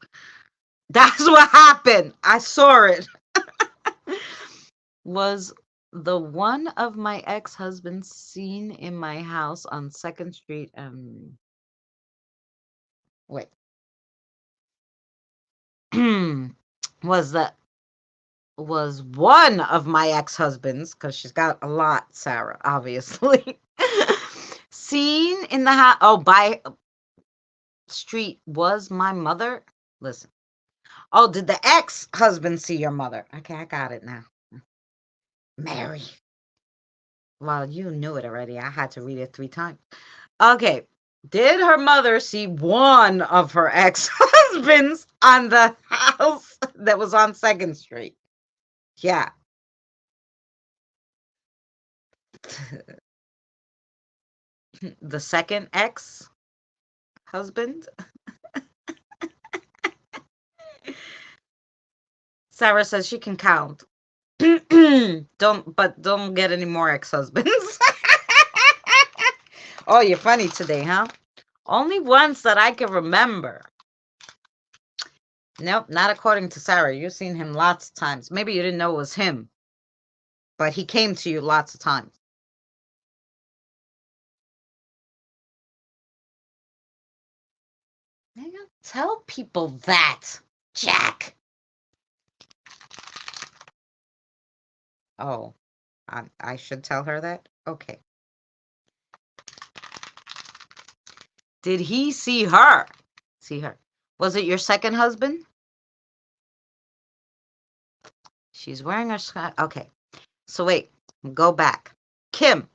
That's what happened. I saw it. Was the one of my ex-husbands seen in my house on 2nd Street? Wait. was that was one of my ex-husbands, because she's got a lot, Sarah, obviously. Seen in the house. Oh, by street was my mother. Listen. Oh, did the ex-husband see your mother? Okay, I got it now. Mary. Well, you knew it already. I had to read it 3 times. Okay. Did her mother see one of her ex-husbands on the house that was on 2nd Street? Yeah. The second ex-husband? Sarah says she can count. Don't get any more ex-husbands. Oh, you're funny today, huh? Only once that I can remember. Nope, not according to Sarah. You've seen him lots of times. Maybe you didn't know it was him, but he came to you lots of times. I don't tell people that, Jack. Oh, I should tell her that? Okay. Did he see her? See her. Was it your second husband? She's wearing a sky. Okay. So wait, go back. Kim,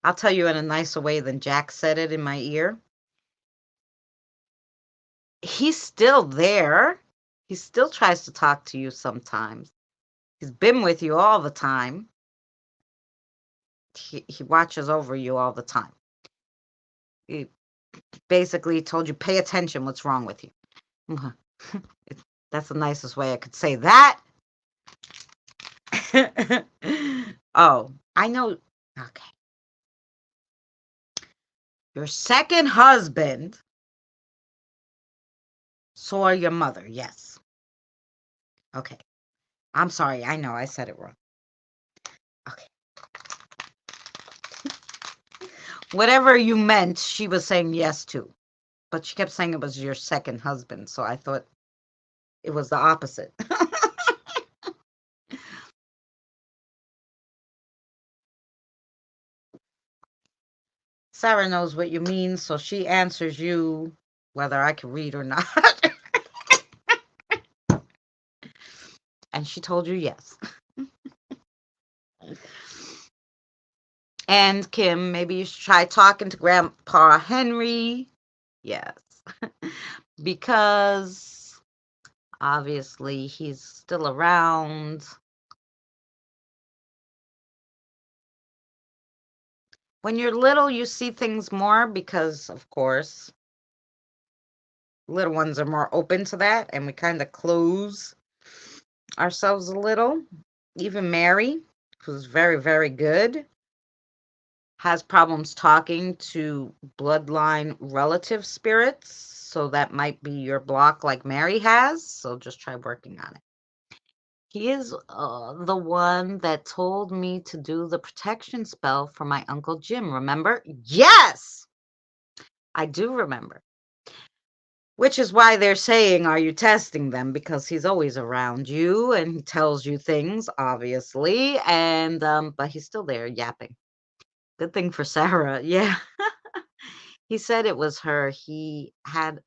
I'll tell you in a nicer way than Jack said it in my ear. He's still there. He still tries to talk to you sometimes. He's been with you all the time. He watches over you all the time. He basically told you, pay attention, what's wrong with you. That's the nicest way I could say that. Oh, I know. Okay. Your second husband saw your mother. Yes. Okay. I'm sorry. I know I said it wrong. Okay. Whatever you meant, she was saying yes to. But she kept saying it was your second husband. So I thought it was the opposite. Sarah knows what you mean, so she answers you whether I can read or not. And she told you yes. And Kim, maybe you should try talking to Grandpa Henry. Yes. Because obviously he's still around. When you're little, you see things more because, of course, little ones are more open to that, and we kind of close ourselves a little. Even Mary, who's very, very good, has problems talking to bloodline relative spirits. So that might be your block like Mary has. So just try working on it. He is the one that told me to do the protection spell for my Uncle Jim. Remember? Yes! I do remember. Which is why they're saying, are you testing them? Because he's always around you and he tells you things, obviously. And, but he's still there yapping. Good thing for Sarah. Yeah. He said it was her. She had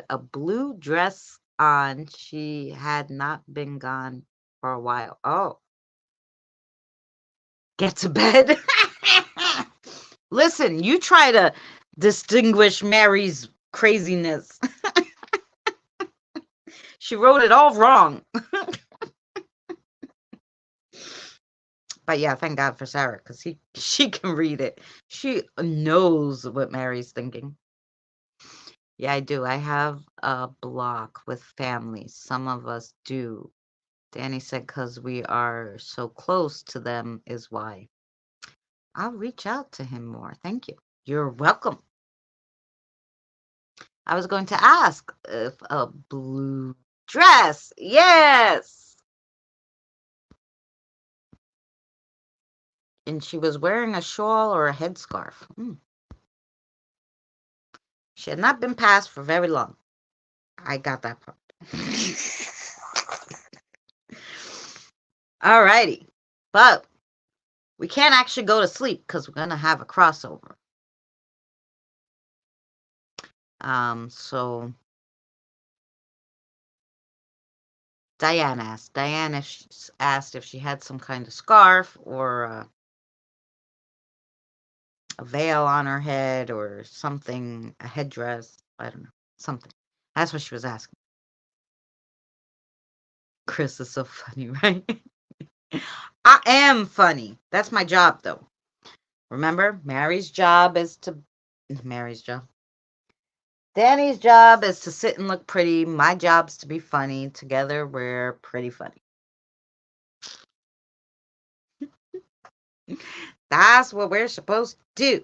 a blue dress on. She had not been gone for a while. Oh, get to bed. Listen, you try to distinguish Mary's craziness. She wrote it all wrong. But yeah, thank God for Sarah, because she can read it. She knows what Mary's thinking. Yeah, I do. I have a block with families. Some of us do. Danny said because we are so close to them is why. I'll reach out to him more. Thank you. You're welcome. I was going to ask if a blue dress. Yes. And she was wearing a shawl or a headscarf. She had not been passed for very long. I got that part. All righty. But we can't actually go to sleep because we're going to have a crossover. So Diane asked. Diane asked if she had some kind of scarf or a veil on her head or something, a headdress. I don't know. Something. That's what she was asking. Chris is so funny, right? I am funny. That's my job, though. Remember, Mary's job is to... Mary's job. Danny's job is to sit and look pretty. My job's to be funny. Together, we're pretty funny. That's what we're supposed to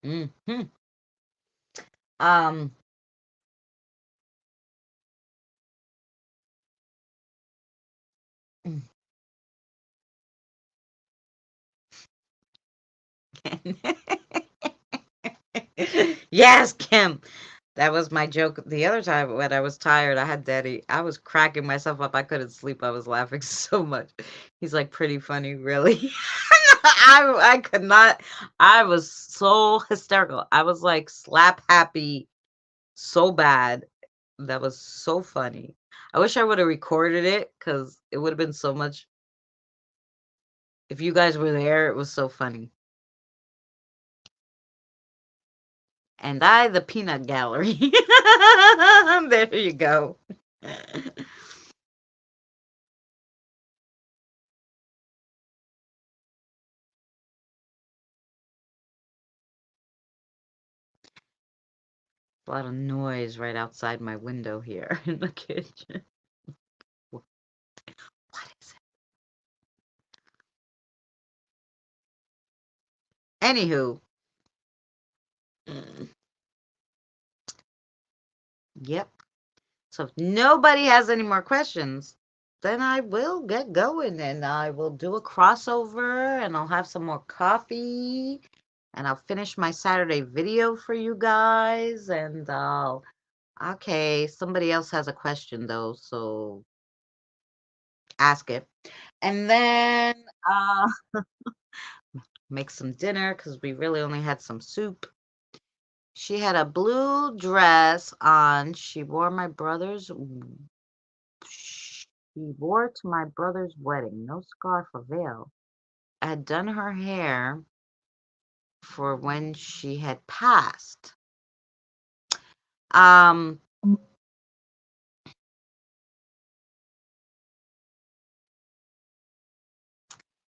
do. Mm-hmm. Yes, Kim. That was my joke the other time when I was tired. I had Daddy. I was cracking myself up. I couldn't sleep. I was laughing so much. He's like, pretty funny, really. I could not. I was so hysterical. I was like slap happy so bad. That was so funny. I wish I would have recorded it because it would have been so much. If you guys were there, it was so funny. And I, the peanut gallery. There you go. A lot of noise right outside my window here in the kitchen. What is it? Anywho, mm, yep. So if nobody has any more questions, then I will get going and I will do a crossover and I'll have some more coffee and I'll finish my Saturday video for you guys and okay, somebody else has a question though, so ask it. And then make some dinner because we really only had some soup. She had a blue dress on. She wore it to my brother's wedding. No scarf or veil. I had done her hair for when she had passed. Um,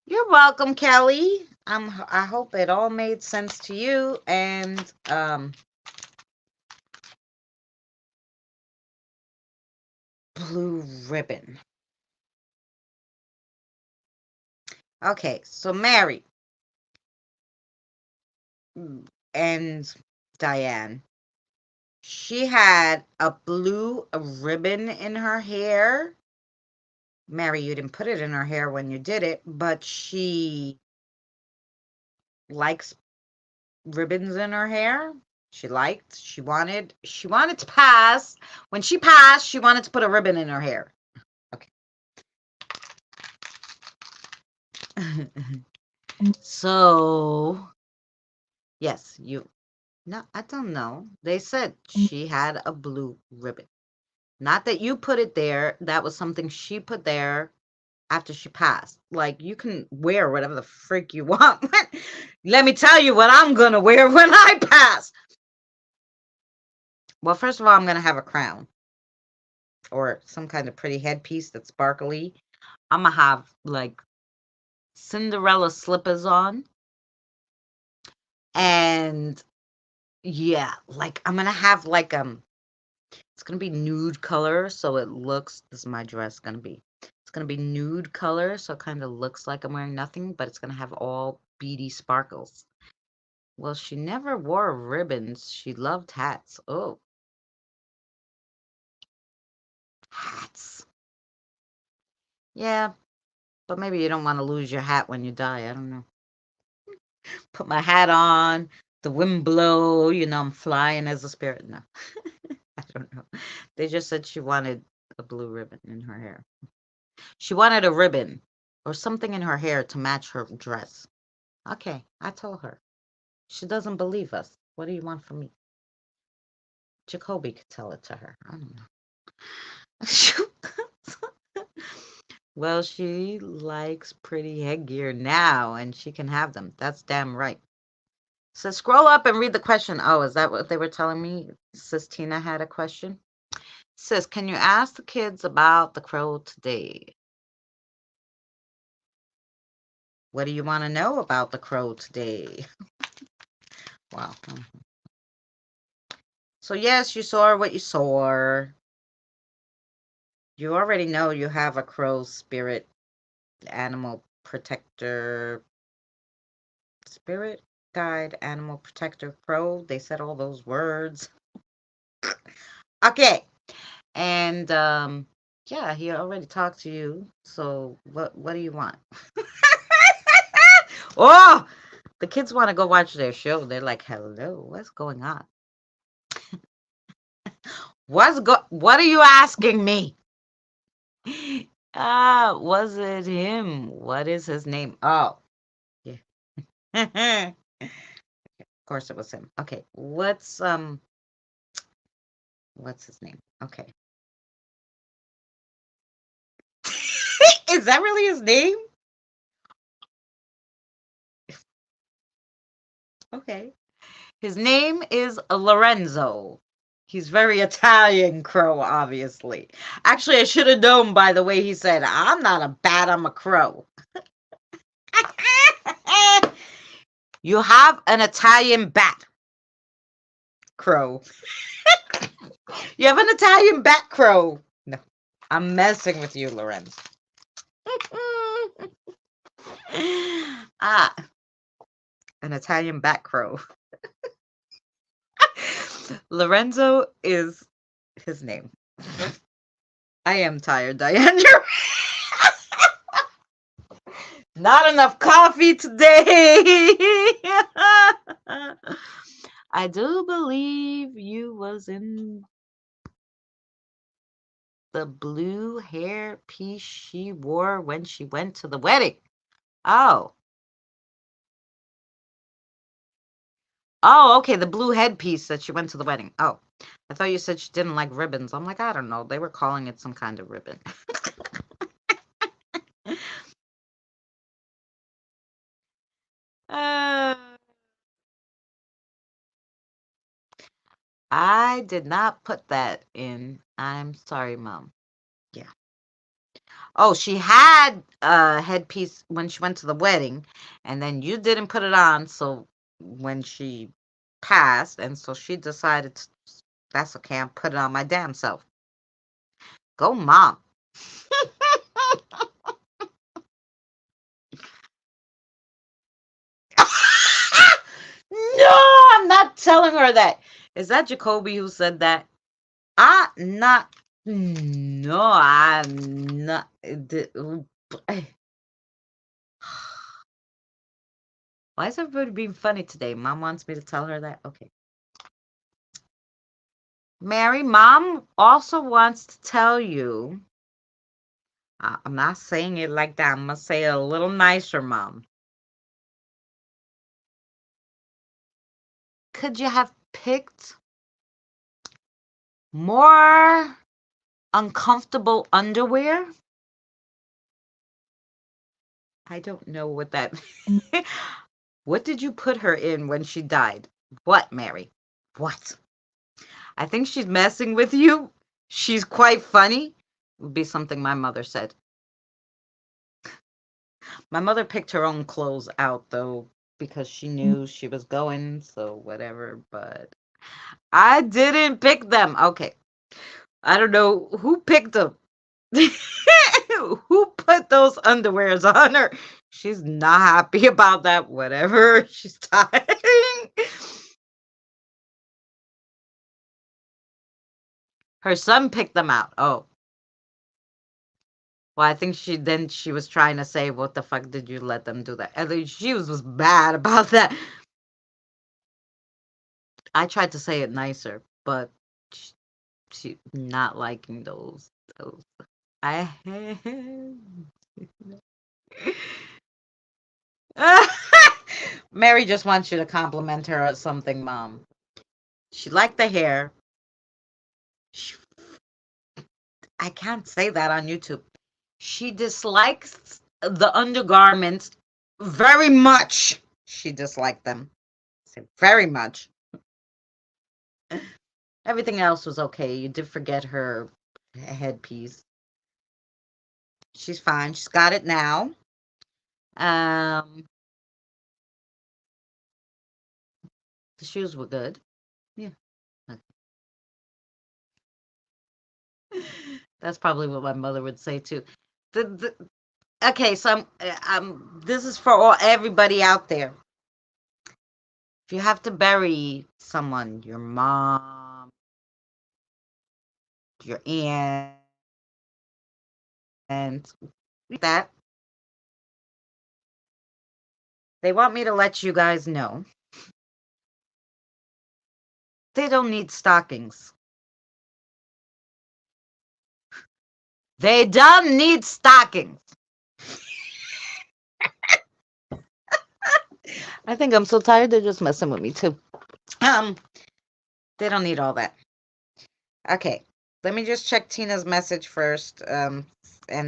you're welcome, Kelly. I hope it all made sense to you. And blue ribbon. Okay, so Mary and Diane. She had a blue ribbon in her hair. Mary, you didn't put it in her hair when you did it, but she likes ribbons in her hair. She wanted to pass. When she passed, she wanted to put a ribbon in her hair. Okay. So, yes, no, I don't know. They said she had a blue ribbon. Not that you put it there. That was something she put there after she passed. Like, you can wear whatever the freak you want. Let me tell you what I'm going to wear when I pass. Well, first of all, I'm going to have a crown or some kind of pretty headpiece that's sparkly. I'm going to have like Cinderella slippers on. And yeah, like I'm going to have like it's going to be nude color so it looks this is my dress going to be. It's going to be nude color so it kind of looks like I'm wearing nothing, but it's going to have all beady sparkles. Well, she never wore ribbons. She loved hats. Oh, hats. Yeah, but maybe you don't want to lose your hat when you die. I don't know. Put my hat on, the wind blow, I'm flying as a spirit. No, I don't know. They just said she wanted a blue ribbon in her hair. She wanted a ribbon or something in her hair to match her dress. Okay, I told her. She doesn't believe us. What do you want from me? Jacoby could tell it to her. I don't know. Well, she likes pretty headgear now, and she can have them. That's damn right. So scroll up and read the question. Oh, is that what they were telling me? Sis Tina had a question. Sis, can you ask the kids about the crow today? What do you want to know about the crow today? Wow. So yes, you saw what you saw. You already know you have a crow spirit, animal protector, spirit guide, animal protector crow. They said all those words. Okay. And yeah, he already talked to you. So what do you want? Oh, the kids want to go watch their show. They're like, "Hello, what's going on? What are you asking me?" Was it him? What is his name? Oh, yeah. Of course it was him. Okay, what's his name? Okay. Is that really his name? Okay. His name is Lorenzo. He's very Italian crow, obviously. Actually, I should have known by the way he said, I'm not a bat, I'm a crow. You have an Italian bat, crow. You have an Italian bat, crow. No, I'm messing with you, Lorenzo. Ah, an Italian bat crow. Lorenzo is his name. I am tired, Diane. Not enough coffee today. I do believe you was in the blue hair piece she wore when she went to the wedding. Oh. Oh, okay, the blue headpiece that she went to the wedding. Oh, I thought you said she didn't like ribbons. I'm like, I don't know. They were calling it some kind of ribbon. uh, I did not put that in. I'm sorry, Mom. Yeah. Oh, she had a headpiece when she went to the wedding, and then you didn't put it on. So when she passed, and so she decided that's okay. I'll put it on my damn self. Go, Mom. No, I'm not telling her that. Is that Jacoby who said that? I'm not. No, I'm not. Why is everybody being funny today? Mom wants me to tell her that? Okay. Mary, Mom also wants to tell you. I'm not saying it like that. I'm going to say it a little nicer, Mom. Could you have picked more uncomfortable underwear? I don't know what that. What did you put her in when she died? What, Mary? What? I think she's messing with you. She's quite funny. Would be something my mother said. My mother picked her own clothes out though because she knew she was going, so whatever, but I didn't pick them. Okay. I don't know who picked them. Who put those underwears on her? She's not happy about that. Whatever. She's tired. Her son picked them out. Oh. Well, I think she was trying to say, what the fuck did you let them do that? And then she was bad about that. I tried to say it nicer, but she not liking those. I Mary just wants you to compliment her or something, Mom. She liked the hair. I can't say that on YouTube. She dislikes the undergarments very much. She disliked them. Very much. Everything else was okay. You did forget her headpiece. She's fine. She's got it now. The shoes were good. Yeah. That's probably what my mother would say too. Okay, so this is for everybody out there. If you have to bury someone, your mom, your aunt, and that, they want me to let you guys know they don't need stockings. They don't need stockings. I think I'm so tired. They're just messing with me too. Um, they don't need all that. Okay, let me just check Tina's message first. And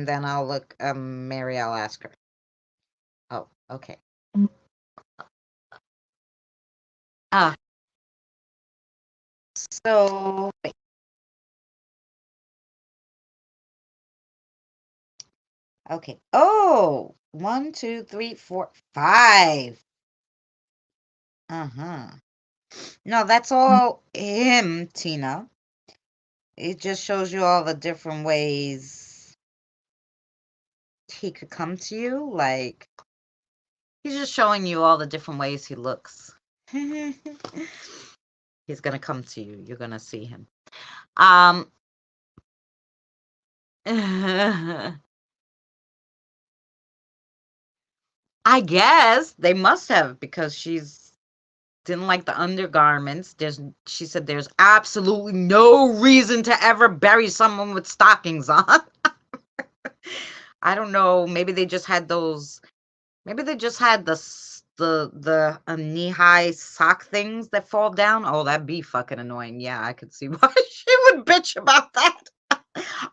then I'll look. Mary, I'll ask her. Oh, okay. Ah, so wait. Okay. Oh, 1, 2, 3, 4, 5. Uh-huh. No, that's all him, Tina. It just shows you all the different ways he could come to you. Like, he's just showing you all the different ways he looks. He's gonna come to you. You're gonna see him. Um, I guess they must have because she's didn't like the undergarments. She said there's absolutely no reason to ever bury someone with stockings on. I don't know. Maybe they just had those. Maybe they just had the knee-high sock things that fall down. Oh, that'd be fucking annoying. Yeah, I could see why she would bitch about that.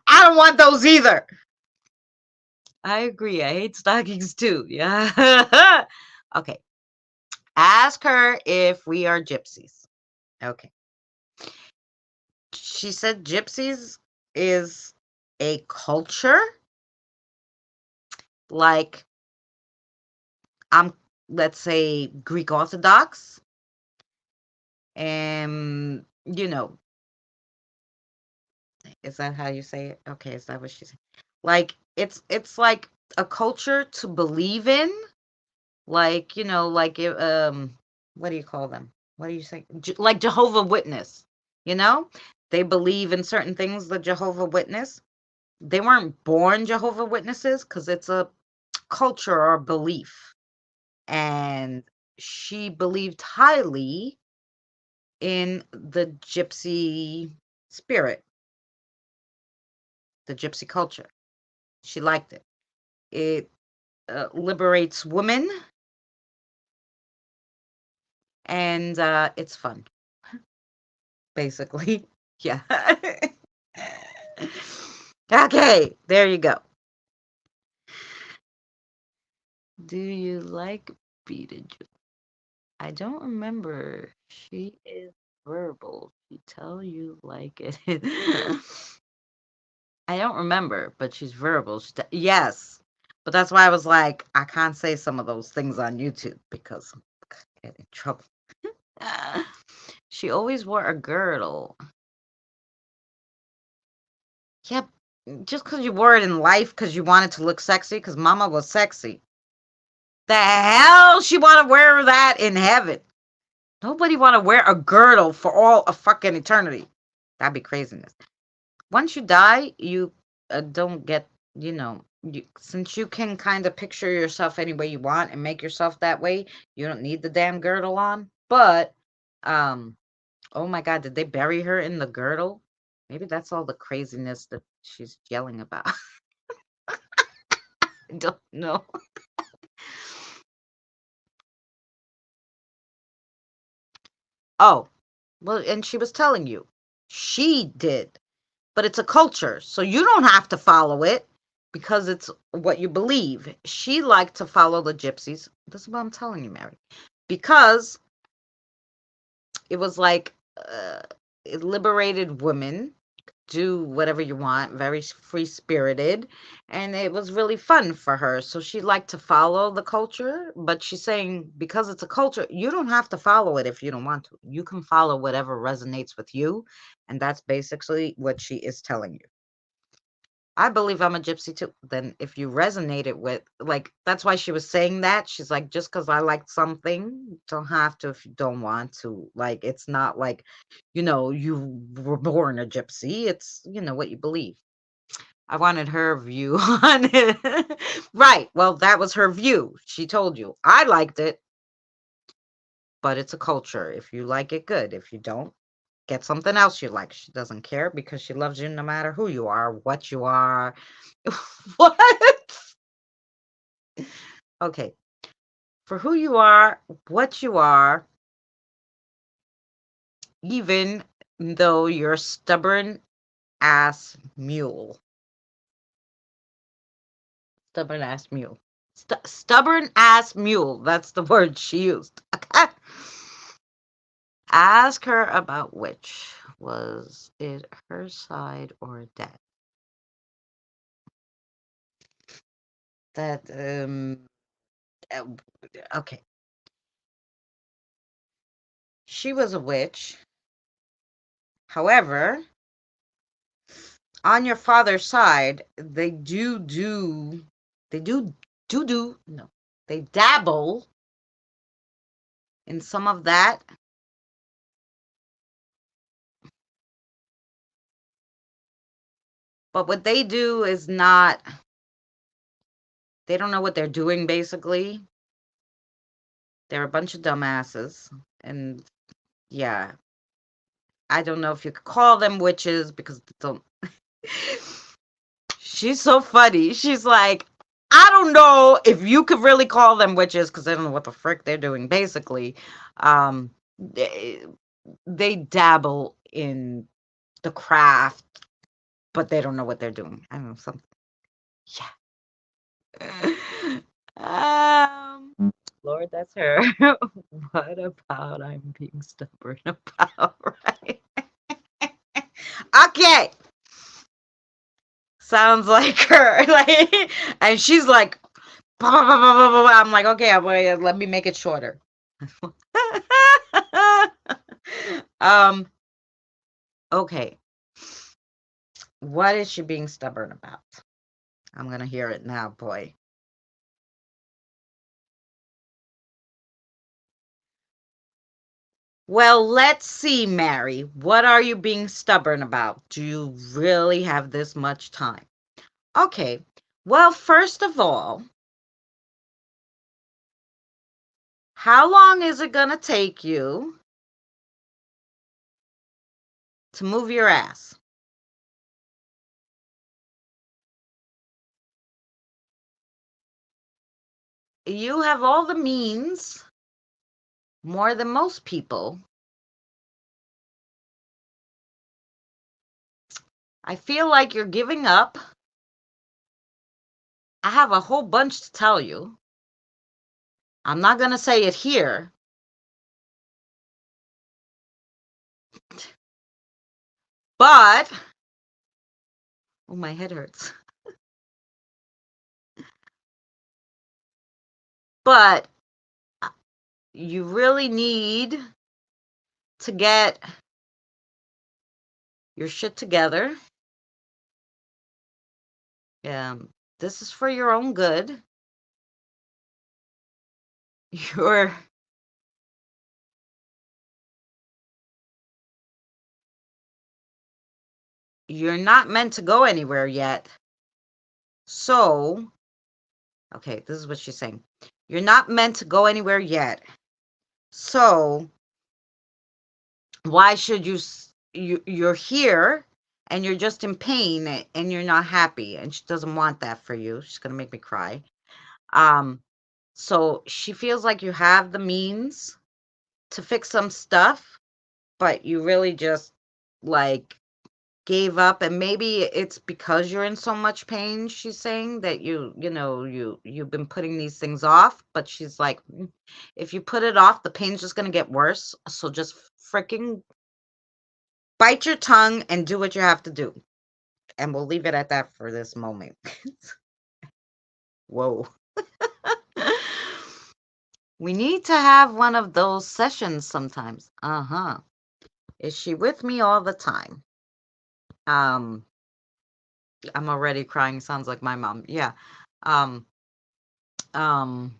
I don't want those either. I agree. I hate stockings too. Yeah. Okay. Ask her if we are gypsies. Okay. She said gypsies is a culture. Like, I'm, let's say, Greek Orthodox. And, is that how you say it? Okay, is that what she said? Like, it's like a culture to believe in. Like, like what do you call them? What do you say? Like Jehovah Witness, you know? They believe in certain things, the Jehovah Witness. They weren't born Jehovah Witnesses because it's a culture or belief. And she believed highly in the gypsy spirit, the gypsy culture. She liked it. It liberates women, and it's fun, basically. Yeah. Okay, there you go. Do you like beaded? I don't remember. She is verbal. She tell you like it. I don't remember, but she's verbal. Yes, but that's why I was like, I can't say some of those things on YouTube because I get in trouble. She always wore a girdle. Yep, just because you wore it in life because you wanted to look sexy, because Mama was sexy. The hell she want to wear that in heaven? Nobody want to wear a girdle for all a fucking eternity. That'd be craziness. Once you die, you don't get, since you can kind of picture yourself any way you want and make yourself that way, you don't need the damn girdle on. But, oh my God, did they bury her in the girdle? Maybe that's all the craziness that she's yelling about. I don't know. Oh, well, and she was telling you. She did. But it's a culture, so you don't have to follow it because it's what you believe. She liked to follow the gypsies. This is what I'm telling you, Mary. Because it was like it liberated women, do whatever you want, very free spirited, and it was really fun for her. So she liked to follow the culture, but she's saying because it's a culture, you don't have to follow it if you don't want to. You can follow whatever resonates with you, and that's basically what she is telling you. I believe I'm a gypsy too. Then if you resonate it with, like, that's why she was saying that. She's like, just because I like something, you don't have to if you don't want to. Like, it's not like, you were born a gypsy. It's, what you believe. I wanted her view on it. Right. Well, that was her view. She told you. I liked it, but it's a culture. If you like it, good. If you don't, get something else you like. She doesn't care because she loves you no matter who you are, what you are. What? Okay. for who you are, what you are, even though you're a stubborn ass mule. Stubborn ass mule. Stubborn ass mule. That's the word she used. Okay. Ask her about which. Was it her side or dad? That, uh, okay. She was a witch. However, on your father's side, no, they dabble in some of that. But what they do is not, they don't know what they're doing, basically. They're a bunch of dumbasses. And yeah, I don't know if you could call them witches because they don't. She's so funny. She's like, I don't know if you could really call them witches because they don't know what the frick they're doing, basically. Um, they dabble in the craft, but they don't know what they're doing. I don't know, something. Yeah. Lord, that's her. What about I'm being stubborn about, right? Okay. Sounds like her. Like, and she's like, "Bah, bah, bah, bah, bah, bah." I'm like, okay, let me make it shorter. um, okay. What is she being stubborn about? I'm gonna hear it now, boy. Well, let's see, Mary. What are you being stubborn about? Do you really have this much time? Okay. Well, first of all, how long is it gonna take you to move your ass? You have all the means, more than most people. I feel like you're giving up. I have a whole bunch to tell you. I'm not going to say it here. But, oh, my head hurts. But you really need to get your shit together. This is for your own good. You're you're not meant to go anywhere yet. So, okay, this is what she's saying. You're not meant to go anywhere yet. So, why should you're here and you're just in pain and you're not happy, and she doesn't want that for you. She's going to make me cry. So she feels like you have the means to fix some stuff, but you really just like gave up, and maybe it's because you're in so much pain, she's saying, that you've been putting these things off, but she's like, if you put it off, the pain's just going to get worse, so just freaking bite your tongue and do what you have to do. And we'll leave it at that for this moment. Whoa. We need to have one of those sessions sometimes. Uh-huh. Is she with me all the time? I'm already crying. Sounds like my mom. Yeah. Um, um,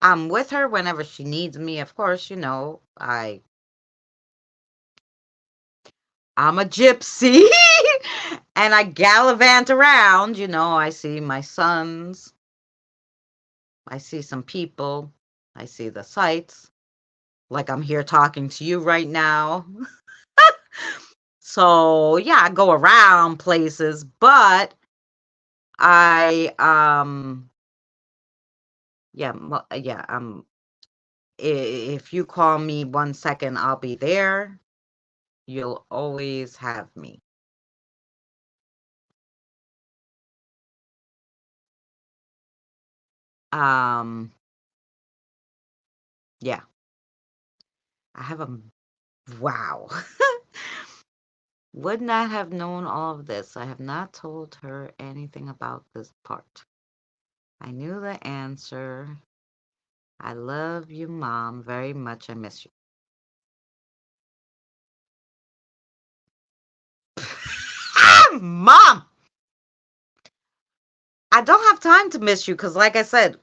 I'm with her whenever she needs me. Of course, I'm a gypsy and I gallivant around, I see my sons. I see some people. I see the sights. Like I'm here talking to you right now. So, yeah, I go around places, but I Yeah, yeah. If you call me 1 second, I'll be there. You'll always have me. Um, yeah. I have a wow. Would not have known all of this. I have not told her anything about this part. I knew the answer. I love you, Mom, very much. I miss you. Mom, I don't have time to miss you because, like I said,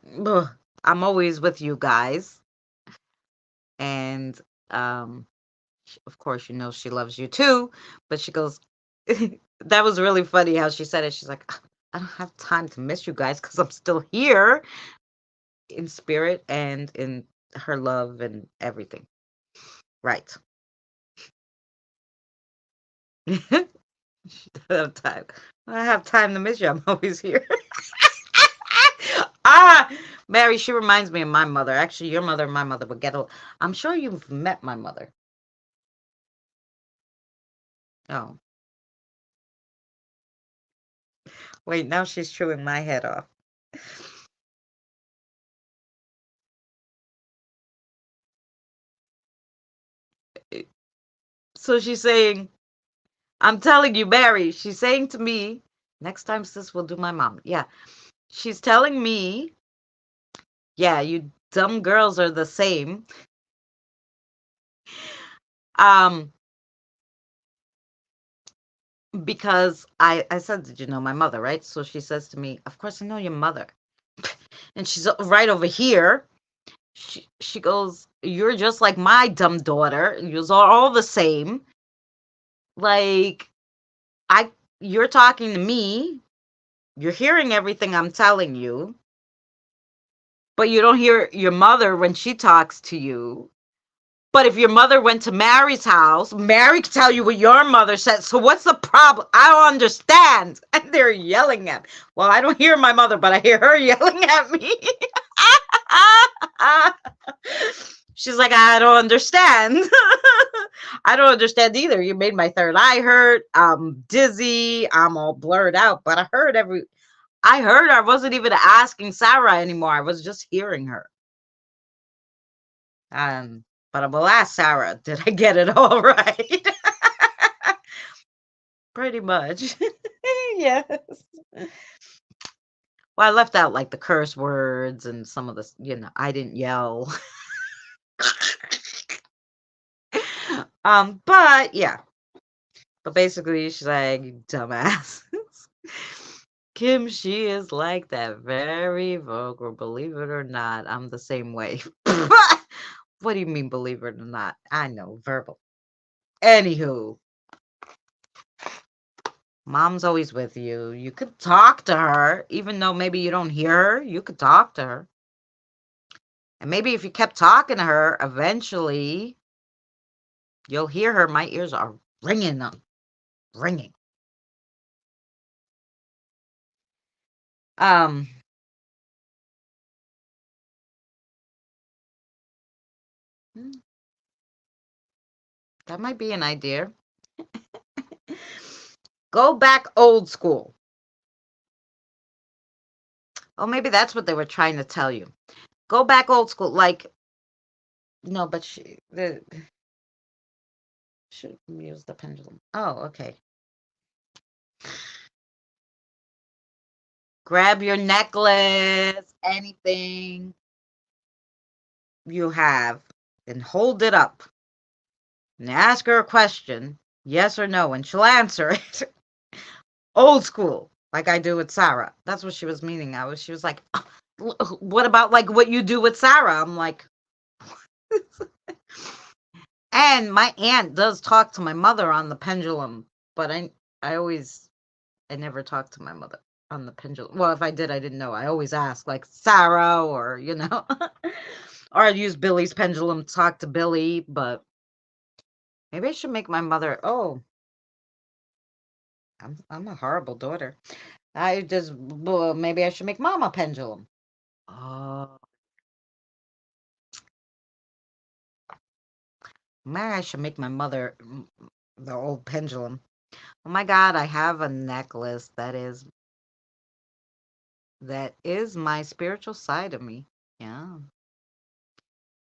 I'm always with you guys. And of course, you know she loves you too. But she goes, that was really funny how she said it. She's like, I don't have time to miss you guys because I'm still here in spirit and in her love and everything. Right. I have time. I have time to miss you. I'm always here. Ah, Mary, she reminds me of my mother. Actually, your mother and my mother would get a. I'm sure you've met my mother. Oh, wait, now she's chewing my head off. So she's saying, I'm telling you, Mary, she's saying to me, next time sis will do my mom. Yeah. She's telling me, yeah, you dumb girls are the same. Um, because I said, did you know my mother, right? So she says to me, of course I know your mother. And she's right over here. She goes, you're just like my dumb daughter. You're all the same. Like I you're talking to me, you're hearing everything I'm telling you, but you don't hear your mother when she talks to you. But if your mother went to Mary's house, Mary could tell you what your mother said. So what's the problem? I don't understand. And they're yelling at me. Well, I don't hear my mother, but I hear her yelling at me. She's like, I don't understand. I don't understand either. You made my third eye hurt. I'm dizzy. I'm all blurred out. But I heard I wasn't even asking Sarah anymore. I was just hearing her. But I will ask Sarah, did I get it all right? Pretty much. Yes. Well, I left out like the curse words and some of the, I didn't yell. But yeah. But basically she's like, "You dumbass." Kim, she is like that, very vocal. Believe it or not, I'm the same way. What do you mean, believe it or not? I know, verbal. Anywho, mom's always with you. You could talk to her, even though maybe you don't hear her. You could talk to her. And maybe if you kept talking to her, eventually you'll hear her. My ears are ringing them, ringing. Um, hmm, that might be an idea. Go back old school. Oh, maybe that's what they were trying to tell you. Go back old school. Like, no, but should use the pendulum. Oh, okay. Grab your necklace, anything you have, and hold it up and ask her a question, yes or no, and she'll answer it. Old school, like I do with Sarah. That's what she was meaning. She was like, what about like what you do with Sarah? I'm like, and my aunt does talk to my mother on the pendulum, but I never talked to my mother on the pendulum. Well, if I did, I didn't know. I always ask like Sarah or, or I'd use Billy's pendulum to talk to Billy, but maybe I should make my mother, oh, I'm a horrible daughter. Maybe I should make mom a pendulum. Oh. Man, I should make my mother the old pendulum. Oh my God, I have a necklace that is my spiritual side of me. Yeah.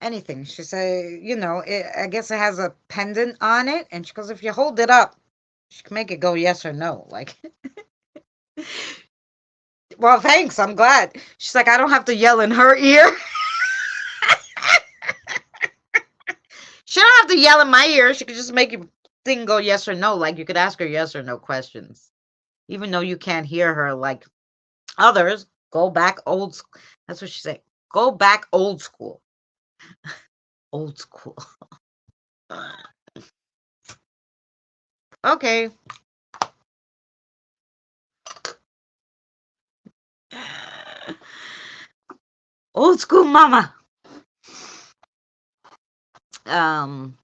Anything. She said, I guess it has a pendant on it. And she goes, if you hold it up, she can make it go yes or no. Like, well, thanks. I'm glad. She's like, I don't have to yell in her ear. She don't have to yell in my ear. She could just make your thing go yes or no. Like, you could ask her yes or no questions. Even though you can't hear her like others, go back old school. That's what she said. Go back old school. Old school. Okay. Old school mama. Um,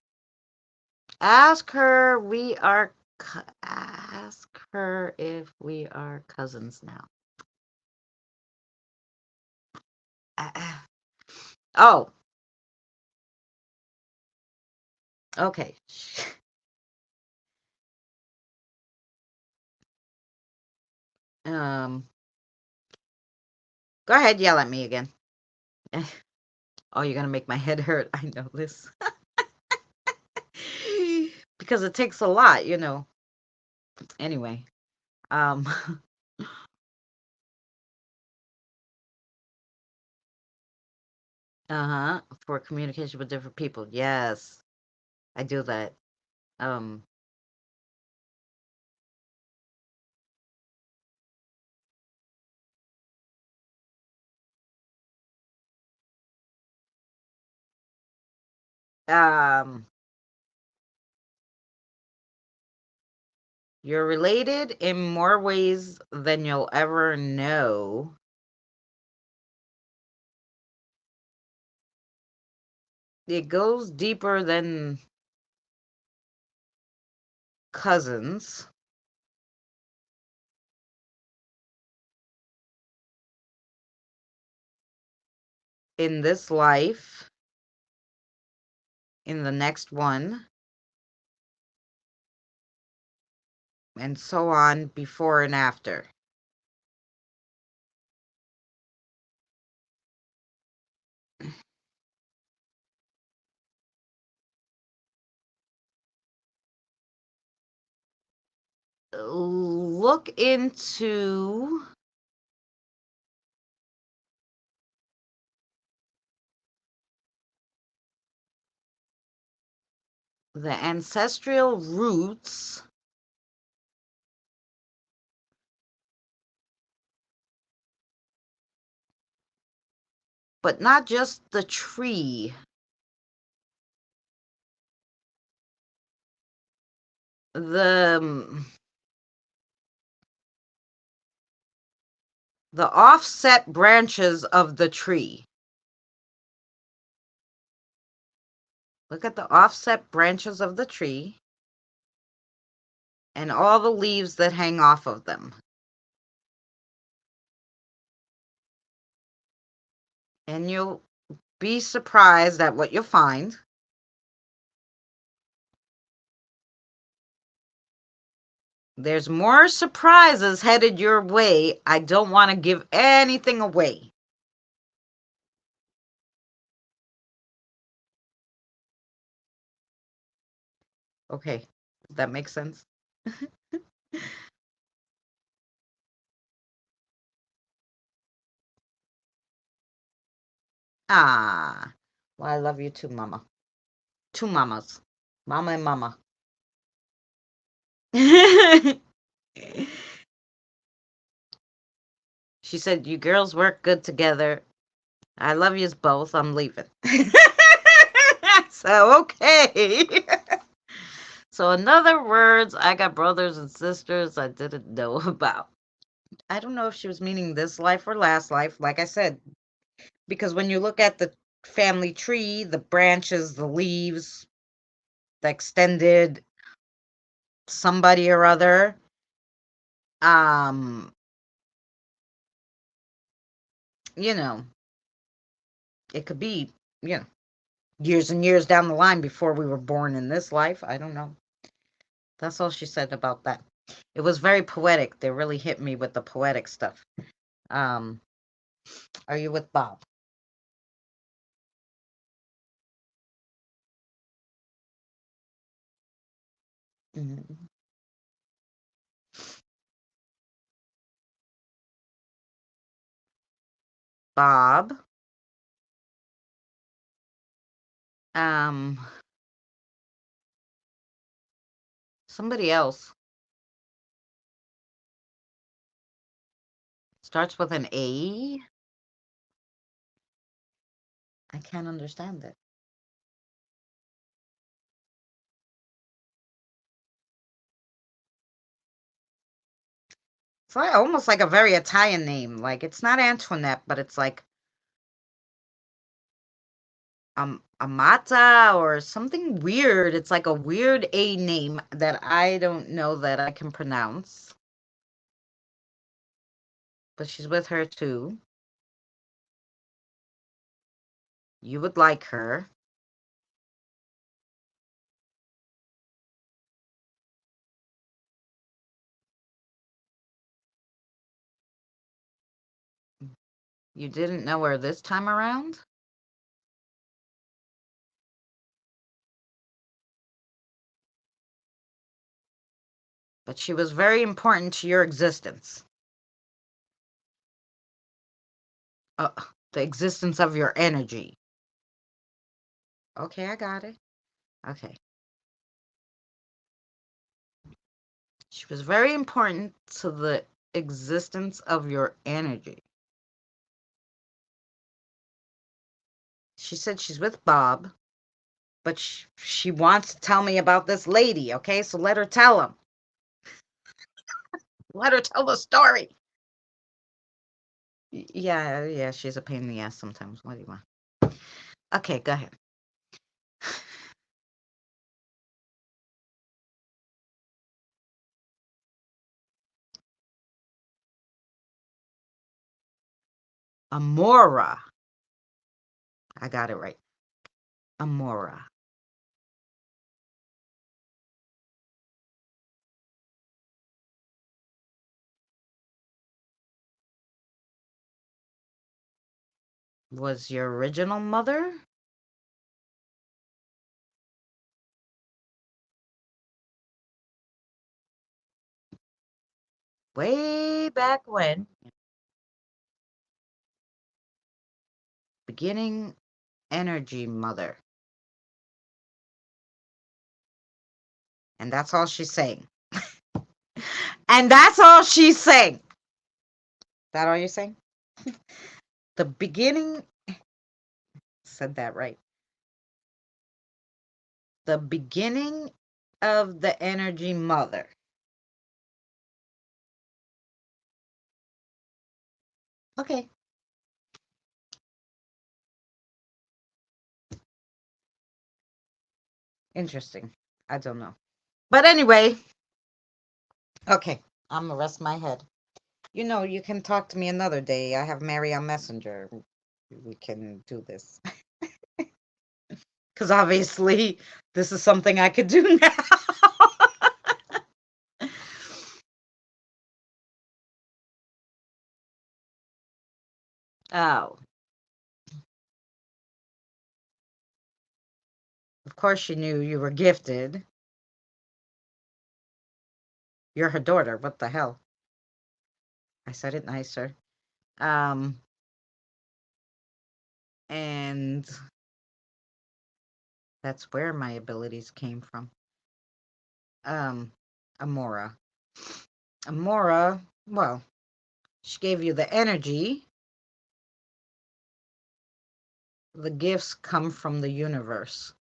ask her if we are cousins now. Oh, okay. Um, go ahead, yell at me again. Oh, you're gonna make my head hurt. I know this. Because it takes a lot. Anyway, um, for communication with different people. Yes, I do that. Um, um, you're related in more ways than you'll ever know. It goes deeper than cousins in this life, in the next one, and so on, before and after. Look into the ancestral roots, but not just the tree. The the offset branches of the tree. Look at the offset branches of the tree and all the leaves that hang off of them. And you'll be surprised at what you'll find. There's more surprises headed your way. I don't want to give anything away. Okay, that makes sense. Ah, well, I love you too, Mama. Two mamas, Mama and Mama. She said, "You girls work good together. I love yous both. I'm leaving." So, okay. So, in other words, I got brothers and sisters I didn't know about. I don't know if she was meaning this life or last life, like I said, because when you look at the family tree, the branches, the leaves, the extended somebody or other, um, you know, it could be, you know, years and years down the line before we were born in this life. I don't know. That's all she said about that. It was very poetic. They really hit me with the poetic stuff. Um, are you with Bob? Mhm. Bob. Um, somebody else starts with an A. I can't understand it. It's like almost like a very Italian name. Like it's not Antoinette, but it's like Amata or something weird. It's like a weird A name that I don't know that I can pronounce. But she's with her too. You would like her. You didn't know her this time around? But she was very important to your existence. Uh, the existence of your energy. Okay, I got it. Okay. She was very important to the existence of your energy. She said she's with Bob, but she wants to tell me about this lady, okay? So let her tell him. Let her tell the story. Yeah, yeah, she's a pain in the ass sometimes. What do you want? Okay, go ahead. Amora. I got it right. Amora. Was your original mother? Way back when, beginning energy mother. And that's all she's saying. And that's all she's saying. That all you're saying? The beginning, said that right. The beginning of the energy mother. Okay. Interesting. I don't know. But anyway, okay. I'm gonna rest my head. You know, you can talk to me another day. I have Mary on Messenger. We can do this. Because obviously, this is something I could do now. Oh, of course she knew you were gifted. You're her daughter. What the hell? I said it nicer. Um, and that's where my abilities came from. Um, Amora. Amora, well, she gave you the energy. The gifts come from the universe.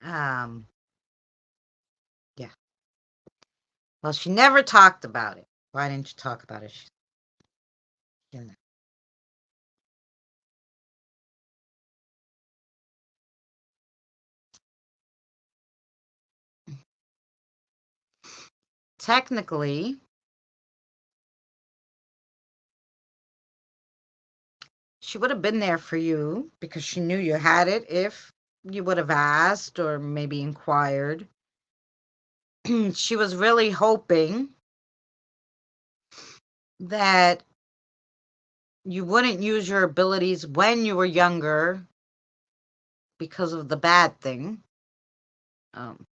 Um, yeah. Well, she never talked about it. Why didn't you talk about it? You know. Technically, she would have been there for you because she knew you had it if you would have asked or maybe inquired. She was really hoping that you wouldn't use your abilities when you were younger because of the bad thing. Um,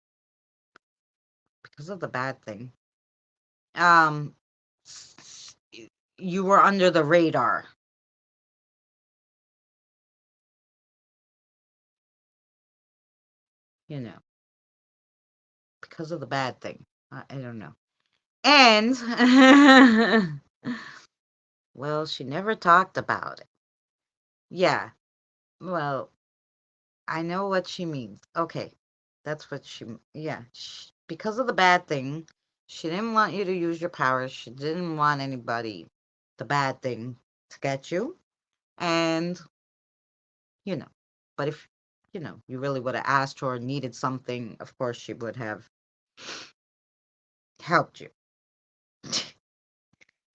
because of the bad thing. Um, you were under the radar. You know, because of the bad thing. I don't know. And, well, she never talked about it. Yeah, well, I know what she means. Okay, that's what yeah. Because of the bad thing, she didn't want you to use your powers. She didn't want anybody, the bad thing, to get you. And, you know, but if, you really would have asked her or needed something, of course she would have helped you.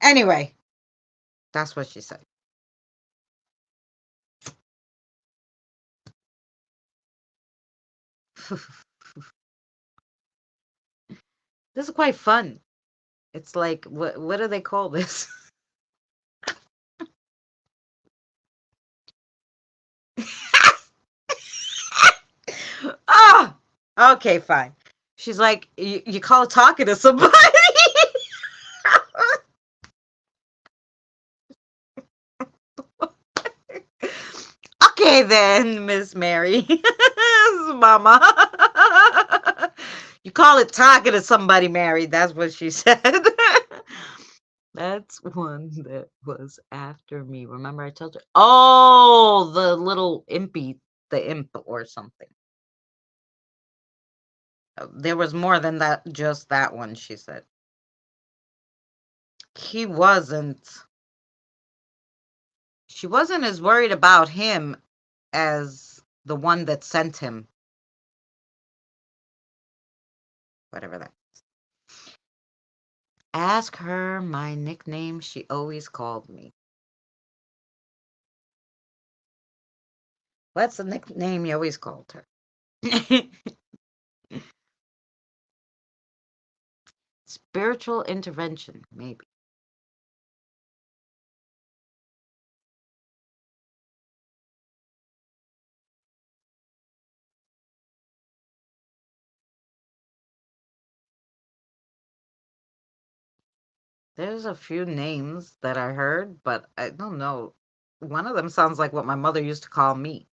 Anyway, that's what she said. This is quite fun. It's like, what do they call this? Ah, okay, fine. She's like, you call it talking to somebody. Okay, then, Miss Mary, Mama. You call it talking to somebody, Mary. That's what she said. That's one that was after me. Remember, I told her. Oh, the little the imp or something. There was more than that, just that one, she said. He wasn't. She wasn't as worried about him as the one that sent him. Whatever that. Ask her my nickname she always called me. What's the nickname you always called her? Spiritual intervention, maybe. There's a few names that I heard, but I don't know. One of them sounds like what my mother used to call me.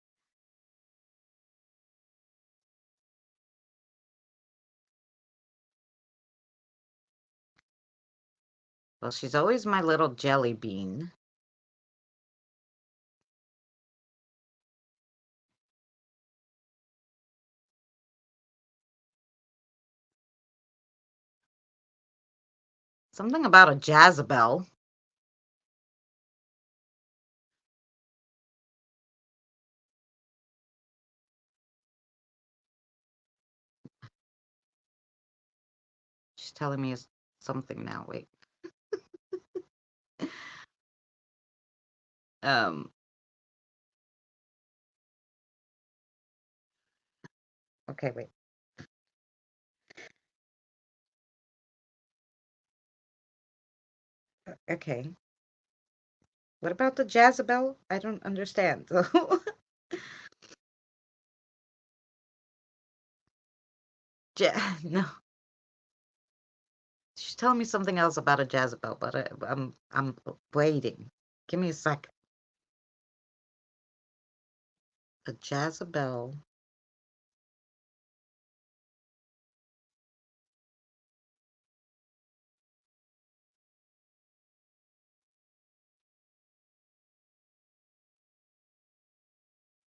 Well, she's always my little jelly bean. Something about a Jezebel. She's telling me something now. Wait. Um. Okay. Wait. Okay. What about the Jezebel? I don't understand. No. She's telling me something else about a Jezebel, but I'm waiting. Give me a second. A Jezebel.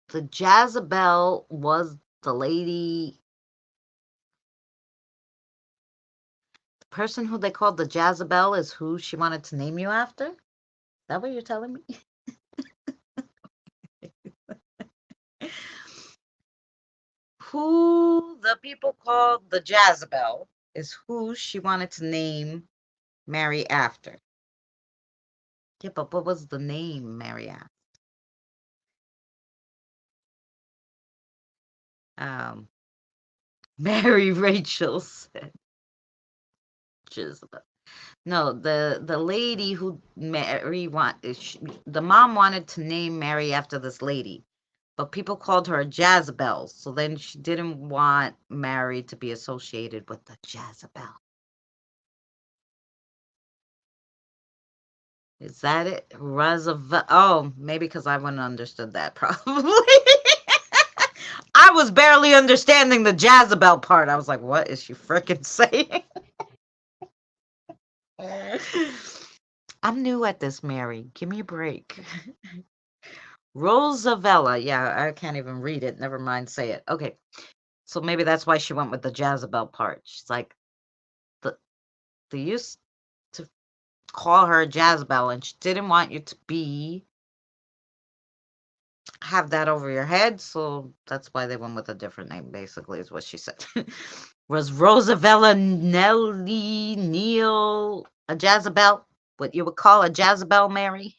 The Jezebel was the lady, the person who they called the Jezebel is who she wanted to name you after? Is that what you're telling me? Who the people called the Jezebel is who she wanted to name Mary after. Yeah, but what was the name Mary after? Um, Mary Rachel said Jezebel. No, the lady who the mom wanted to name Mary after this lady, but people called her Jezebel. So then she didn't want Mary to be associated with the Jezebel. Is that it? Roosevelt. Oh, maybe because I wouldn't understood that probably. I was barely understanding the Jezebel part. I was like, what is she freaking saying? I'm new at this, Mary. Give me a break. Roosevelt. Yeah, I can't even read it. Never mind, say it. Okay. So maybe that's why she went with the Jezebel part. She's like, they used to call her Jezebel, and she didn't want you to have that over your head, so that's why they went with a different name, basically, is what she said. Was Rosavella Nelly Neal a Jezebel? What you would call a Jezebel, Mary?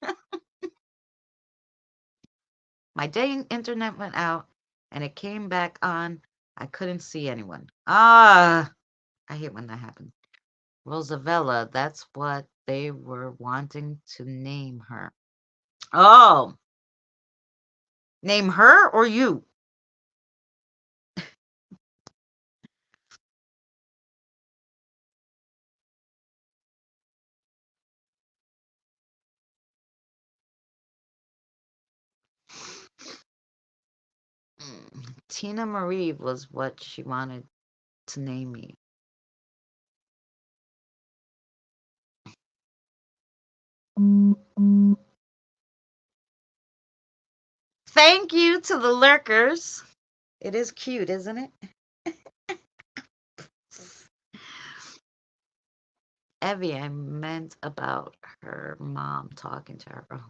My dang internet went out, and it came back on. I couldn't see anyone. Ah, I hate when that happens. Rosavella, that's what they were wanting to name her. Oh, name her or you? Tina Marie was what she wanted to name me. Thank you to the lurkers. It is cute, isn't it? Evie, I meant about her mom talking to her. Oh.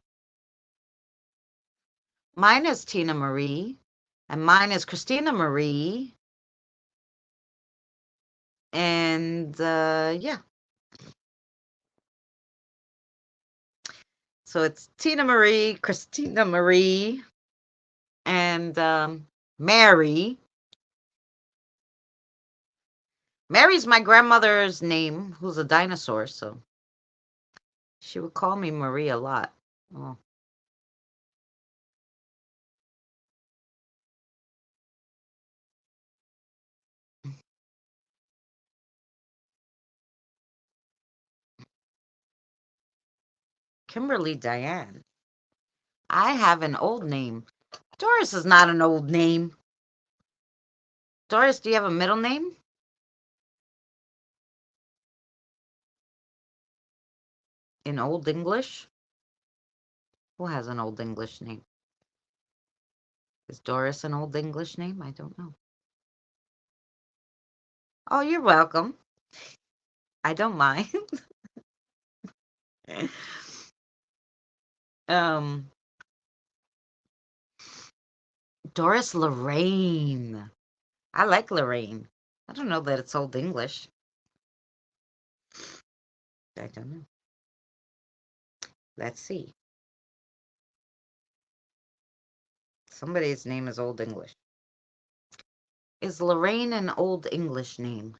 Mine is Tina Marie, and mine is Christina Marie. And yeah. So it's Tina Marie, Christina Marie, and Mary. Mary's my grandmother's name, who's a dinosaur, so she would call me Marie a lot. Oh. Kimberly Diane. I have an old name. Doris is not an old name. Doris, do you have a middle name? In Old English? Who has an Old English name? Is Doris an Old English name? I don't know. Oh, you're welcome. I don't mind. um, Doris Lorraine. I like Lorraine. I don't know that it's Old English. I don't know. Let's see. Somebody's name is Old English. Is Lorraine an Old English name?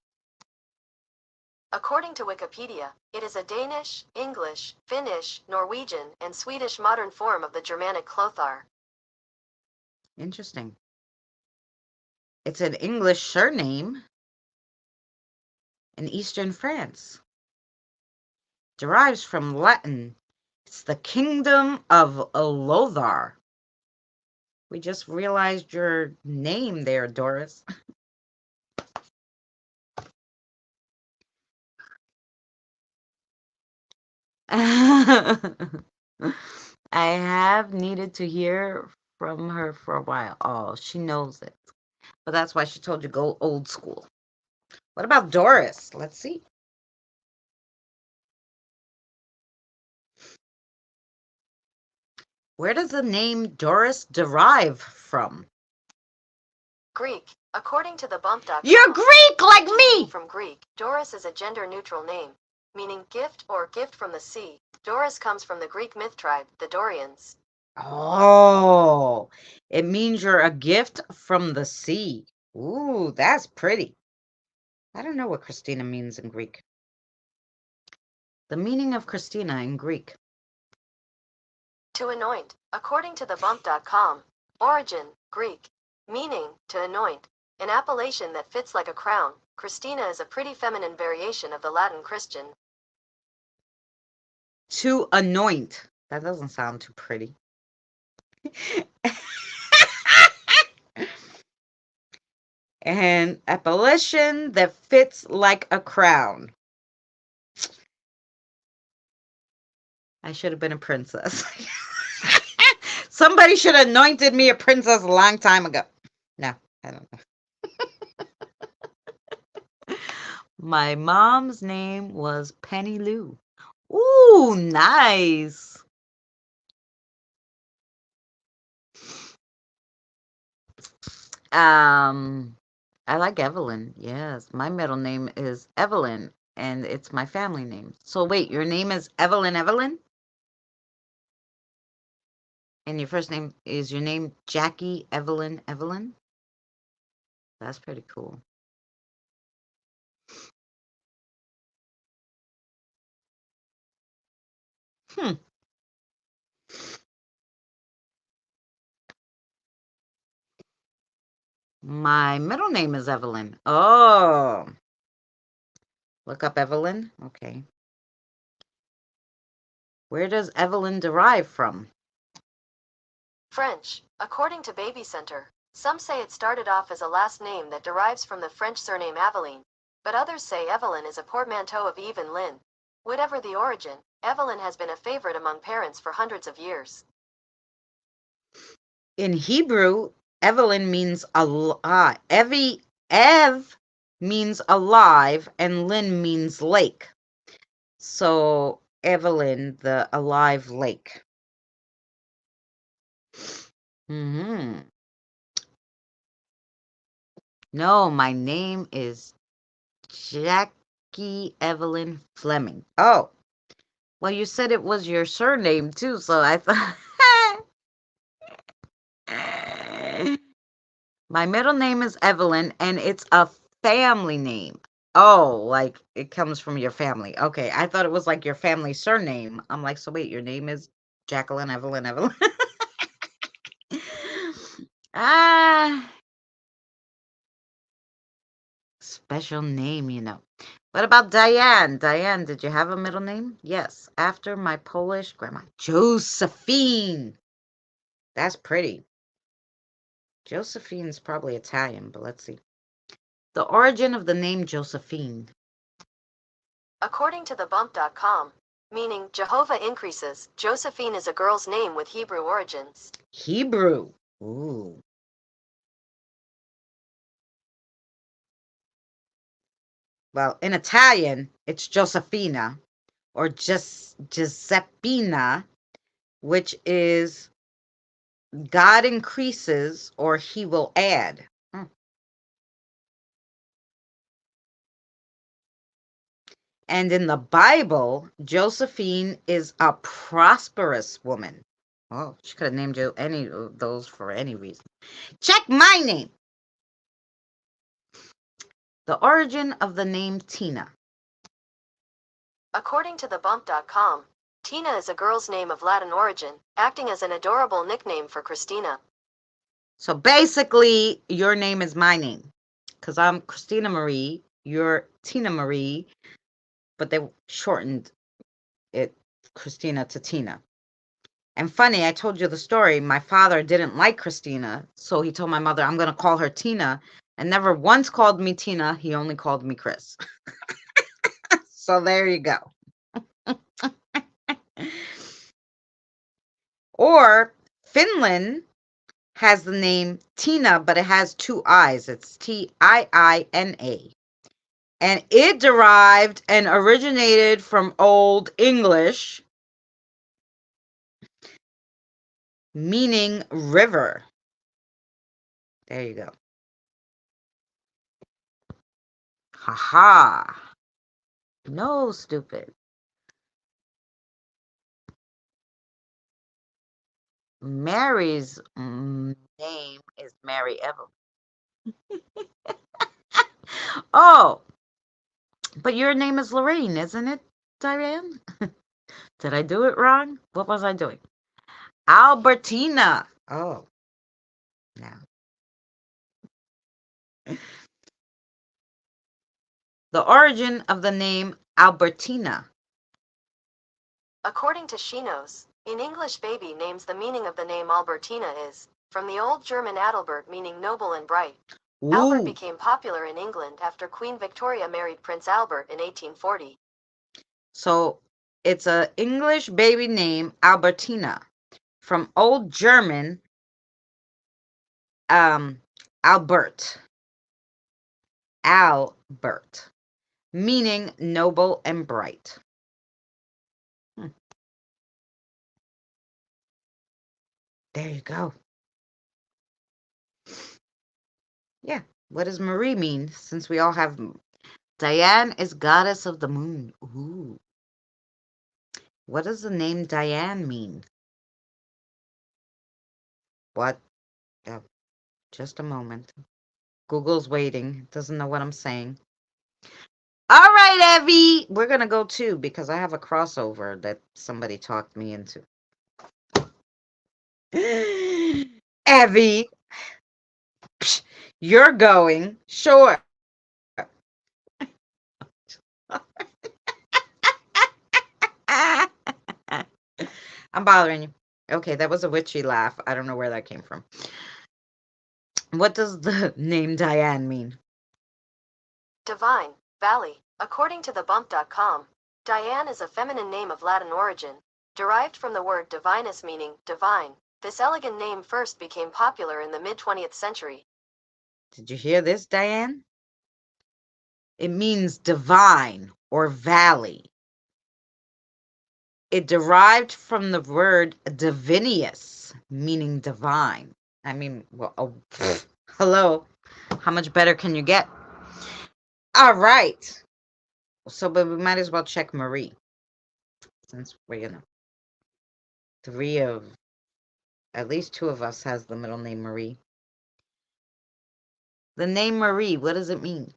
According to Wikipedia, it is a Danish, English, Finnish, Norwegian, and Swedish modern form of the Germanic Clothar. Interesting. It's an English surname in Eastern France. Derives from Latin. It's the Kingdom of Lothar. We just realized your name there, Doris. I have needed to hear from her for a while. Oh, she knows it. But that's why she told you go old school. What about Doris? Let's see. Where does the name Doris derive from? Greek. According to the bump.com, You're Greek like me! From Greek, Doris is a gender-neutral name, meaning gift or gift from the sea. Doris comes from the Greek myth tribe, the Dorians. Oh, it means you're a gift from the sea. Ooh, that's pretty. I don't know what Christina means in Greek. The meaning of Christina in Greek. To anoint, according to thebump.com. Origin, Greek. Meaning, to anoint. An appellation that fits like a crown, Christina is a pretty feminine variation of the Latin Christian. To anoint. That doesn't sound too pretty. An appellation that fits like a crown. I should have been a princess. Somebody should have anointed me a princess a long time ago. No, I don't know. My mom's name was Penny Lou. Ooh, nice. I like Evelyn. Yes, my middle name is Evelyn, and it's my family name. So wait, your name is Evelyn? And your first name is your name Jackie Evelyn? That's pretty cool. Hmm. My middle name is Evelyn. Oh, look up Evelyn. Okay. Where does Evelyn derive from? French, according to Baby Center. Some say it started off as a last name that derives from the French surname Aveline, but others say Evelyn is a portmanteau of Eve and Lynn. Whatever the origin, Evelyn has been a favorite among parents for hundreds of years. In Hebrew, Evelyn means alive. Ev means alive, and Lynn means lake. So Evelyn, the alive lake. Hmm. No, my name is Jackie Evelyn Fleming. Oh, well, you said it was your surname too, so I thought. My middle name is Evelyn, and it's a family name. Oh, like it comes from your family. Okay, I thought it was like your family surname. I'm like, so wait, your name is Jacqueline Evelyn. Ah, special name, you know. What about Diane? Diane, did you have a middle name? Yes, after my Polish grandma, Josephine. That's pretty. Josephine's probably Italian, but let's see. The origin of the name Josephine. According to thebump.com, meaning Jehovah increases, Josephine is a girl's name with Hebrew origins. Hebrew. Ooh. Well, in Italian, it's Josefina or just Giuseppina, which is God increases or he will add. And in the Bible, Josephine is a prosperous woman. Oh, she could have named you any of those for any reason. Check my name. The origin of the name Tina. According to thebump.com, Tina is a girl's name of Latin origin, acting as an adorable nickname for Christina. So basically, your name is my name because I'm Christina Marie. You're Tina Marie, but they shortened it Christina to Tina. And funny, I told you the story. My father didn't like Christina, so he told my mother, I'm going to call her Tina, and never once called me Tina. He only called me Chris. So there you go. Or Finland has the name Tina, but it has two I's. It's Tiina. And it derived and originated from Old English, meaning river. There you go. Haha. No, stupid. Mary's name is Mary Evelyn. Oh, but your name is Lorraine, isn't it, Diane? Did I do it wrong? What was I doing? Albertina. Oh, now. The origin of the name Albertina. According to Shinos, in English baby names the meaning of the name Albertina is from the Old German Adalbert meaning noble and bright. Albert Ooh. became popular in England after Queen Victoria married Prince Albert in 1840. So it's a English baby name, Albertina, from Old German, Albert, meaning noble and bright. There you go. Yeah. What does Marie mean? Since we all have Diane is goddess of the moon. Ooh. What does the name Diane mean? What? Oh, just a moment. Google's waiting. Doesn't know what I'm saying. All right, Evie. We're going to go too because I have a crossover that somebody talked me into. Evie, you're going. Sure. I'm bothering you. Okay, that was a witchy laugh. I don't know where that came from. What does the name Diane mean? Divine, Valley. According to thebump.com, Diane is a feminine name of Latin origin, derived from the word divinus meaning divine. This elegant name first became popular in the mid-20th century. Did you hear this, Diane? It means divine or valley. It derived from the word divinius, meaning divine. I mean, well, oh, hello. How much better can you get? All right. So, but we might as well check Marie. Since we're, at least two of us has the middle name Marie. The name Marie, what does it mean?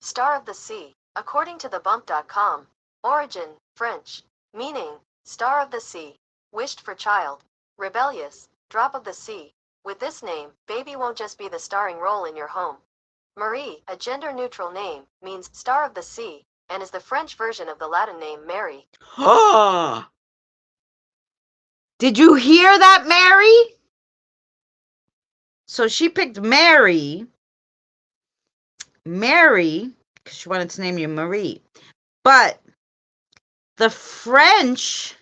Star of the Sea. According to thebump.com, origin, French, meaning, star of the sea, wished for child, rebellious, drop of the sea. With this name, baby won't just be the starring role in your home. Marie, a gender-neutral name, means star of the sea, and is the French version of the Latin name Mary. Did you hear that, Mary? So she picked Mary, because she wanted to name you Marie. But the French,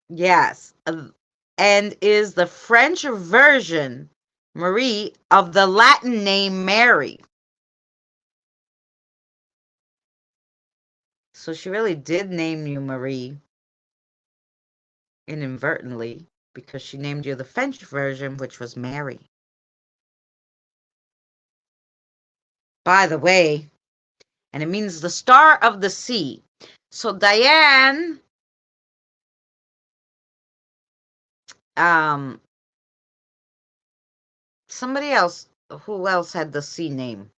yes, and is the French version, Marie, of the Latin name Mary. So she really did name you Marie inadvertently because she named you the French version, which was Mary. By the way, and it means the star of the sea. So Diane, somebody else, who else had the sea name?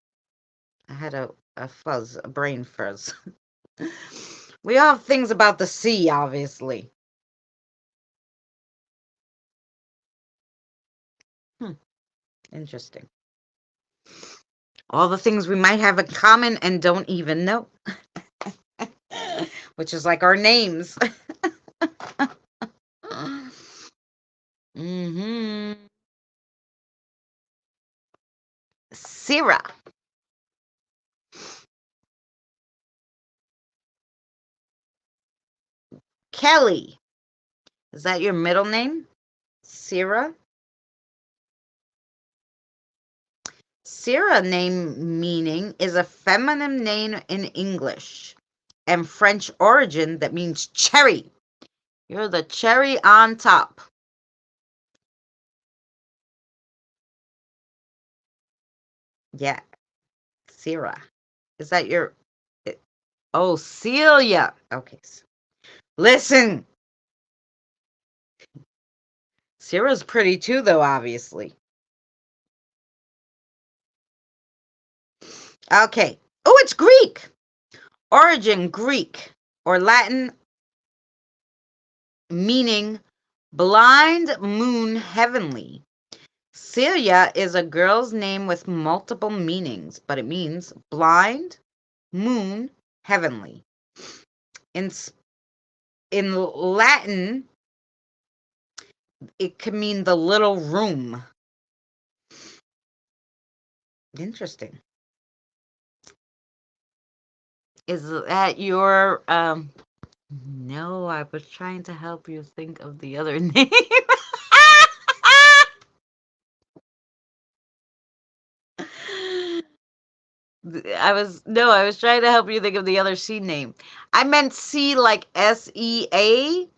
I had a brain fuzz. We all have things about the sea, obviously. Interesting. All the things we might have in common and don't even know. Which is like our names. Sarah. Kelly. Is that your middle name? Sarah? Sarah name meaning is a feminine name in English and French origin that means cherry. You're the cherry on top. Yeah. Sarah. Is that your... Oh, Celia. Okay. Listen. Sarah's pretty too, though, obviously. Okay. Oh, it's Greek. Origin Greek or Latin, meaning blind moon heavenly. Celia is a girl's name with multiple meanings, but it means blind moon heavenly. In in Latin, it can mean the little room. Interesting. Is that your no, I was trying to help you think of the other name. I was trying to help you think of the other C name. I meant C like SEA.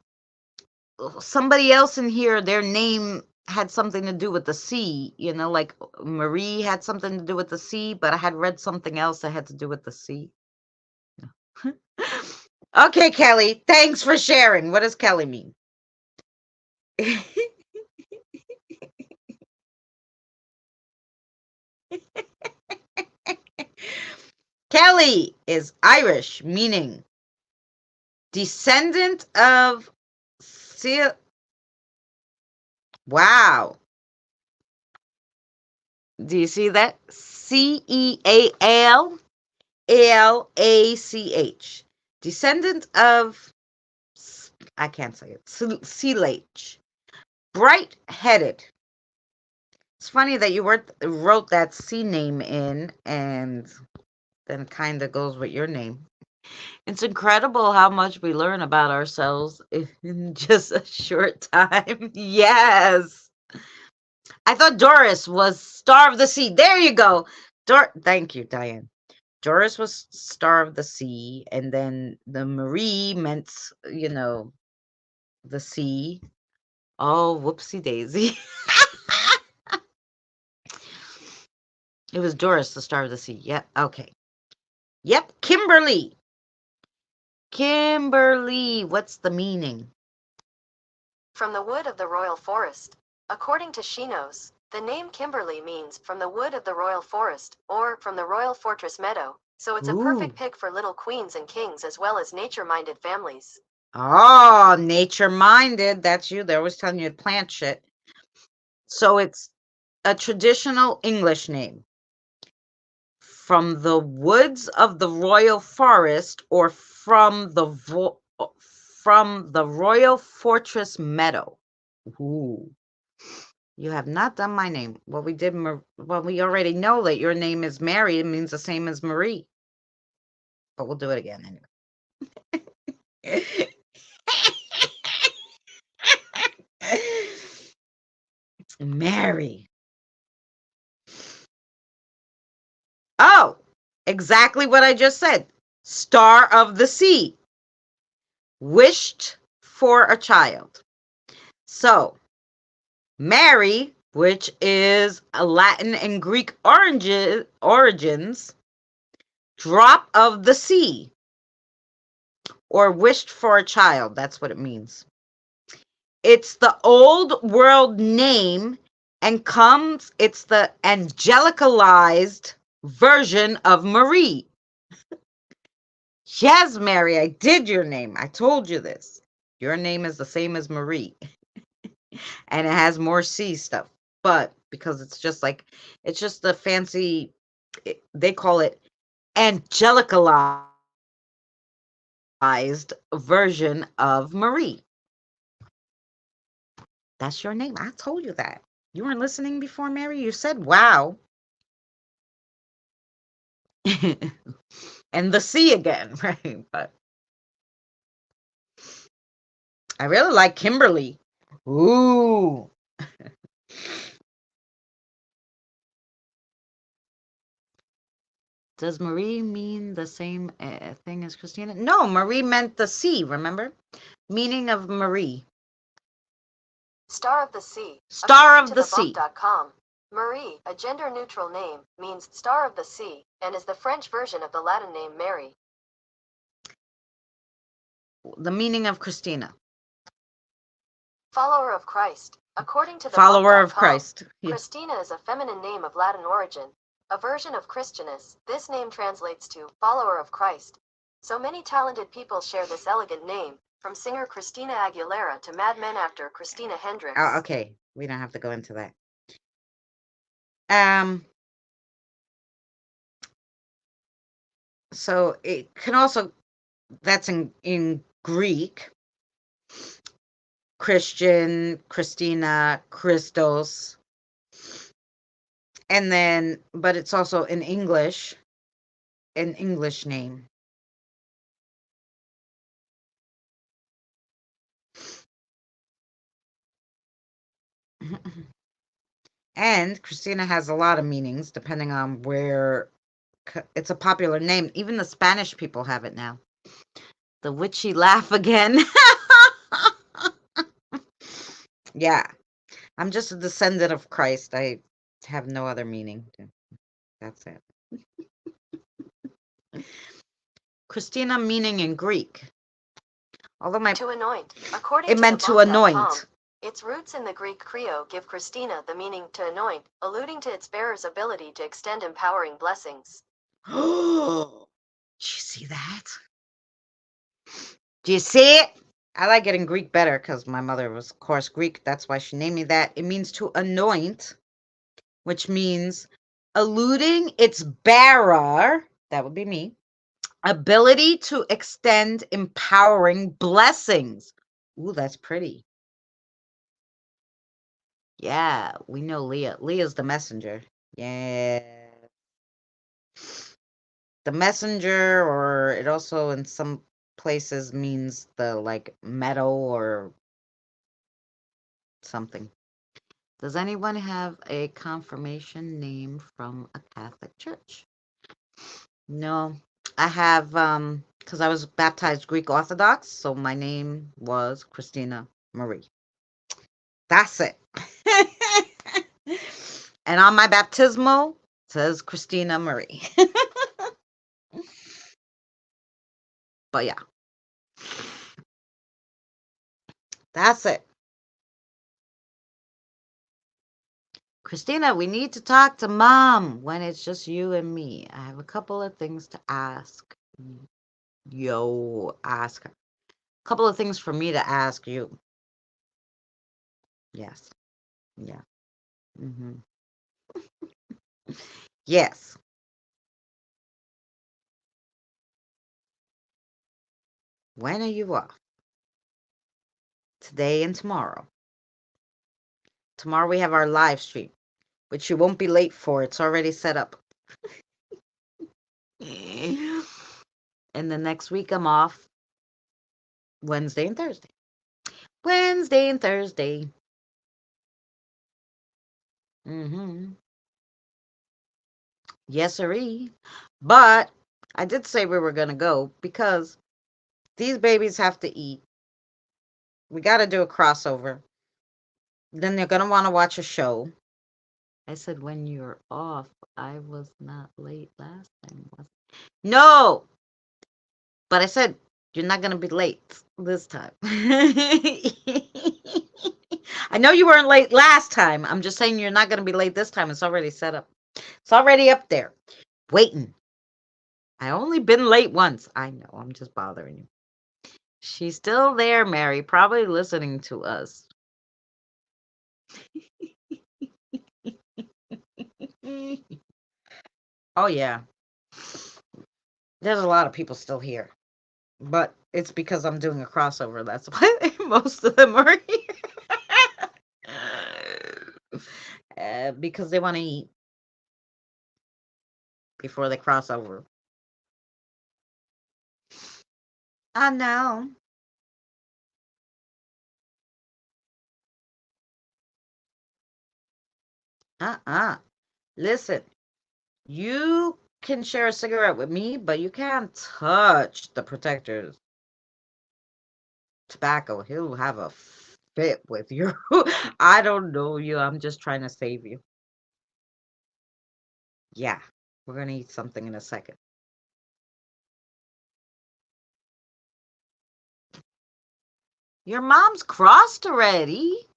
Somebody else in here, their name had something to do with the C, like Marie had something to do with the C, but I had read something else that had to do with the C. Okay, Kelly, thanks for sharing. What does Kelly mean? Kelly is Irish, meaning descendant of Wow. Do you see that? Ceallalach. Descendant of, I can't say it, Sealage. Bright-headed. It's funny that you wrote that C name in and then kind of goes with your name. It's incredible how much we learn about ourselves in just a short time. Yes. I thought Doris was Star of the Sea. There you go. Thank you, Diane. Doris was Star of the Sea, and then the Marie meant, the sea. Oh, whoopsie daisy. It was Doris, the Star of the Sea. Yep. Okay. Yep. Kimberly. Kimberly. What's the meaning? From the wood of the royal forest. According to Shinos, the name Kimberly means from the wood of the royal forest, or from the royal fortress meadow, so it's a perfect pick for little queens and kings as well as nature-minded families. Oh, nature-minded. That's you. They're always telling you to plant shit. So it's a traditional English name. From the woods of the royal forest or from the royal fortress meadow. Ooh. You have not done my name. Well, we already know that your name is Mary. It means the same as Marie. But we'll do it again anyway. Mary. Oh, exactly what I just said. Star of the sea. Wished for a child. So, Mary, which is a Latin and Greek origins, drop of the sea, or wished for a child. That's what it means. It's the old world name and it's the angelicalized version of Marie. Yes, Mary, I did your name. I told you this. Your name is the same as Marie. And it has more C stuff. But because it's just the fancy, they call it angelicalized version of Marie. That's your name. I told you that. You weren't listening before, Mary? You said, wow. And the C again, right? But I really like Kimberly. Ooh. Does Marie mean the same thing as Christina? No, Marie meant the sea, remember? Meaning of Marie. Star of the Sea. Star of the Sea. Marie, a gender-neutral name, means Star of the Sea, and is the French version of the Latin name Mary. The meaning of Christina. Follower of Christ. According to the Follower of Christ. Yeah. Christina is a feminine name of Latin origin. a version of Christianus. This name translates to follower of Christ. So many talented people share this elegant name, from singer Christina Aguilera to Mad Men actor Christina Hendricks. Oh, okay. We don't have to go into that. So it can also, that's in Greek, Christian, Christina, Christos. And then, but it's also in English, an English name. And Christina has a lot of meanings depending on where it's a popular name. Even the Spanish people have it now. The witchy laugh again. Yeah. I'm just a descendant of Christ. I have no other meaning. That's it. Christina meaning in Greek. Although to anoint, according it to meant the to book.com, anoint. its roots in the Greek Creo give Christina the meaning to anoint, alluding to its bearer's ability to extend empowering blessings. Oh, did you see that? Do you see it? I like it in Greek better because my mother was, of course, Greek. That's why she named me that. It means to anoint, which means alluding its bearer, that would be me, ability to extend empowering blessings. Ooh, that's pretty. Yeah, we know Leah. Leah's the messenger. Yeah. The messenger, or it also in some places means the like meadow or something. Does anyone have a confirmation name from a Catholic church? No. I have because I was baptized Greek Orthodox, so my name was Christina Marie. That's it. And on my baptismal says Christina Marie. But yeah. That's it. Christina, we need to talk to Mom when it's just you and me. I have a couple of things to ask. Ask her. A couple of things for me to ask you. Yes. Yeah. Mm-hmm. Yes. When are you off? Today and tomorrow. Tomorrow we have our live stream, which you won't be late for. It's already set up. And the next week I'm off Wednesday and Thursday. Wednesday and Thursday. Mm-hmm. Yes, sirree. But I did say we were going to go because these babies have to eat. We got to do a crossover. Then they're going to want to watch a show. I said, when you're off, I was not late last time. No! But I said, you're not going to be late this time. I know you weren't late last time. I'm just saying you're not going to be late this time. It's already set up. It's already up there. Waiting. I only been late once. I know. I'm just bothering you. She's still there, Mary, probably listening to us. Oh, yeah. There's a lot of people still here. But it's because I'm doing a crossover. That's why most of them are here. Because they want to eat before they cross over. I know. Listen, you can share a cigarette with me, but you can't touch the protector's tobacco. He'll have a fit with you. I don't know you. I'm just trying to save you. Yeah, we're going to eat something in a second. Your mom's crossed already.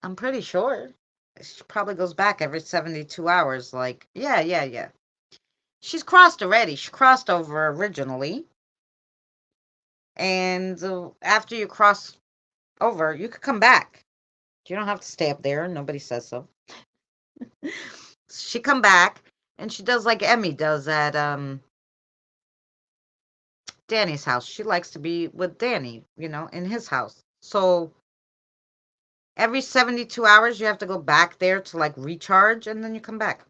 I'm pretty sure. she probably goes back every 72 hours. Like, yeah, yeah, yeah. She's crossed already. She crossed over originally. And after you cross over, you could come back. You don't have to stay up there. Nobody says so. She come back and she does like Emmy does at Danny's house. She likes to be with Danny, in his house. So every 72 hours you have to go back there to like recharge and then you come back.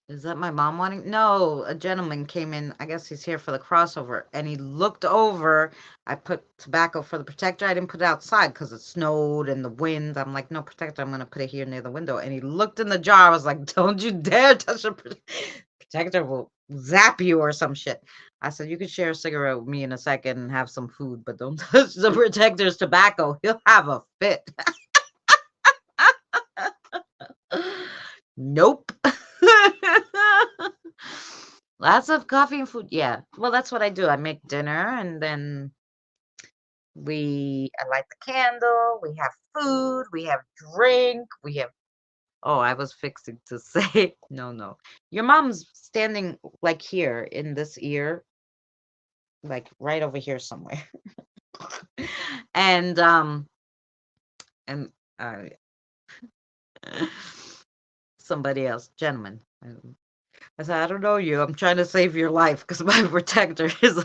Is that my mom wanting? No, a gentleman came in. I guess he's here for the crossover. And he looked over. I put tobacco for the protector. I didn't put it outside because it snowed and the wind. I'm like, no protector. I'm going to put it here near the window. And he looked in the jar. I was like, don't you dare touch the protector. Will zap you or some shit. I said, you can share a cigarette with me in a second and have some food, but don't touch the protector's tobacco. He'll have a fit. Nope. Lots of coffee and food. Yeah. Well, that's what I do. I make dinner and then I light the candle, we have food, we have drink, we have oh, I was fixing to say no, no. Your mom's standing like here in this ear, like right over here somewhere. and and uh somebody else, gentleman. I said, I don't know you. I'm trying to save your life because my protector is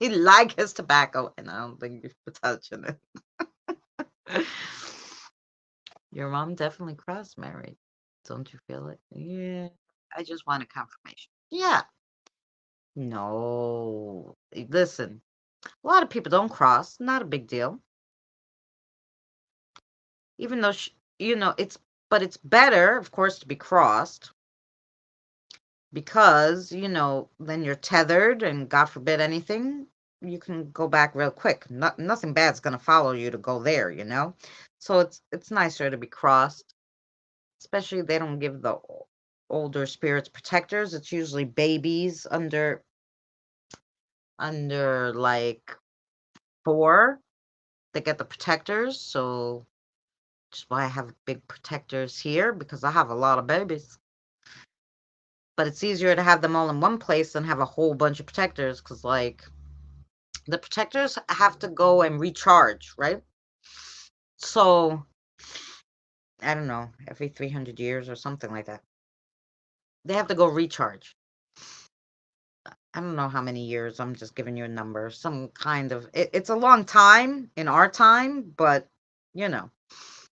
he like his tobacco, and I don't think you're touching it. Your mom definitely cross married. Don't you feel it? Yeah. I just wanted confirmation. Yeah. No. Listen, a lot of people don't cross. Not a big deal. Even though, but it's better, of course, to be crossed because, then you're tethered and God forbid anything, you can go back real quick. Nothing bad's going to follow you to go there, So it's nicer to be crossed, especially they don't give the older spirits protectors. It's usually babies under like 4 that get the protectors. So that's why I have big protectors here because I have a lot of babies. But it's easier to have them all in one place than have a whole bunch of protectors because, like, the protectors have to go and recharge, right? So, I don't know, every 300 years or something like that. They have to go recharge. I don't know how many years. I'm just giving you a number. Some kind of, it's a long time in our time, but,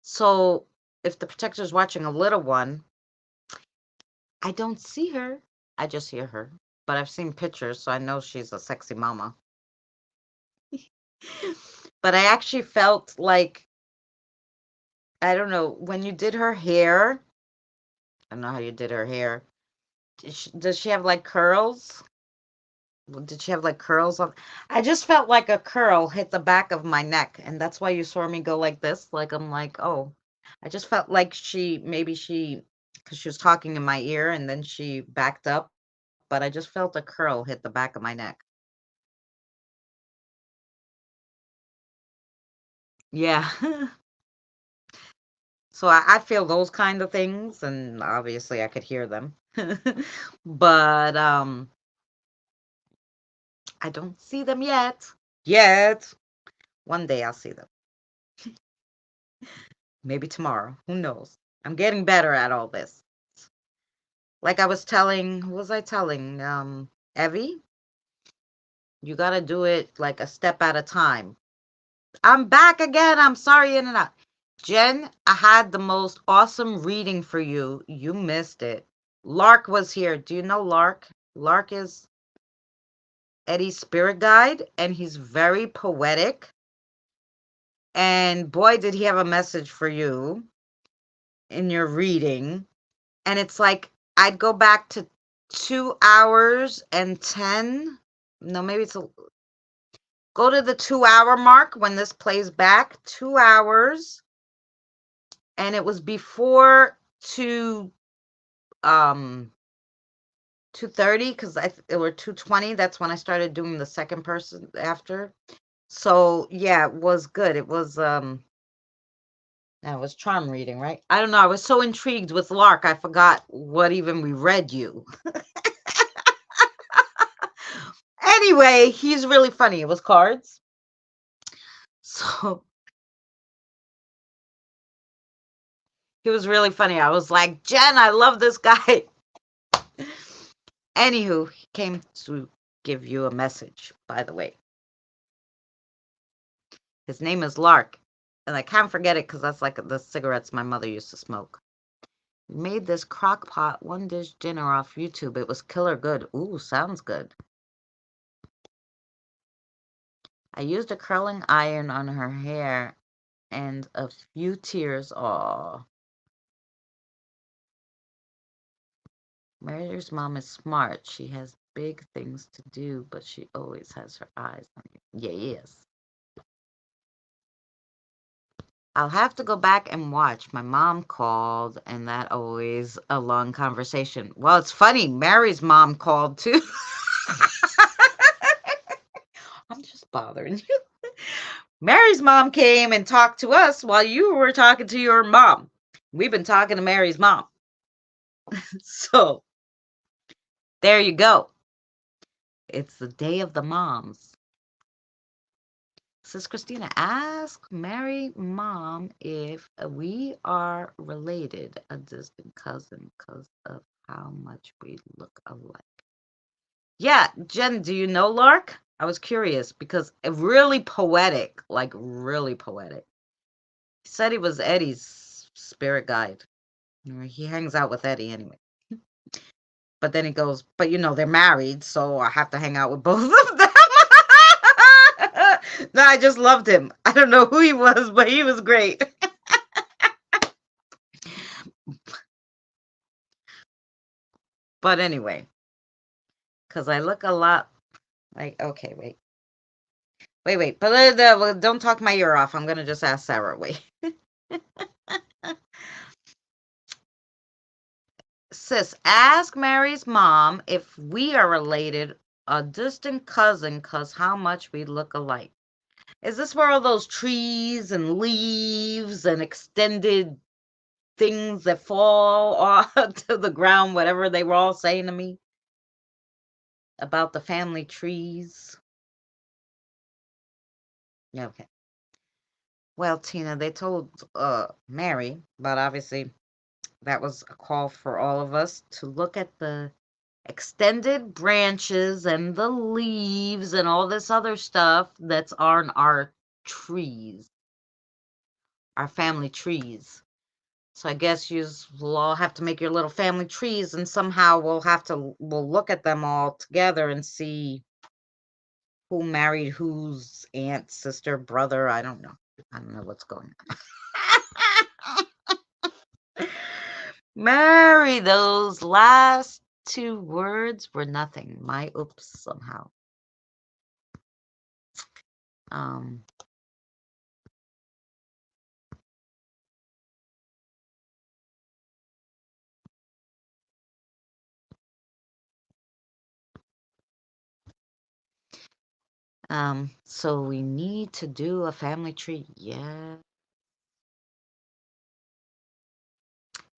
So, if the protector's watching a little one, I don't see her. I just hear her. But I've seen pictures, so I know she's a sexy mama. But I actually felt like, I don't know, when you did her hair, I don't know how you did her hair. Does she have like curls? Did she have like curls on? I just felt like a curl hit the back of my neck, and that's why you saw me go like this. Like I'm like, oh, I just felt like because she was talking in my ear, and then she backed up, but I just felt a curl hit the back of my neck. Yeah. So I feel those kind of things, and obviously I could hear them. But I don't see them yet. Yet. One day I'll see them. Maybe tomorrow. Who knows? I'm getting better at all this. Like I was telling, who was I telling? Evie, you gotta do it like a step at a time. I'm back again. I'm sorry, in and out. Jen, I had the most awesome reading for you. You missed it. Lark was here. Do you know Lark? Lark is Eddie's spirit guide, and he's very poetic. And boy, did he have a message for you in your reading. And it's like, I'd go back to 2 hours and 10. No, maybe go to the 2 hour mark when this plays back. 2 hours. And it was before 2:30 because it were 2:20. That's when I started doing the second person after. So yeah, it was good. It was That was charm reading, right? I don't know. I was so intrigued with Lark, I forgot what even we read you. Anyway, he's really funny. It was cards. So he was really funny. I was like, Jen, I love this guy. Anywho, he came to give you a message, by the way. His name is Lark, and I can't forget it because that's like the cigarettes my mother used to smoke. Made this crock pot one dish dinner off YouTube. It was killer good. Ooh, sounds good. I used a curling iron on her hair and a few tears. Aw. Mary's mom is smart. She has big things to do, but she always has her eyes on you. Yes. I'll have to go back and watch. My mom called, and that always a long conversation. Well, it's funny. Mary's mom called too. I'm just bothering you. Mary's mom came and talked to us while you were talking to your mom. We've been talking to Mary's mom. So there you go. It's the day of the moms. Says Christina, ask Mary mom if we are related, a distant cousin, because of how much we look alike. Yeah, Jen, do you know Lark? I was curious because really poetic, like really poetic. He said he was Eddie's spirit guide. He hangs out with Eddie anyway. But then he goes, but they're married, so I have to hang out with both of them. No, I just loved him. I don't know who he was, but he was great. But anyway, because I look a lot like, okay, wait. But don't talk my ear off. I'm going to just ask Sarah. Wait. Sis, ask Mary's mom if we are related, a distant cousin, because how much we look alike. Is this where all those trees and leaves and extended things that fall to the ground, whatever they were all saying to me about the family trees? Yeah, okay. Well, Tina, they told Mary, but obviously that was a call for all of us to look at the extended branches and the leaves and all this other stuff that's on our trees, our family trees. So I guess you'll all have to make your little family trees, and somehow we'll look at them all together and see who married whose aunt, sister, brother. I don't know. I don't know what's going on. Mary, those last two words were nothing. My oops somehow. Um, so we need to do a family tree. Yeah.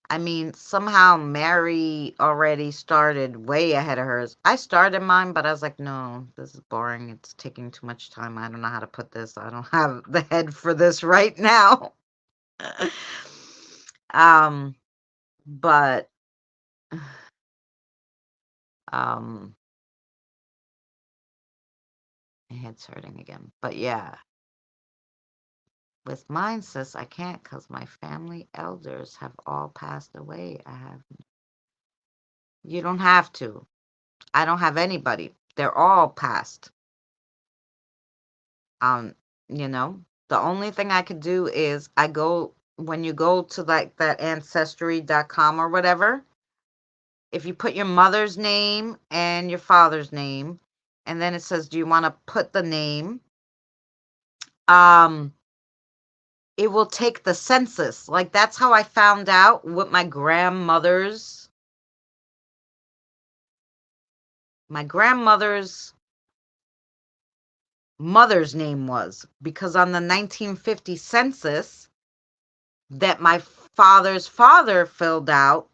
I mean, somehow Mary already started way ahead of hers. I started mine, but I was like, no, this is boring. It's taking too much time. I don't know how to put this. I don't have the head for this right now. But my head's hurting again. But yeah, with mine, sis, I can't because my family elders have all passed away. You don't have to. I don't have anybody. They're all passed. Um, the only thing I could do is when you go to like that ancestry.com or whatever, if you put your mother's name and your father's name, and then it says, do you want to put the name? It will take the census. Like that's how I found out what my grandmother's mother's name was, because on the 1950 census, that my father's father filled out,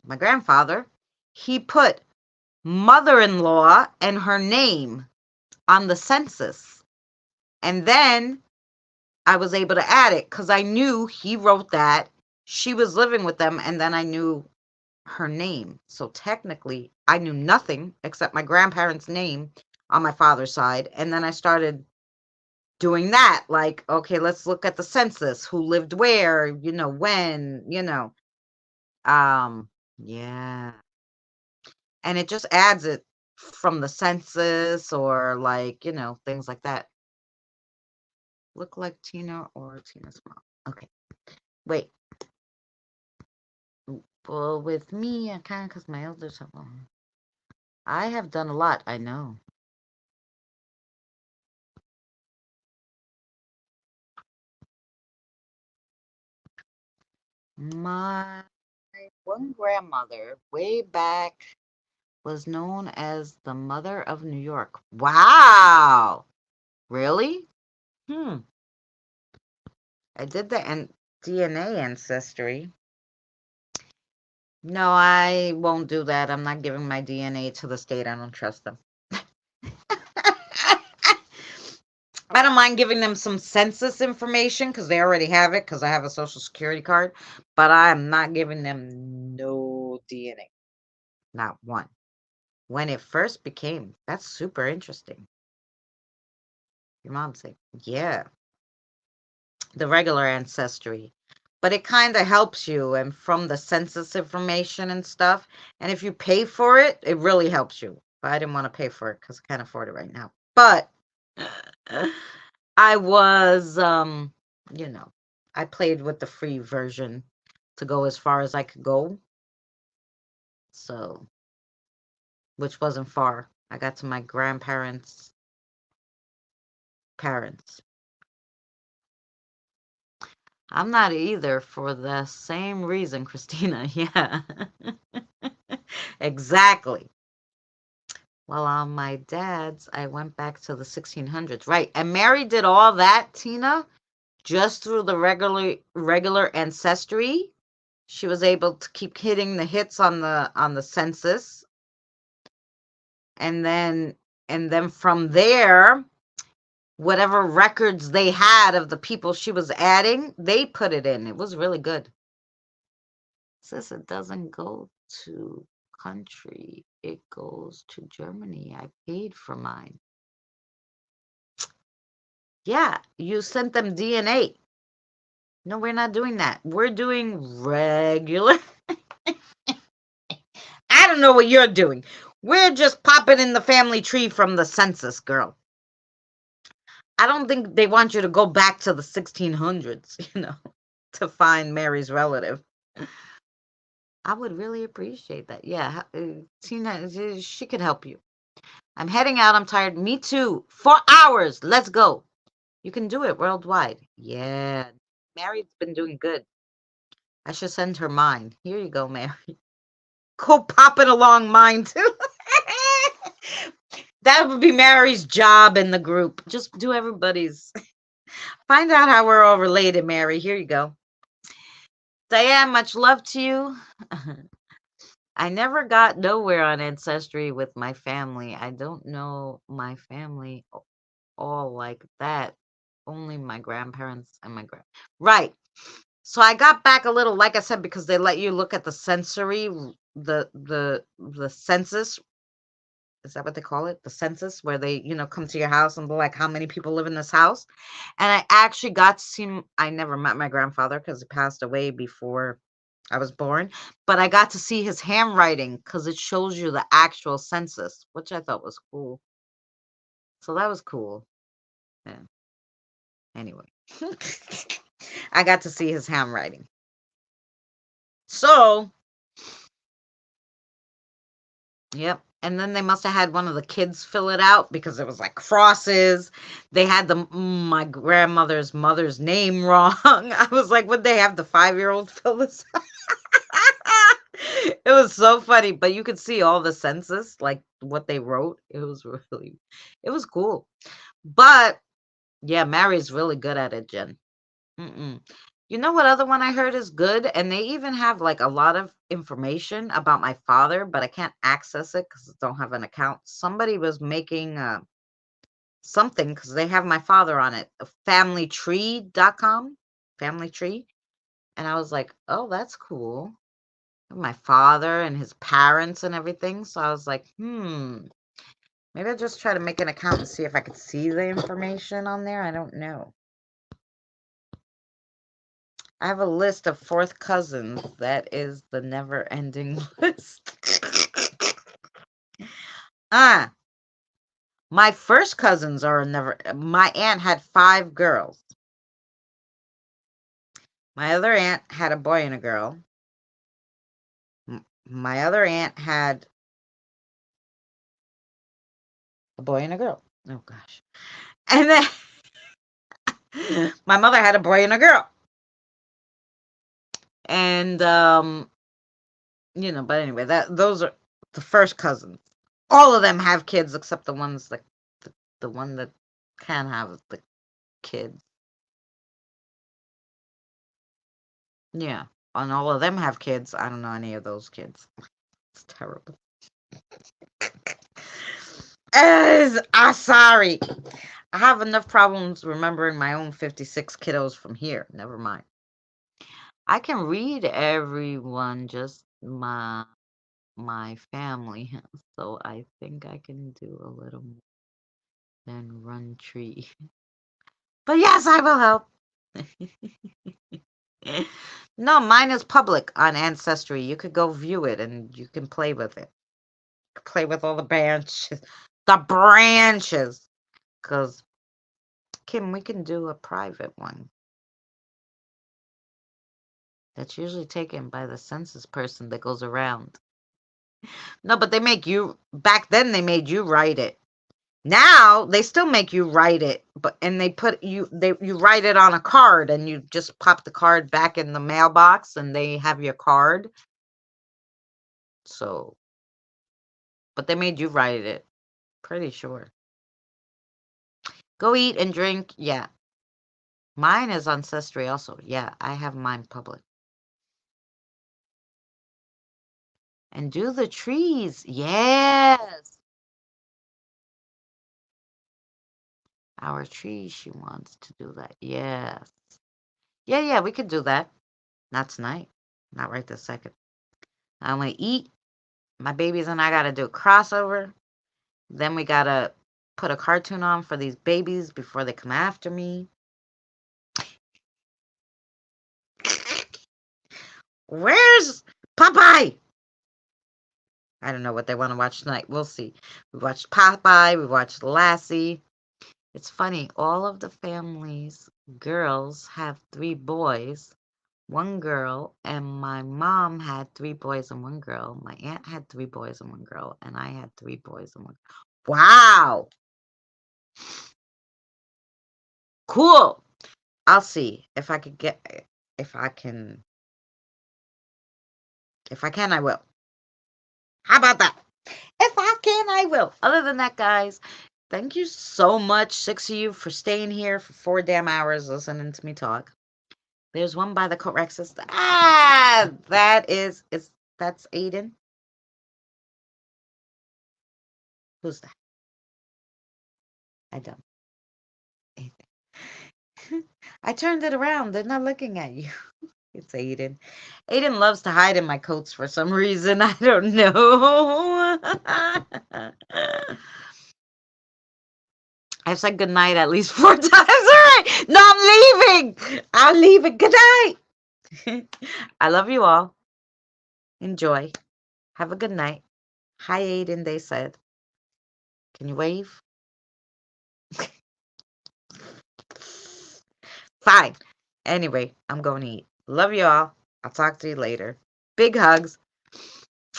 my grandfather, he put mother-in-law and her name on the census. And then I was able to add it because I knew he wrote that. She was living with them, and then I knew her name. So technically, I knew nothing except my grandparents' name on my father's side. And then I started doing that. Like, okay, let's look at the census, who lived where, when, yeah. And it just adds it from the census or like, things like that. Look like Tina or Tina's mom. Okay. Wait. Well, with me, I kind of, because my elders have, I have done a lot, I know. My one grandmother, way back, was known as the Mother of New York. Wow! Really? Hmm. I did the DNA ancestry. No, I won't do that. I'm not giving my DNA to the state. I don't trust them. I don't mind giving them some census information because they already have it because I have a social security card, but I'm not giving them no DNA. Not one. When it first became, that's super interesting. Your mom said, yeah, the regular ancestry. But it kind of helps you and from the census information and stuff. And if you pay for it, it really helps you. But I didn't want to pay for it because I can't afford it right now. But I was, I played with the free version to go as far as I could go. So, which wasn't far. I got to my grandparents' parents. I'm not either for the same reason, Christina. Yeah. Exactly. Well, on my dad's, I went back to the 1600s. Right. And Mary did all that, Tina, just through the regular ancestry. She was able to keep hitting the hits on the census. And then from there, whatever records they had of the people she was adding, they put it in. It was really good. Says it doesn't go to country, it goes to Germany. I paid for mine. Yeah, you sent them DNA. No, we're not doing that. We're doing regular. I don't know what you're doing. We're just popping in the family tree from the census, girl. I don't think they want you to go back to the 1600s, to find Mary's relative. I would really appreciate that. Yeah, Tina, she could help you. I'm heading out. I'm tired. Me too. 4 hours. Let's go. You can do it worldwide. Yeah. Mary's been doing good. I should send her mine. Here you go, Mary. Go pop it along mine too. That would be Mary's job in the group. Just do everybody's. Find out how we're all related, Mary. Here you go. Diane, much love to you. I never got nowhere on Ancestry with my family. I don't know my family all like that. Only my grandparents and my right. So I got back a little, like I said, because they let you look at the sensory, the census. Is that what they call it? The census, where they, come to your house and be like, how many people live in this house? And I actually got to see, I never met my grandfather because he passed away before I was born, but I got to see his handwriting because it shows you the actual census, which I thought was cool. So that was cool. Yeah. Anyway, I got to see his handwriting. So, yep. And then they must have had one of the kids fill it out because it was like crosses. They had my grandmother's mother's name wrong. I was like, would they have the 5-year-old fill this out? It was so funny, but you could see all the census, like what they wrote. It was cool. But yeah, Mary's really good at it, Jen. You know what other one I heard is good? And they even have like a lot of information about my father, but I can't access it because I don't have an account. Somebody was making something because they have my father on it, familytree.com, family tree. And I was like, oh, that's cool. My father and his parents and everything. So I was like, maybe I'll just try to make an account and see if I could see the information on there. I don't know. I have a list of fourth cousins. That is the never-ending list. Ah, my first cousins are never. My aunt had 5 girls. My other aunt had a boy and a girl. My other aunt had a boy and a girl. Oh gosh. And then my mother had a boy and a girl. And but anyway, those are the first cousins. All of them have kids except the ones that the one that can have the kids. Yeah. And all of them have kids. I don't know any of those kids. It's terrible. Sorry. I have enough problems remembering my own 56 kiddos from here. Never mind. I can read everyone, just my family. So I think I can do a little more than run tree. But yes, I will help. No, mine is public on Ancestry. You could go view it and you can play with it. Play with all the branches. The branches. Because, Kim, we can do a private one. That's usually taken by the census person that goes around. No, but back then they made you write it. Now they still make you write it, and you write it on a card and you just pop the card back in the mailbox and they have your card. So, but they made you write it. Pretty sure. Go eat and drink. Yeah. Mine is Ancestry also. Yeah, I have mine public. And do the trees. Yes. Our tree, she wants to do that. Yes. Yeah, we could do that. Not tonight. Not right this second. I'm going to eat. My babies and I got to do a crossover. Then we got to put a cartoon on for these babies before they come after me. Where's Popeye? I don't know what they want to watch tonight. We'll see. We watched Popeye. We watched Lassie. It's funny. All of the families, girls, have 3 boys, 1 girl, and my mom had 3 boys and 1 girl. My aunt had 3 boys and 1 girl, and I had 3 boys and 1 girl. Wow. Cool. I'll see if I could if I can, I will. How about that? If I can, I will. Other than that, guys, thank you so much, 6 of you, for staying here for 4 damn hours listening to me talk. There's one by the correct system. That's Aiden. Who's that? I don't. Aiden. I turned it around. They're not looking at you. It's Aiden. Aiden loves to hide in my coats for some reason. I don't know. I've said good night at least 4 times. All right. No, I'm leaving. I'm leaving. Good night. I love you all. Enjoy. Have a good night. Hi, Aiden, they said. Can you wave? Fine. Anyway, I'm going to eat. Love you all. I'll talk to you later. Big hugs.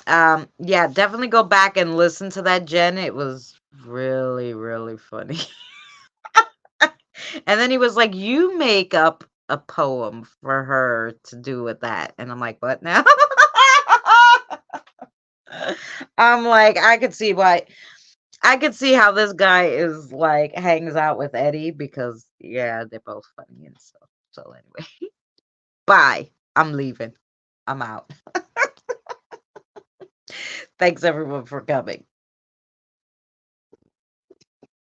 Yeah, definitely go back and listen to that, Jen. It was really, really funny. And then he was like, you make up a poem for her to do with that. And I'm like, what now? I'm like, I could see how this guy is like hangs out with Eddie because yeah, they're both funny and stuff. So anyway. Bye. I'm leaving. I'm out. Thanks everyone for coming.